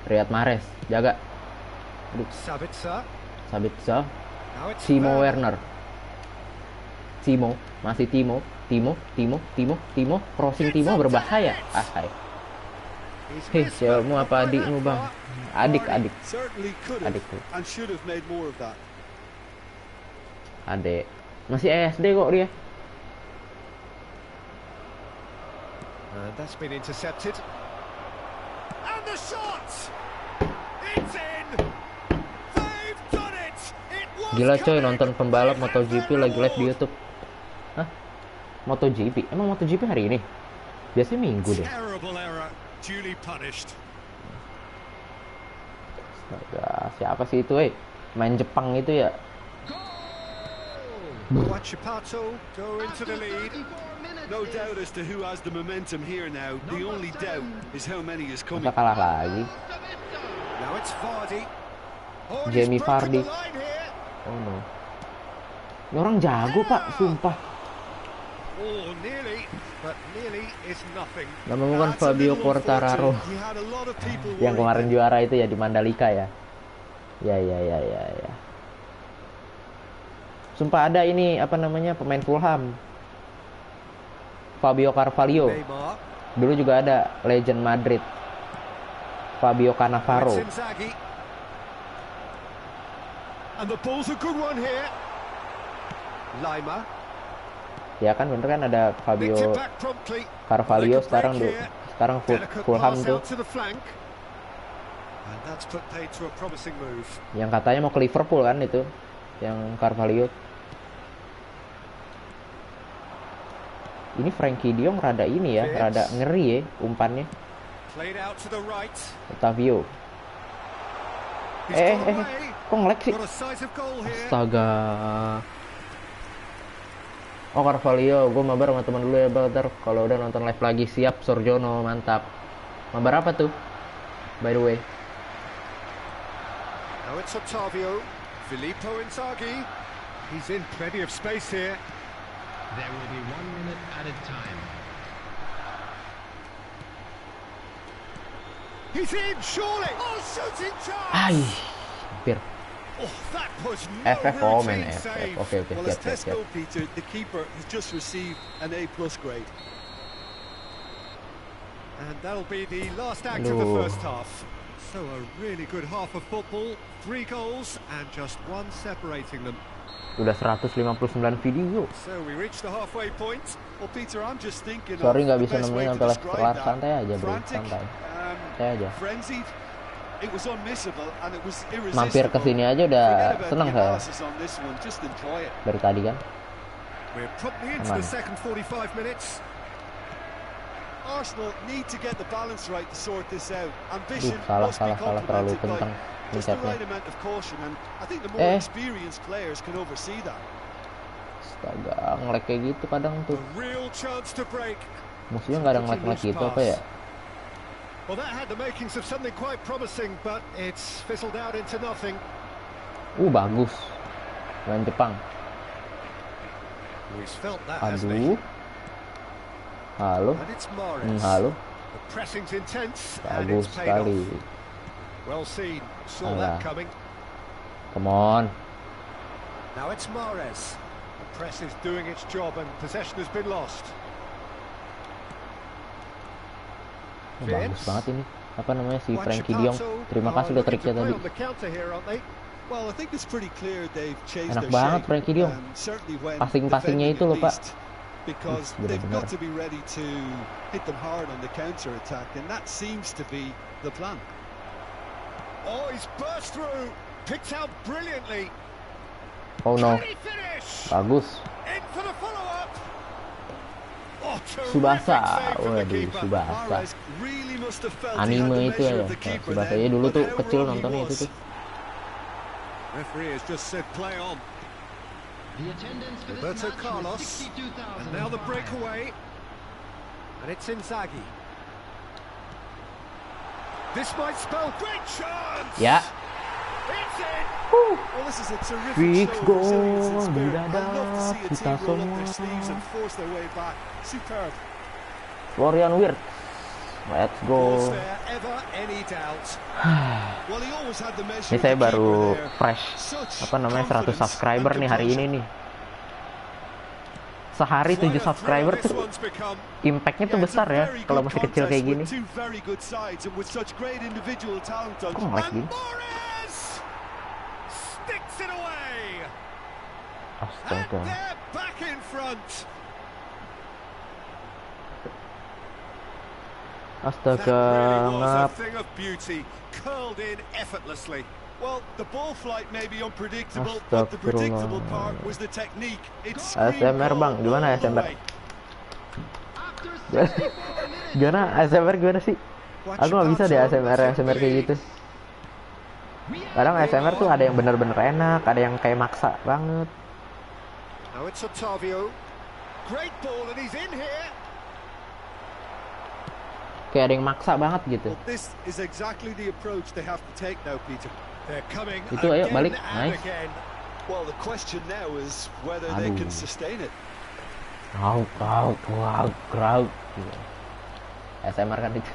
Riyad Mahrez jaga. Sabitzer. Timo Werner. Masih Timo, crossing Timo berbahaya. Hei, cewekmu apa adikmu bang? Adik. Adik. Masih SD kok dia. That's been intercepted. And the shot! It's in! They've done it! Gila coy, nonton pembalap MotoGP lagi live di YouTube. Hah? MotoGP? Emang MotoGP hari ini? Biasanya Minggu deh. Astaga, siapa sih itu, main Jepang itu ya? Wachipato go into the lead. No doubt as to who has the momentum here now. The only doubt is how many is coming. Kita kalah lagi. Now it's Vardy. Jamie Vardy. Oh no. Ini orang jago pak, sumpah. Oh, nearly, but nearly is nothing. Namamu kan Fabio Quartararo yang kemarin juara itu ya di Mandalika ya. Ya. Sumpah ada ini apa namanya pemain Fulham, Fabio Carvalho. Dulu juga ada legend Madrid, Fabio Cannavaro. And the ball's a good one here. Lima. Ya kan bener kan ada Fabio Carvalho sekarang Fulham tuh. Yang katanya mau ke Liverpool kan itu, yang Carvalho. Ini Frankie De Jong rada ini ya, rada ngeri ya umpannya. Otavio. Kok nge-lag sih? Astaga. Oh Carvalho, gue mabar sama teman dulu ya Baltar. Kalau udah nonton live lagi siap Sorjono, mantap. Mabar apa tuh? By the way. Now it's Otavio, Filippo Inzaghi. He's in plenty of space here. There will be 1 minute added time. He's in, surely. Oh, shooting chance. Ay, hampir. Oh, that was no FF routine FF. save. Okay, Well, as siap. Tesco, Peter, the keeper has just received an A+ grade. And that'll be the last act of the first half. So a really good half of football, 3 goals and just 1 separating them. Udah 159 video. So we reach the halfway point. Well, Peter, I'm just thinking Sorry nggak of bisa the best way nemenin to sampai live describe kelar, that. santai aja bro, Frantic, santai. Santai aja. frenzied. It was unmissable and it was irresistible. Mampir kesini aja udah seneng saya. Just enjoy it. Dari tadi kan. We're promptly into the second 45 minutes. Arsenal need to get the balance right to sort this out. Ambition Salah must be terlalu complemented by kencang just the pencetnya. right amount of caution, and I think the more experienced players can oversee that. Astaga, nge-lag kayak gitu kadang tuh. A real chance to break. Musuhnya nggak ada nge-lag gitu apa ya? Well, that had the makings of something quite promising, but it's fizzled out into nothing. Bagus. Main Jepang. He's felt that, hasn't he? Aduh. Halo. And it's Mahrez. Halo. The pressing's intense and Bagus it's paid off. sekali. Well seen. Saw Alah. that coming. Come on. Now it's Mahrez. The press is doing its job and possession has been lost. Bagus banget ini. Apa namanya si Frankie De Jong. Terima kasih udah triknya tadi. Well, I think it's pretty clear they've changed Enak their banget shape. Frankie De Jong. Certainly when Passing-passingnya itu loh, defending, Pak. at least, because they've got to be ready to hit them hard on the counter attack, and that seems to be the plan. Oh, he's burst through. Picked out brilliantly. Oh no. Can he finish? Bagus. In for the follow-up. Oh, Subasa. terrific save from the Waduh, keeper. Subasa. Mahrez really must have felt he had Anime the itu measure ya. of the keeper Subasa then, ya dulu but tuh how kecil wrong he nontonnya itu was. tuh. Referee has just said play on. The attendance for this Roberto match Carlos. was 62,000. And now the breakaway. And it's Inzaghi. This might spell great chance. Ya. It's in. Well, this is a terrific Big show of goal resilience and di spirit. dada I'd love to see a kita team roll up semua. their sleeves and force their way back. Superb. Florian Wirtz. Let's Was go. there ever any doubt? Well, he always had the measure Ini of saya the keeper baru there. fresh. Such Apa namanya 100 confidence subscriber and nih hari ini composure. nih. Sehari 7 Quite a thrill subscriber this tuh one's become. impactnya tuh Yeah, it's besar a ya very kalau good masih kecil kayak contest gini. with two very good sides and with such great individual talent on Kok nge-lag And gini? Mahrez sticks it away. And Astaga. they're back in front. Astaga, That really was a ngap. thing of beauty, curled in effortlessly. Well, the ball flight may be unpredictable, but the predictable part was the technique. It's ASMR bang, gimana ASMR? After 64 minutes. Gimana ASMR gimana sih? Aku nggak bisa deh ASMR kayak gitu. Kadang ASMR tuh ada yang bener-bener enak, ada yang kayak maksa banget. Now it's Otavio. Great ball and he's in here. Kayak ada yang maksa banget gitu. Well, this is exactly the approach they have to take now, Peter. They're coming Itu ayo again balik, and nice. again. Well, the question now is whether they can Aduh. sustain it. Krauk. Gitu. ASMR kan itu.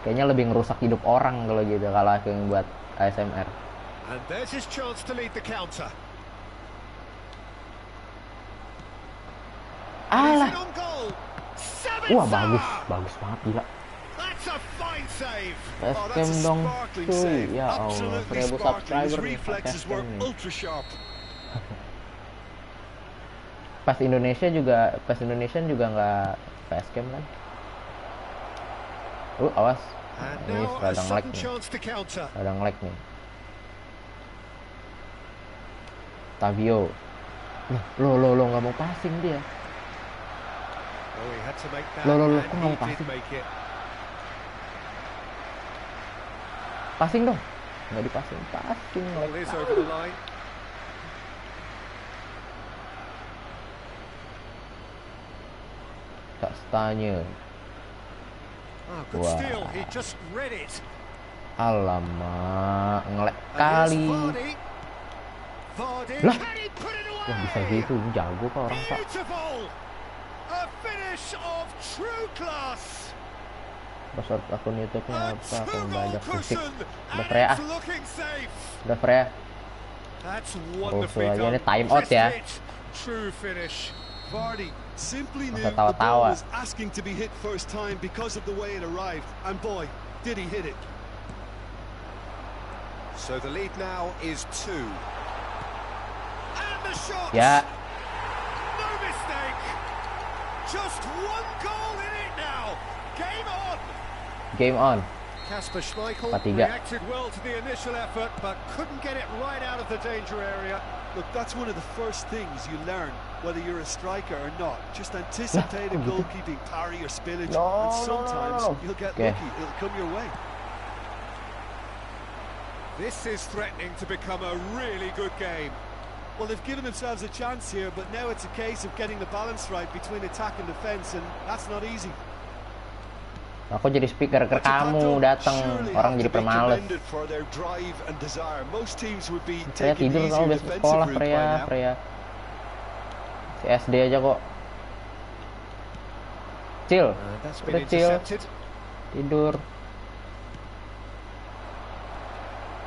Kayaknya lebih ngerusak hidup orang kalau gitu, kalau aku yang buat ASMR. And there's his chance to lead the counter. Alah. On goal. Wah, bagus banget gila. That's a fine save. Facecam dong, cuy. Ya Allah, 1000 subscriber nih, facecam nih. Ultra sharp. Pas Indonesia juga nggak facecam kan? Awas. And Ini now a radang lag sudden nih. chance to counter. Radang lag nih. Tavio. Lo nggak mau passing dia. Oh, he had to make that. Lo, and kok nggak mau he did passing? make it. Passing dong. Nggak dipasing. Passing. Ball lag is kali. over the line. Kastanya. Oh, good Wah. steal. He just read it. Alamak, ngelek And kali. here's Vardy. Vardy. Lah. Can he put it away? Wah, bisa gitu, jago kok orang Pak. Beautiful. A finish of true class. Password akun YouTube-nya A apa? Akun two-goal bajak musik. cushion. Udah And Freya. it's looking safe. Udah Freya. That's Rusuh wonderfully aja, done. ini time out Just ya. hit. True finish. Vardy simply Masa knew the tawa-tawa. ball was asking to be hit first time because of the way it arrived. And boy, did he hit it. So the lead now is 2. And the shot. Ya, No mistake. Just one goal in it now. Game on. game on. Kasper Schmeichel 4-3. reacted well to the initial effort, but couldn't get it right out of the danger area. Look, that's one of the first things you learn, whether you're a striker or not. Just anticipate a goalkeeping parry or spillage, No, and no, sometimes no. you'll get Okay. lucky. It'll come your way. This is threatening to become a really good game. Well, they've given themselves a chance here, but now it's a case of getting the balance right between attack and defence, and that's not easy. Aku jadi speaker ke kamu Jakarta datang, surely orang have jadi to be permales. commended for their drive and desire. Most teams would be Freya taking tidur the kamu easier besok defensive sekolah route by now. Freya. Si SD aja kok. Chill, That's been udah chill, intercepted. tidur.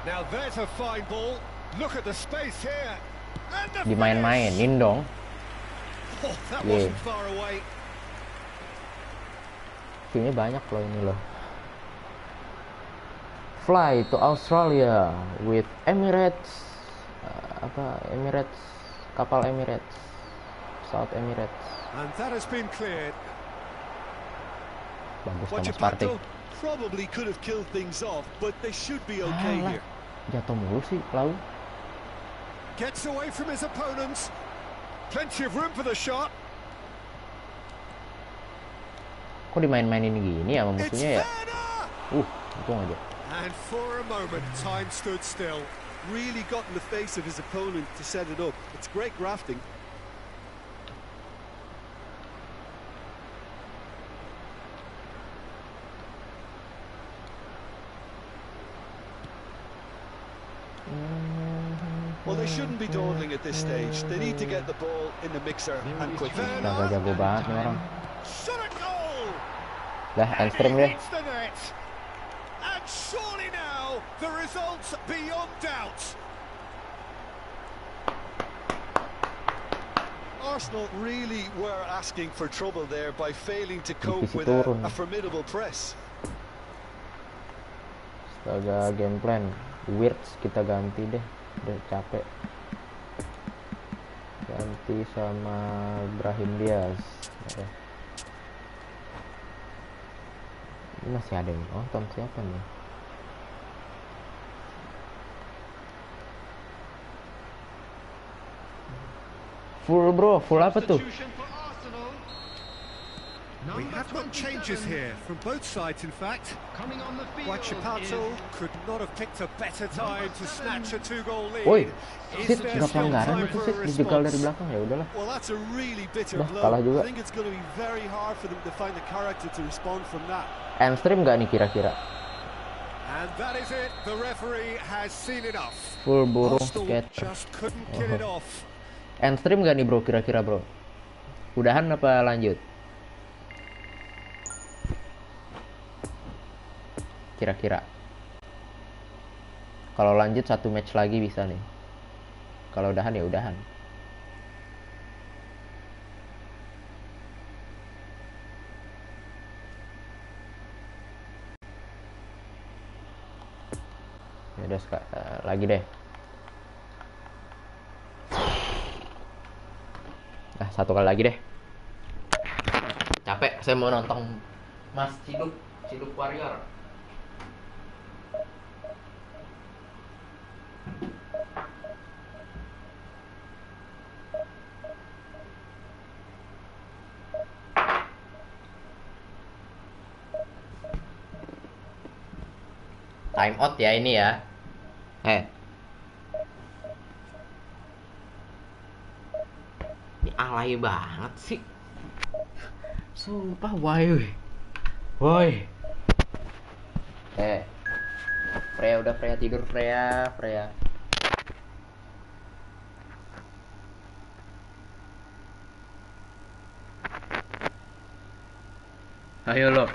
Now there's a fine ball. Look at the space here. And the Dimain-mainin dong. finish. Oh, that Yeah. wasn't far away. Q-nya banyak loh ini loh. Fly to Australia with Emirates. Emirates, kapal Emirates, pesawat Emirates. And that has been cleared. Bagus Well, Thomas Partey. Jakarta probably could have killed things off, but they should be okay Alah, here. jatuh mulu sih Lau. Gets away from his opponents. Plenty of room for the shot. Kok dimain-mainin gini ya sama It's musuhnya ya? Werner! Untung aja. And for a moment, time stood still. Really got in the face of his opponent to set it up. It's great grafting. Well, they shouldn't be dawdling at this stage. They need to get the ball in the mixer and quickly. Astaga, jago banget nih orang. Shot a goal! Dah, And handstream it deh. hits the net. And surely now, the result's beyond doubt. Arsenal really were asking for trouble there by failing to cope Divisi with turun. a formidable press. Astaga, game plan. Wirtz kita ganti deh. Udah capek. Ganti sama Brahim Diaz. Oke. Ini masih ada yang nonton siapa nih? Full bro, full apa tuh? Substitution for Arsenal. We Number have got changes 27 here, from both sides in fact. Coming on the field Huachipato is could not have picked a better time to snatch a 2-goal lead. Woi, Is Sid, there nggak still pelanggaran time itu for Sid, a dijegal dari response? belakang ya udahlah. Well, that's a really bitter Dah, blow. kalah juga. I think it's going to be very hard for them to find the character to respond from that. Handstream nggak nih kira-kira? And that is it. The referee has seen enough. Full burung Arsenal skater. just couldn't get it off. End stream gak nih bro kira-kira bro? Udahan apa lanjut? Kira-kira. Kalau lanjut 1 match lagi bisa nih. Kalau udahan ya udahan. Ya udah lagi deh. Nah, 1 kali lagi deh. Capek, saya mau nonton Mas Ciduk Warrior. Time out ya ini ya. Ini alay banget sih. Sumpah woi. Freya udah, Freya tidur, Freya. Ayo lo.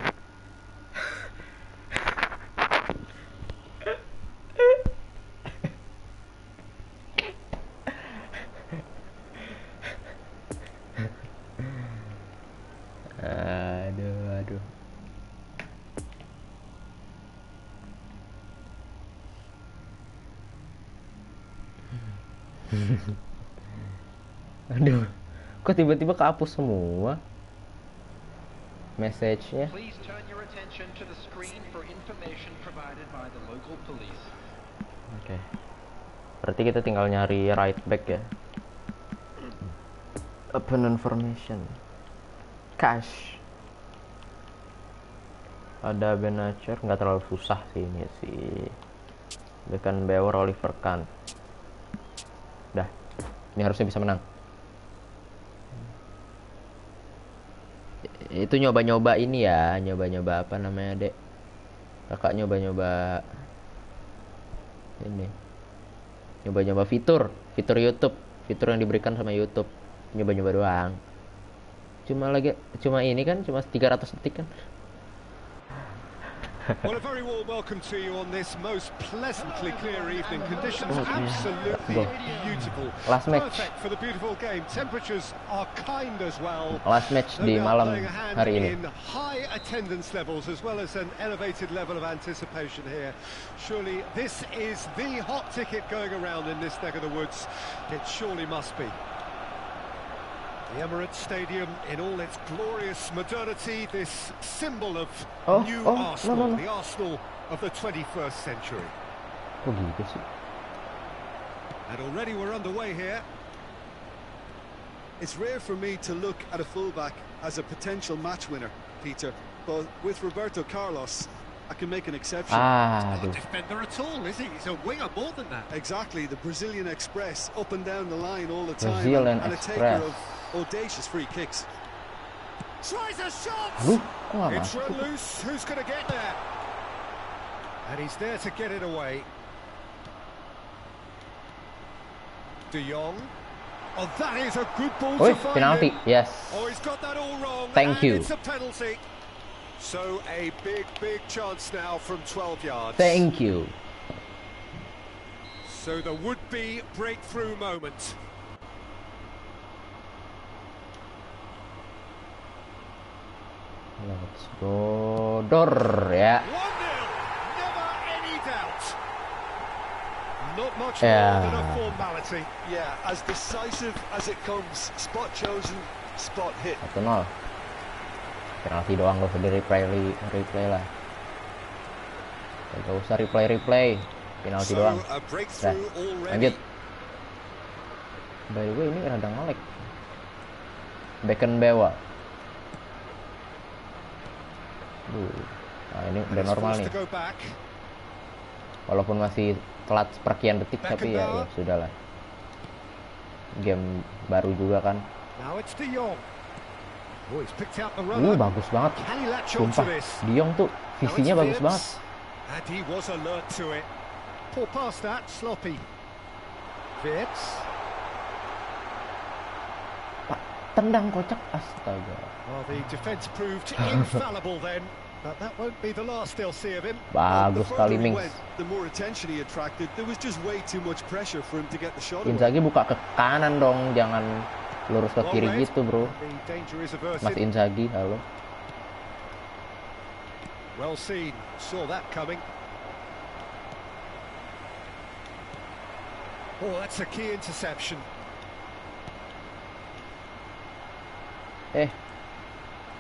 Aduh. Aduh, kok tiba-tiba kehapus semua message-nya? Please turn your attention to the screen for information provided by the local police. Oke. Berarti kita tinggal nyari right back ya. Open information. Cash. Ada Benacer, nggak terlalu susah sih ini sih. Beckenbauer, Oliver Kahn. Dah. Ini harusnya bisa menang. Itu nyoba-nyoba ini ya, nyoba-nyoba apa namanya, Dek? Kakak nyoba-nyoba ini. Nyoba-nyoba fitur YouTube, fitur yang diberikan sama YouTube. Nyoba-nyoba doang. Cuma ini kan cuma 300 detik kan. Well, a very warm welcome to you on this most pleasantly clear evening. Conditions absolutely beautiful. Last match. Perfect for the beautiful game. Temperatures are kind as well. Last match di malam hari ini. In high attendance levels as well as an elevated level of anticipation here. Surely this is the hot ticket going around in this neck of the woods. It surely must be. The Emirates Stadium in all its glorious modernity, this symbol of new Arsenal, the Arsenal of the 21st century. Kok gitu sih? And already we're underway here. It's rare for me to look at a fullback as a potential match winner, Peter, but with Roberto Carlos, I can make an exception. Not a defender at all, is he? He's a winger more than that. Exactly, the Brazilian Express, up and down the line all the time, Brazilian and a Express. taker of audacious free kicks. Tries a shot! It's run loose, who's going to get there? And he's there to get it away. De Jong. Oh, that is a good ball to find penalty, him. yes. Oh, he's got that all wrong. Thank you. It's a penalty. So a big chance now from 12 yards. Thank you. So the would-be breakthrough moment. Let's go. Dor ya. 1-0. Never any doubt. Not much more than a formality. Yeah, as decisive as it comes. Spot chosen, spot hit. 1-0. Penalti doang, gak usah di replay lah. Gak usah replay. Penalti doang. Dah, lanjut. By the way, ini rada nge-lag. Beckenbauer. Nah, ini udah normal nih. Walaupun masih telat seperkian detik, tapi ya sudahlah. Game baru juga kan. Bagus banget. Sumpah, De Jong tuh visinya bagus banget. And he was alert to it. Poor pass that, sloppy. Wirtz. tendang kocak, astaga. Well, the defence proved infallible then, but that won't be the last they'll see of him. Bagus sekali Mings. The more attention he attracted, there was just way too much pressure for him to get the shot away. Inzaghi buka ke kanan dong, jangan lurus ke kiri gitu, bro. The danger is averted. Mas Inzaghi, halo. Well seen, saw that coming. Oh, that's a key interception.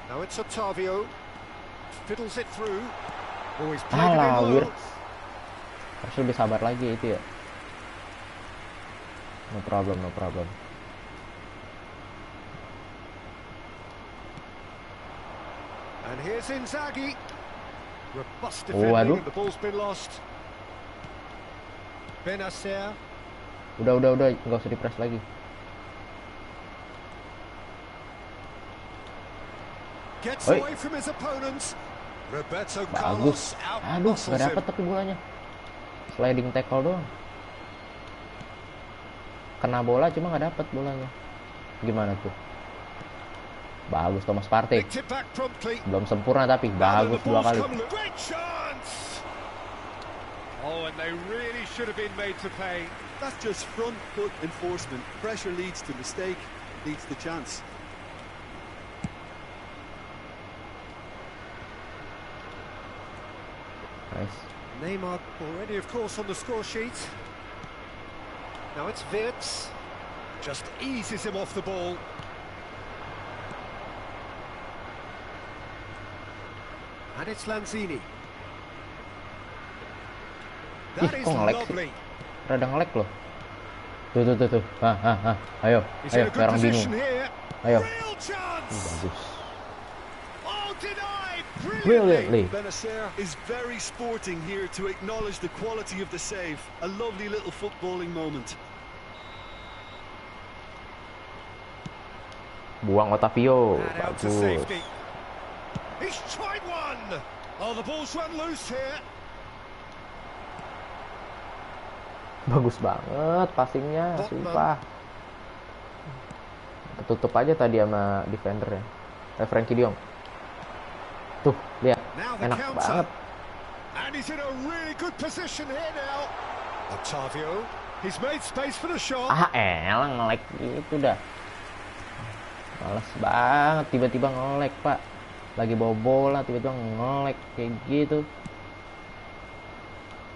Now it's Otavio. Fiddles it through. Oh, he's played it in low. Wirtz. Harus lebih sabar lagi itu ya. No problem, no problem. And here's Inzaghi. Robust defending and the ball's been lost. Benacer. Udah, nggak usah di-press lagi. Gets away from his opponents. Roberto Carlos out. Aduh, nggak dapet tapi bolanya. Sliding tackle doang. Kena bola cuma nggak dapet bolanya. Gimana tuh? Bagus Thomas Partey. Belum sempurna tapi bagus dua kali. Oh, and they really should have been made to pay. That's just front foot enforcement. Pressure leads to mistake, leads to chance. Nice. Neymar already, of course, on the score sheet. Now it's Wirtz. Just eases him off the ball. And it's Lanzini. That is lovely. Rada ngelek loh. Tuh. Ayo, sekarang bingung. Ayo. Bagus. Brilliantly. Benacer is very sporting here to acknowledge the quality of the save. A lovely little footballing moment. Buang Otavio. Bagus. He's tried one. Oh, the ball's run loose here. Bagus banget passingnya, sumpah. Ketutup aja tadi sama defender ya. Frankie de Jong. Tuh, lihat. Enak banget. And he's in a really good position here now. Otavio, he's made space for the shot. Elah nge-lag gitu dah. Males banget tiba-tiba nge-lag, Pak. Lagi bawa bola tiba-tiba nge-lag kayak gitu.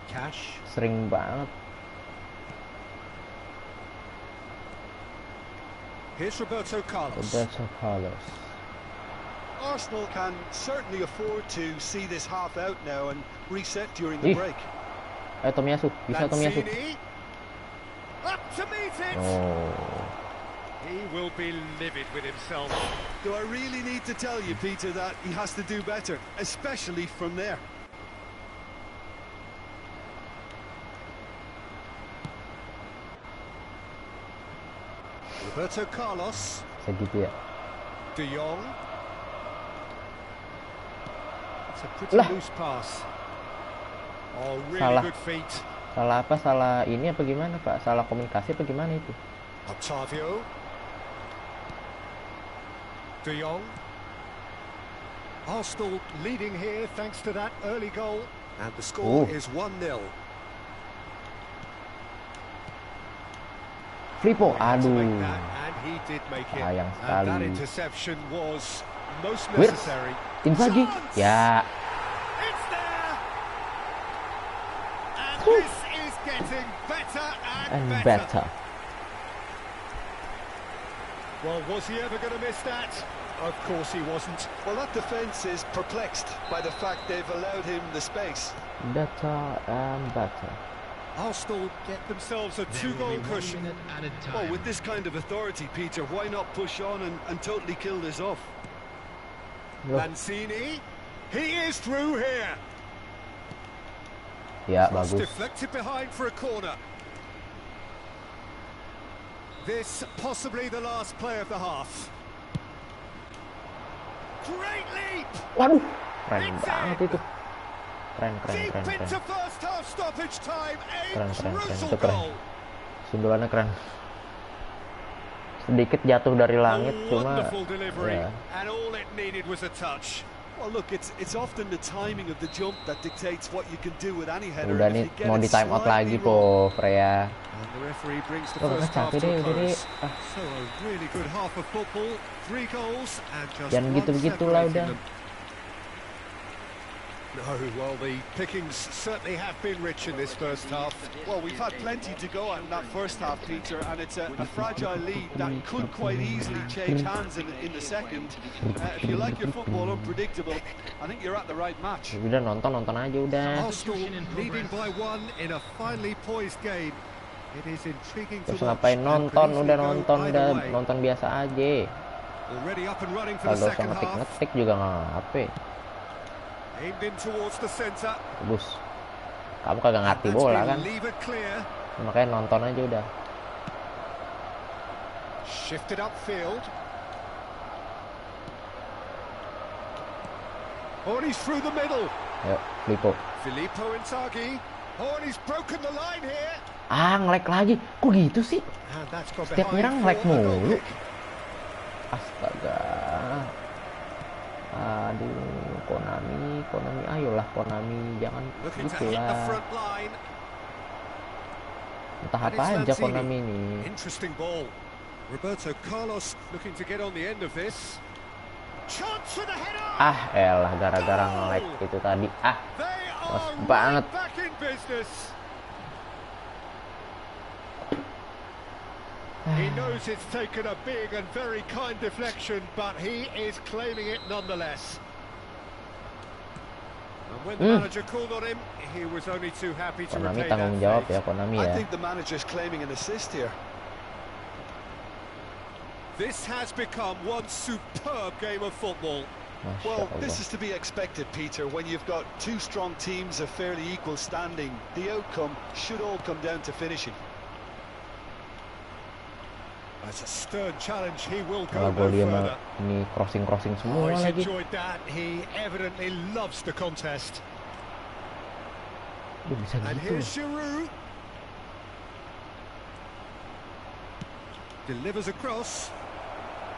Cash. Sering banget. Here's Roberto Carlos. Arsenal can certainly afford to see this half out now and reset during the break. Tomiyasu, bisa Tomiyasu. Up to meet it. Oh. He will be livid with himself. Do I really need to tell you, Peter, that he has to do better, especially from there? Roberto Carlos. Segitu ya. De Jong. It's a pretty loose pass. Oh, really good feet. Salah apa? Salah ini apa gimana, Pak? Salah komunikasi apa gimana itu? Otavio. De Jong. Arsenal leading here thanks to that early goal. And the score is 1-0. Flippo, aduh. Sayang sekali. That interception was most necessary. Inzaghi, ya. It's there. And this is getting better and better. Well, was he ever going to miss that? Of course he wasn't. Well, that defence is perplexed by the fact they've allowed him the space. Better and better. Arsenal get themselves a two-goal cushion. Well, with this kind of authority, Peter, why not push on and totally kill this off? Lanzini, he is through here. Ya, bagus. Deflected behind for a corner. This possibly the last play of the half. Great leap. Waduh, keren banget itu. Keren. Sundulannya keren. sedikit jatuh dari langit, cuma Wonderful delivery, ya. and all it needed was a touch. Well, look, it's often the timing of the jump that dictates what you can do with any header. Udah and nih if you get mau it di time out slightly lagi po wrong- Freya. And the referee brings the Oh, first half capek to deh, a udah deh. close. So a really good half of football, 3 goals and just Jangan one gitu-begitulah separating udah. them. No, well, the pickings certainly have been rich in this first half. Well, we've had plenty to go at in that first half, Peter, and it's a fragile lead that could quite easily change hands in the second. If you like your football unpredictable, I think you're at the right match. Udah nonton aja udah. Arsenal leading by 1 in a finely poised game. It is intriguing to Terus watch. ngapain and nonton, could udah easily go nonton, either udah way. nonton biasa aja. Already up and running for the Kagak usah second half. ngetik-ngetik juga nggak apa. Aimed in towards the centre. Bagus. Kamu kagak ngerti That's bola been kan? levered clear. Makanya nonton aja udah. Shifted upfield. Oh, and he's through the middle. Ayo, Lipo. Filippo Inzaghi. Oh, and he's broken the line here. Nge-lag lagi. Kok gitu sih? And that's gone Setiap behind nyerang for nge-lag a goal mulu. kick. Astaga. Aduh, Konami, ayolah Konami, jangan Looking to gitu hit the lah. front line. Entah And apa it's aja Lanzini. Konami ini. Interesting ball. Roberto Carlos looking to get on the end of this. Chance for the header. Elah gara-gara nge-lag itu tadi. They Mas are banget. right back in business. He knows it's taken a big and very kind deflection, but he is claiming it nonetheless. And when the manager called on him, he was only too happy to Konami repay tanggung that jawab fate. ya, Konami I ya. think the manager's claiming an assist here. This has become one superb game of football. Masya Well, Allah. this is to be expected, Peter. When you've got 2 strong teams of fairly equal standing, the outcome should all come down to finishing. That's a stern challenge. He will Kalau go no gol dia mah further. ini crossing Oh, semua he's lagi. enjoyed that. He evidently loves the contest. Bisa And gitu. here's Giroud. Delivers across.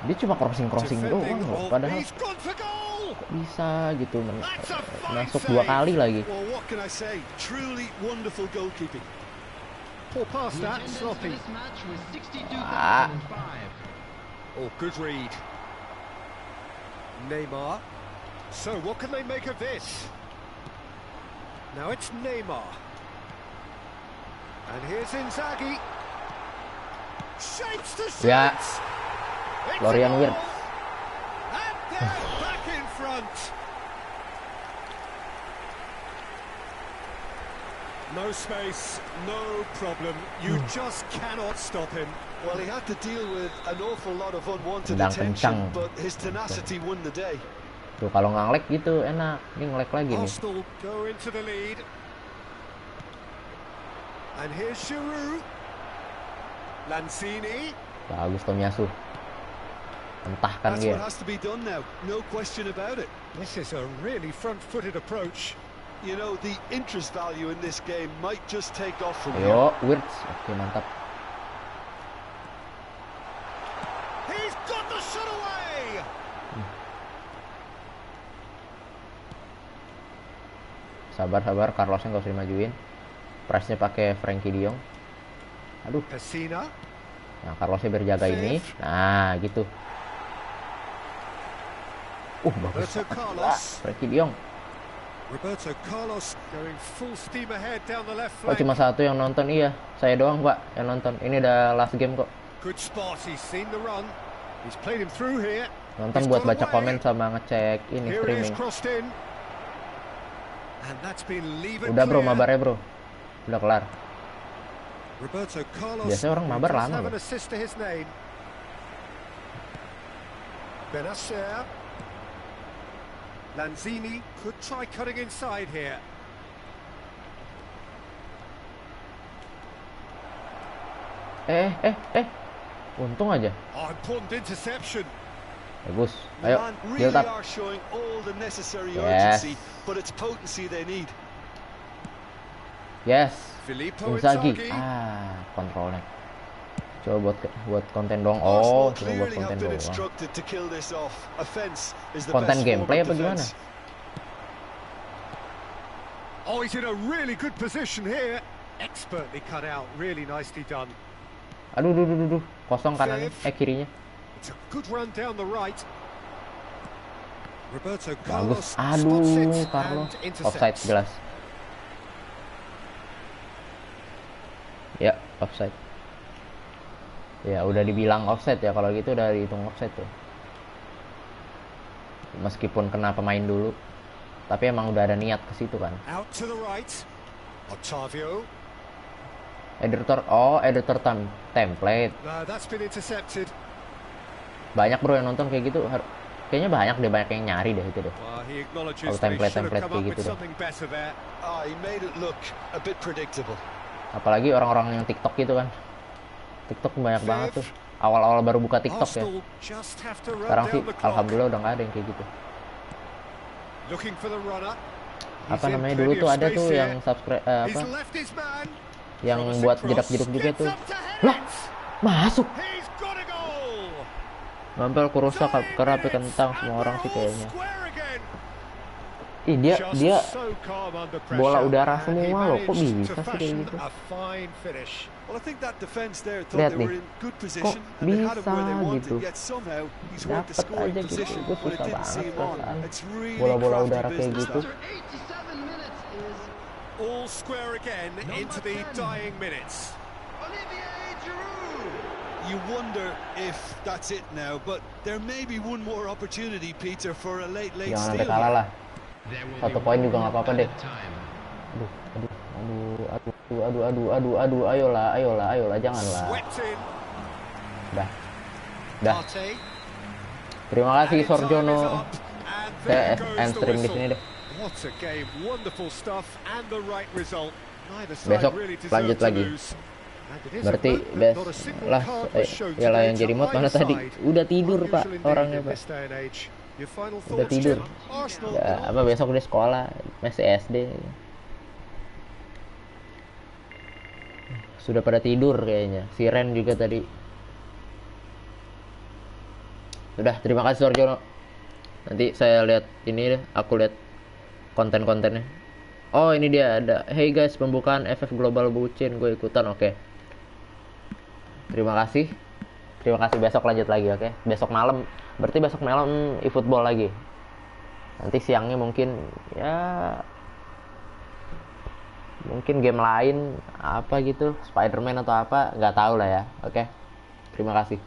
Dia cuma crossing doang Defending. loh. Oh, Padahal he's gone for goal. kok bisa gitu That's a fine masuk save. 2 kali lagi. Well, what can I say? Truly wonderful goalkeeping. Poor pass The that, attendance sloppy. for this match was 62,005. Oh, good read. Neymar. So, what can they make of this? Now it's Neymar. And here's Inzaghi. Shapes to shoot. Ya, It's a Florian goal. Wirtz. And they're back in front. No space, no problem. You just cannot stop him. Well, he had to deal with an awful lot of unwanted Tendang attention, kencang. but his tenacity won the day. Tuh kalau nge-lag gitu enak. Ini nge-lag lagi nih. Arsenal go into the lead. And here's Giroud. Lanzini. Bagus Tomiyasu. Entahkan That's dia. what has to be done now, no question about it. This is a really front-footed approach. You know, the interest value in this game might just take off from here. Ayo, Wirtz. Oke, mantap. He's got the shot away. Sabar, Carlosnya nggak usah dimajuin. Pressnya pakai Frankie De Jong. Aduh, Pessina. nah Carlosnya berjaga ini. Nah, gitu. Bagus Roberto banget. Carlos. Frankie De Jong. Roberto Carlos going full steam ahead down the left Kok flank. cuma satu yang nonton? Iya, saya doang Pak yang nonton. Ini udah last game kok. Good spot. He's seen the run. He's played him through here. Nonton He's buat got baca away. komen sama ngecek ini Here it is streaming. crossed in. And that's been levered Udah bro, clear. mabarnya bro. Udah kelar. Roberto Carlos. Biasanya orang mabar does lama have loh. an assist to his name. Benacer. Lanzini could try cutting inside here. Untung aja. Oh, important interception. Bagus. Ayo, Milan build really up. are showing all the necessary Yes. urgency, but it's potency they need. Yes. Filippo Inzaghi. Inzaghi. Kontrolnya. Coba buat konten dong. Oh, cuma buat clearly konten have been doang. instructed to kill this off. Offense is the Konten best gameplay form apa of gimana? defense. Oh, he's in a really good position here. Expertly cut out, really nicely done. Aduh, duh. Kosong kanannya, kirinya. It's a good run down the right. Roberto Bagus. Carlos spots Aduh, it Carlos. and Offside intercepts. jelas. Ya, offside. Ya, udah dibilang offside ya. Kalau gitu udah dihitung offside tuh. Meskipun kena pemain dulu, tapi emang udah ada niat ke situ kan. Out to the right. Otavio. Editor template. That's been intercepted. Banyak bro yang nonton kayak gitu. Kayaknya banyak yang nyari deh itu deh. Well, he acknowledges Kalau they should have template come kayak up gitu with deh. something better there. He made it look a bit predictable. Apalagi orang-orang yang TikTok gitu kan. TikTok banyak banget tuh. Awal-awal baru buka TikTok ya. Arsenal just have to run Sekarang sih down the clock. alhamdulillah udah nggak ada yang kayak gitu. Looking for the runner. Apa He's in namanya dulu plenty tuh of ada space tuh here. yang subscribe He's left his man. yang Crossing buat cross. jedak-jeduk juga Gets tuh. up to head Lah, it. masuk. He's got a goal. Mampel kurusak kerapi kentang semua orang sih kayaknya. Ih, dia bola udara semua loh, kok bisa sih kayak gitu? Well, I think that defense there thought Lihat they were nih, in good kok position and they had it where they bisa wanted, gitu? yet somehow he's worked the Dapet scoring aja gitu, position, gue but it susah didn't banget seem on. perasaan. It's really Bola-bola crafty udara kayak business gitu. that. After 87 minutes is All square again into the 10. dying minutes. Olivier Giroud. You wonder if that's it now, but there may be one more opportunity, Peter, for a late Jangan sampai steal. kalah lah. There will Satu be poin juga one nggak apa-apa deh. time. Aduh, ayolah, janganlah. Swept in. Dah. Partey. Terima kasih And time is Sorjono. up. And Saya there goes end the stream di whistle. sini deh. What a game, wonderful stuff and the right result. Neither side Besok really deserved lanjut to lagi. lose. And it is a Berarti vote that not a single card was shown yalah today yang to jadi mod mana either tadi? side. Udah tidur Pak Unusual indeed orangnya in Pak. this day and age. Your final Udah thoughts, tidur. Jim? Arsenal. Ya, apa besok dia sekolah masih SD. Sudah pada tidur kayaknya. Si Ren juga tadi. Udah, terima kasih Sorjono. Nanti saya lihat ini deh, aku lihat konten-kontennya. Oh, ini dia ada. Hey guys, pembukaan FF Global Bucin, gue ikutan. Oke. Terima kasih. Besok lanjut lagi, oke. Besok malam. Berarti besok malam eFootball lagi. Nanti siangnya mungkin mungkin game lain apa gitu, Spider-Man atau apa, nggak tahu lah ya. Oke. Terima kasih.